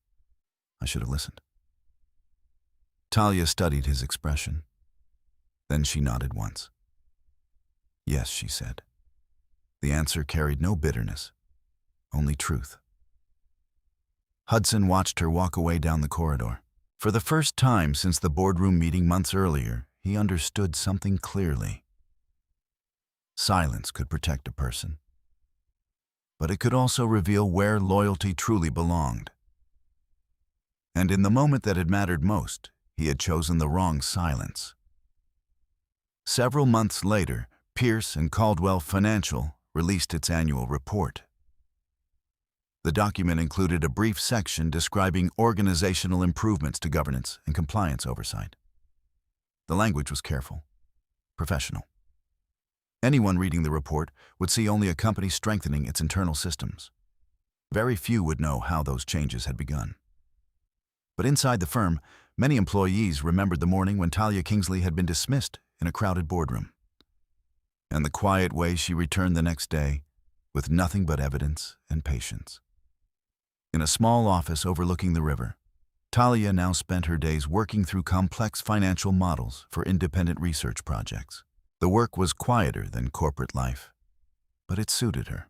I should have listened." Talia studied his expression. Then she nodded once. "Yes," she said. The answer carried no bitterness, only truth. Hudson watched her walk away down the corridor. For the first time since the boardroom meeting months earlier, he understood something clearly. Silence could protect a person, but it could also reveal where loyalty truly belonged. And in the moment that had mattered most, he had chosen the wrong silence. Several months later, Pierce and Caldwell Financial released its annual report. The document included a brief section describing organizational improvements to governance and compliance oversight. The language was careful, professional. Anyone reading the report would see only a company strengthening its internal systems. Very few would know how those changes had begun. But inside the firm, many employees remembered the morning when Talia Kingsley had been dismissed in a crowded boardroom, and the quiet way she returned the next day with nothing but evidence and patience. In a small office overlooking the river, Talia now spent her days working through complex financial models for independent research projects. The work was quieter than corporate life, but it suited her.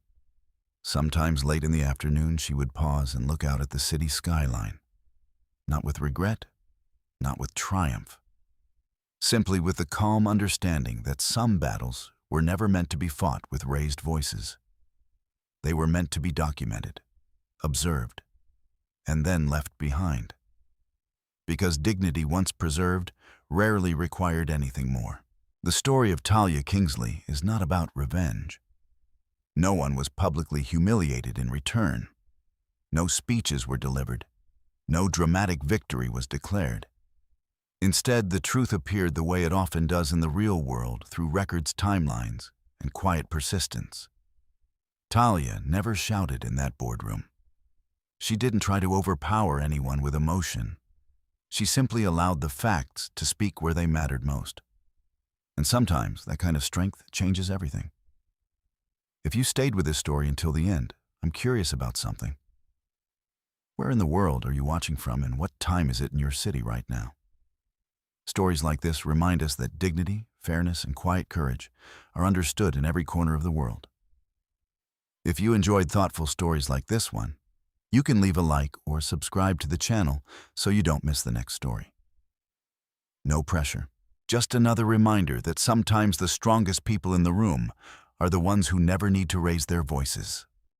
Sometimes late in the afternoon, she would pause and look out at the city skyline, not with regret, not with triumph, simply with the calm understanding that some battles were never meant to be fought with raised voices. They were meant to be documented, observed, and then left behind. Because dignity once preserved rarely required anything more. The story of Talia Kingsley is not about revenge. No one was publicly humiliated in return. No speeches were delivered. No dramatic victory was declared. Instead, the truth appeared the way it often does in the real world, through records, timelines, and quiet persistence. Talia never shouted in that boardroom. She didn't try to overpower anyone with emotion. She simply allowed the facts to speak where they mattered most. And sometimes that kind of strength changes everything. If you stayed with this story until the end, I'm curious about something. Where in the world are you watching from, and what time is it in your city right now? Stories like this remind us that dignity, fairness, and quiet courage are understood in every corner of the world. If you enjoyed thoughtful stories like this one, you can leave a like or subscribe to the channel so you don't miss the next story. No pressure, just another reminder that sometimes the strongest people in the room are the ones who never need to raise their voices.